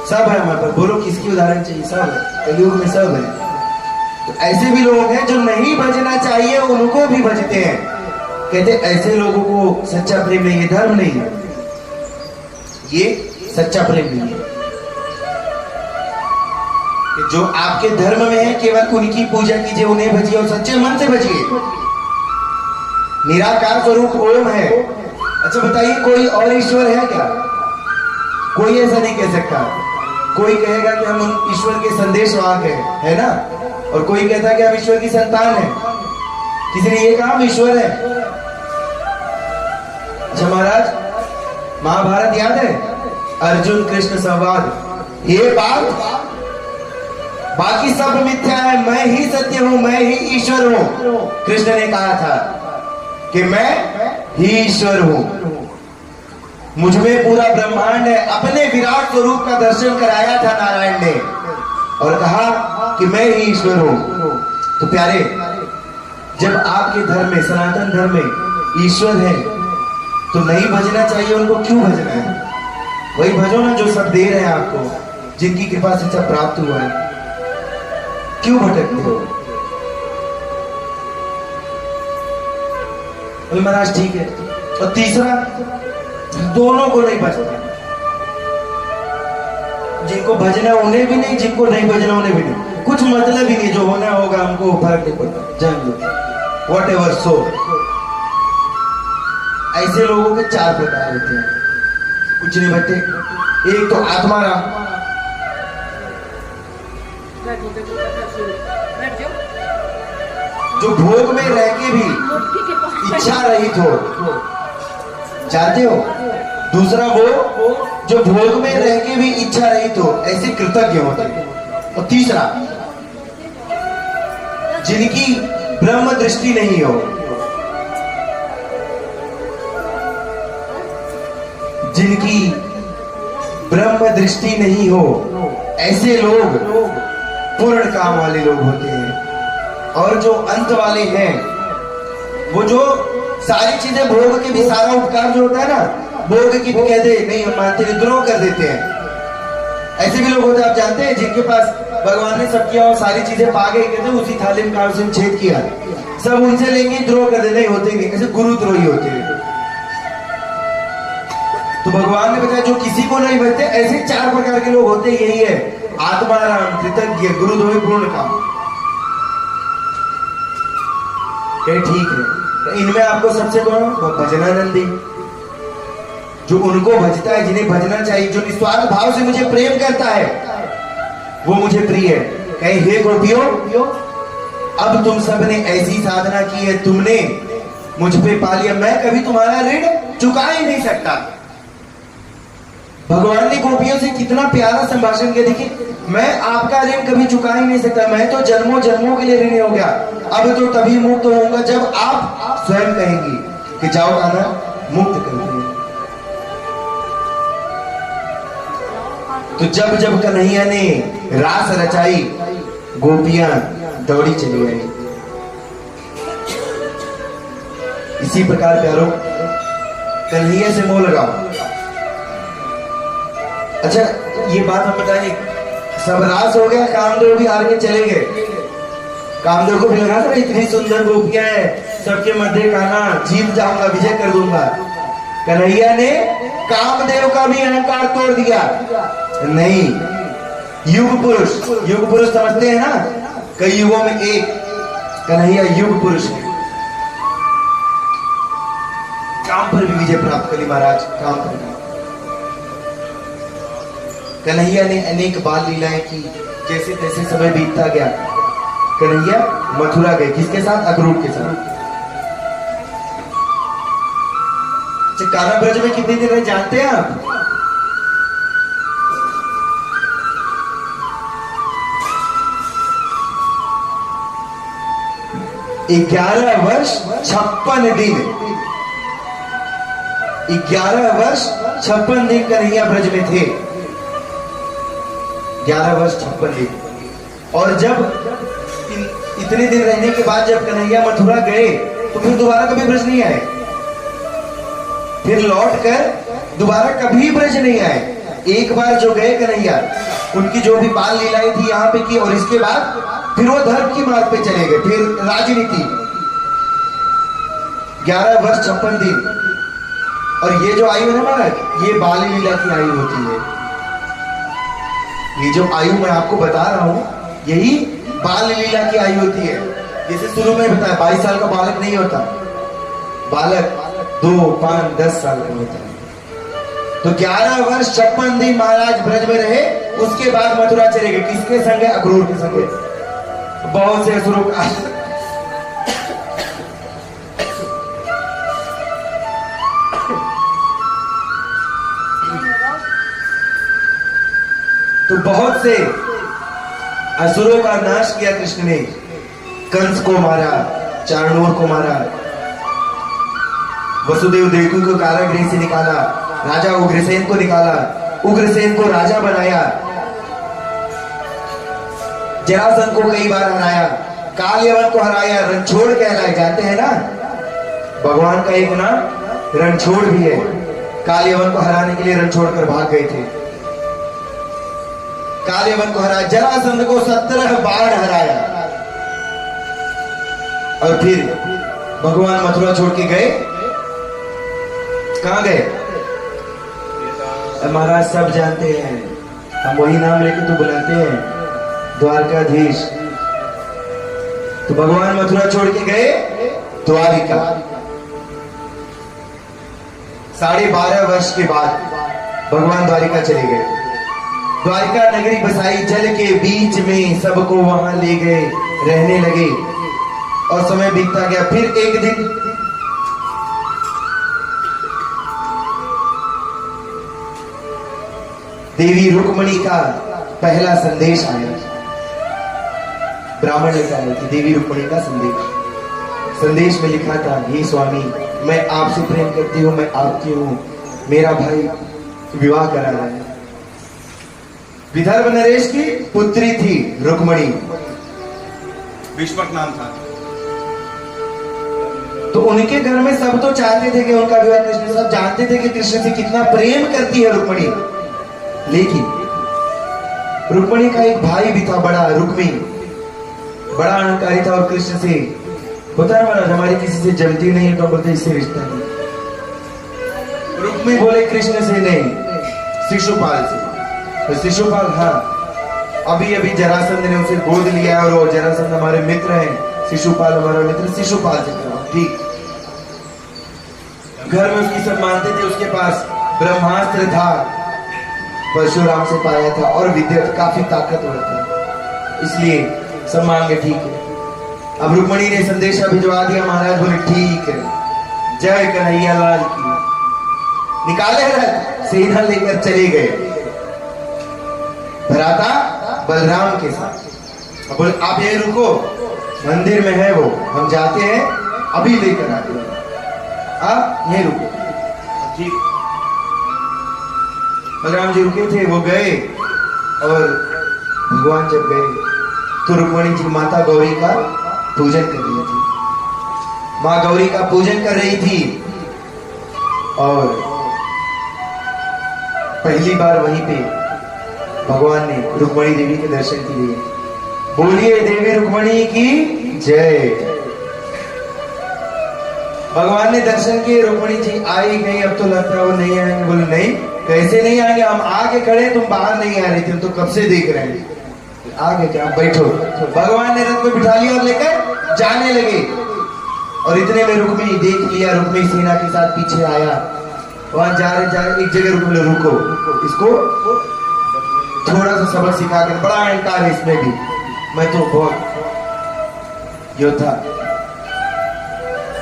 सब है हमारे पास। बोलो किसकी उदाहरण चाहिए? सब है, कलयुग में सब है। तो ऐसे भी लोग हैं जो नहीं बजना चाहिए उनको भी बजते हैं। कहते ऐसे लोगों को सच्चा प्रेम नहीं है, धर्म नहीं है, ये सच्चा प्रेम नहीं है। कि जो आपके धर्म में है केवल उनकी पूजा कीजिए, उन्हें भजिए और सच्चे मन से भजिए। निराकार स्वरूप ओम है। अच्छा बताइए, कोई और ईश्वर है क्या? कोई ऐसा नहीं कह सकता। कोई कहेगा कि हम ईश्वर के संदेशवाहक है ना? और कोई कहता है कि हम ईश्वर की संतान है। किसी ने ये कहा हम ईश्वर है? अच्छा महाराज, महाभारत याद है? अर्जुन कृष्ण संवाद, ये बात बाकी सब मिथ्या है, मैं ही सत्य हूं, मैं ही ईश्वर हूं। कृष्ण ने कहा था कि मैं ही ईश्वर हूं, मुझमें पूरा ब्रह्मांड है। अपने विराट स्वरूप का दर्शन कराया था नारायण ने और कहा कि मैं ही ईश्वर हूं। तो प्यारे, जब आपके धर्म में, सनातन धर्म में ईश्वर है तो नहीं भजना चाहिए उनको, क्यों भजना है? वही भजो ना जो सब दे रहे हैं आपको, जिनकी कृपा से सब प्राप्त हुआ है। क्यों भटकते हो? महाराज ठीक है। और तीसरा, दोनों को नहीं भजना। जिनको भजना उन्हें भी नहीं, जिनको नहीं भजना उन्हें भी नहीं। कुछ मतलब ही नहीं, जो होना होगा, हमको फर्क नहीं पड़ता, जान लो, वॉट एवर सो। ऐसे लोगों के चार प्रकार होते हैं, कुछ नहीं बच्चे। एक तो आत्माराम, जो भोग में रह के भी इच्छा रहित हो, जानते हो? दूसरा वो जो भोग में रह के भी इच्छा रहित हो, ऐसे कृतज्ञ होते हैं। और तीसरा, जिनकी ब्रह्म दृष्टि नहीं हो, जिनकी ब्रह्म दृष्टि नहीं हो, ऐसे लोग पूर्ण काम वाले लोग होते हैं। और जो अंत वाले हैं, वो जो सारी चीजें भोग के भी, सारा उपकार जो होता है ना, भोग की भी कहते नहीं हम मानते, विद्रोह कर देते हैं। ऐसे भी लोग होते हैं, आप जानते हैं, जिनके पास भगवान ने सब किया और सारी चीजें पा गए, कहते उसी थाली में काल से छेद किया, सब उनसे लेंगे, द्रोह कर देते, होते नहीं। ऐसे गुरुद्रोही होते हैं। तो भगवान ने बताया जो किसी को नहीं बचते, ऐसे चार प्रकार के लोग होते, यही है आत्माराम, कृतज्ञ, गुरुद्रोही, पूर्ण काम। ठीक है, तो इनमें आपको सबसे कौन? भजनानंदी, जो उनको भजता है, जिन्हें भजना चाहिए, जो निस्वार्थ भाव से मुझे प्रेम करता है, वो मुझे प्रिय है। कहीं हे गोपियों, अब तुम सबने ऐसी साधना की है, तुमने मुझ पे पा लिया, मैं कभी तुम्हारा ऋण चुका ही नहीं सकता। भगवान ने गोपियों से कितना प्यारा संभाषण किया। देखिए, मैं आपका ऋण कभी चुका ही नहीं सकता, मैं तो जन्मों जन्मों के लिए ऋणी हो गया। अब तो तभी मुक्त होऊंगा जब आप स्वयं कहेंगी कि जाओ कान्हा, मुक्त कर दिए। तो जब जब कन्हैया ने रास रचाई, गोपियां दौड़ी चली आई। इसी प्रकार प्यारो कन्हैया से मोह लगाओ। अच्छा ये बात हम बताएं, सब रास हो गया, कामदेव भी हार के चले गए। कामदेव को भी लगा था इतनी सुंदर गोपियां हैं, सबके मध्य कान्हा जीत जाऊंगा, विजय कर दूंगा। कन्हैया ने कामदेव का भी अहंकार तोड़ दिया। नहीं, युग पुरुष समझते हैं ना, कई युगों में एक, कन्हैया युग पुरुष है। काम पर भी विजय प्राप्त करी महाराज, काम पर। कन्हैया ने अनेक बाल लीलाएं की। जैसे तैसे समय बीतता गया, कन्हैया मथुरा गए। किसके साथ? अक्रूर के साथ। कान्हा ब्रज में कितने दिन रहे जानते हैं आप? 11 वर्ष 56 दिन। 11 वर्ष 56 दिन कन्हैया ब्रज में थे। 11 वर्ष 56 दिन। और जब इतने दिन रहने के बाद जब कन्हैया मथुरा गए तो फिर दोबारा कभी ब्रज नहीं आए। फिर लौट कर दोबारा कभी ब्रज नहीं आए। एक बार जो गए कन्हैया, उनकी जो भी बाल लीलाएं थी यहाँ पे की, और इसके बाद फिर वो धर्म की मार्ग पे चले गए, फिर राजनीति। 11 वर्ष 56 दिन। और ये जो आयु है महाराज, ये बाल लीला की आयु होती है। ये जो आयु मैं आपको बता रहा हूं, यही बाल लीला की आयु होती है। जैसे शुरू में बताया 22 साल का बालक नहीं होता, बालक 2, 5, 10 साल का होता है। तो 11 वर्ष 56 दिन महाराज ब्रज में रहे। उसके बाद मथुरा चले गए। किसके संग? अक्रूर के संग। बहुत से असुरों का तो बहुत से असुरों का नाश किया कृष्ण ने। कंस को मारा, चाणूर को मारा, वसुदेव देवकी को कारागृह से निकाला, राजा उग्रसेन को निकाला, उग्रसेन को राजा बनाया, जरासंध को कई बार हराया, कालयवन को हराया, रणछोड़ कहलाए जाते हैं ना। भगवान का एक नाम रणछोड़ भी है। कालयवन को हराने के लिए रणछोड़ कर भाग गए थे। कालयवन को हराया, जरासंध को 17 बार हराया। और फिर भगवान मथुरा छोड़ के गए। कहां गए? महाराज सब जानते हैं, हम वही नाम लेके तो बुलाते हैं, द्वारकाधीश। तो भगवान मथुरा छोड़ के गए द्वारिका। 12.5 वर्ष के बाद भगवान द्वारिका चले गए। द्वारिका नगरी बसाई, जल के बीच में सबको वहां ले गए, रहने लगे। और समय बीतता गया। फिर एक दिन देवी रुक्मणी का पहला संदेश आया। ब्राह्मण लेकर आए थे देवी रुक्मणी का संदेश। संदेश में लिखा था, हे स्वामी, मैं आपसे प्रेम करती हूं, मैं आपकी हूं, मेरा भाई विवाह करा रहा है। विदर्भ नरेश की पुत्री थी रुक्मणी,
विष्पक नाम था।
तो उनके घर में सब तो चाहते थे कि उनका विवाह कृष्ण से, सब जानते थे कि कृष्ण से कितना प्रेम करती है रुक्मणी। लेकिन रुक्मणी का एक भाई भी था बड़ा, रुक्मी, बड़ा अहंकारी था। और कृष्ण से होता है महाराज, हमारी किसी से जमती नहीं तो बोलते इससे रिश्ता नहीं। रुक्मी बोले कृष्ण से नहीं, शिशुपाल से। तो शिशुपाल, हाँ, अभी अभी जरासंध ने उसे गोद लिया और वो जरासंध हमारे मित्र हैं, शिशुपाल हमारा मित्र, शिशुपाल से करो। ठीक। घर में उसकी सब मानते थे। उसके पास ब्रह्मास्त्र था, परशुराम से पाया था, और विद्या काफी ताकतवर था, इसलिए सब मांगे ठीक है। अब रुक्मणी ने संदेशा भिजवा दिया। महाराज बोले ठीक है, जय कन्हैया लाल की। निकाले रथ, सेना लेकर चले गए भ्राता बलराम के साथ। अब बोले आप यही रुको, मंदिर में है वो, हम जाते हैं, अभी लेकर आते हैं, आप यही रुको। ठीक। बलराम जी रुके थे, वो गए और भगवान जब गए तो रुक्मणी जी माता गौरी का पूजन कर रही थी, माँ गौरी का पूजन कर रही थी। और पहली बार वहीं पे भगवान ने रुक्मणी देवी के दर्शन किए। बोलिए देवी रुक्मणी की जय। भगवान ने दर्शन किए, रुक्मणी जी आई गई। अब तो लगता है वो नहीं आएंगे। बोले नहीं, कैसे नहीं आएंगे, हम आगे खड़े, तुम बाहर नहीं आ रही थी, हम तो कब से देख रहे हैं। आगे क्या, बैठो। भगवान ने रथ में बिठा लिया और लेकर जाने लगे। और इतने में रुक्मिणी देख लिया, रुक्मिणी सेना के साथ पीछे आया। वहां जा रहे एक जगह रुको, इसको थोड़ा सा सबक सिखा के, बड़ा अहंकार है इसमें भी, मैं तो बहुत योद्धा।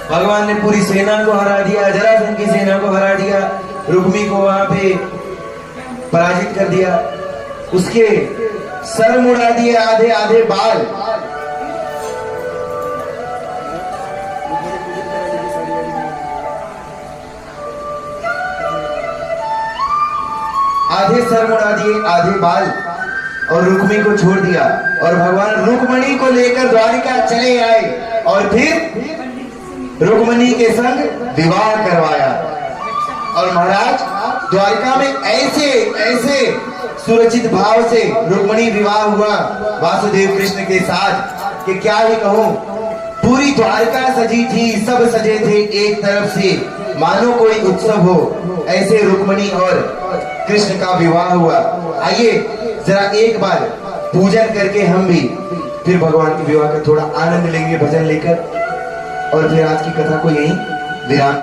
भगवान ने पूरी सेना को हरा दिया, जरासंध की सेना को हरा दिया, रुक्मी को वहां पे पराजित कर दिया, उसके सर मुड़ा दिए, आधे आधे बाल। आधे सर मुड़ा दिए, आधे बाल, और रुक्मी को छोड़ दिया। और भगवान रुक्मणी को लेकर द्वारिका चले आए और फिर रुक्मणी के संग विवाह करवाया। और महाराज द्वारिका में ऐसे ऐसे सुरक्षित भाव से रुक्मणी विवाह हुआ वासुदेव कृष्ण के साथ कि क्या ही कहूं। पूरी द्वारिका सजी थी, सब सजे थे एक तरफ से, मानो कोई उत्सव हो। ऐसे रुक्मणी और कृष्ण का विवाह हुआ। आइए जरा एक बार पूजन करके हम भी फिर भगवान के विवाह का थोड़ा आनंद लेंगे भजन लेकर, और फिर आज की कथा को यहीं विराम।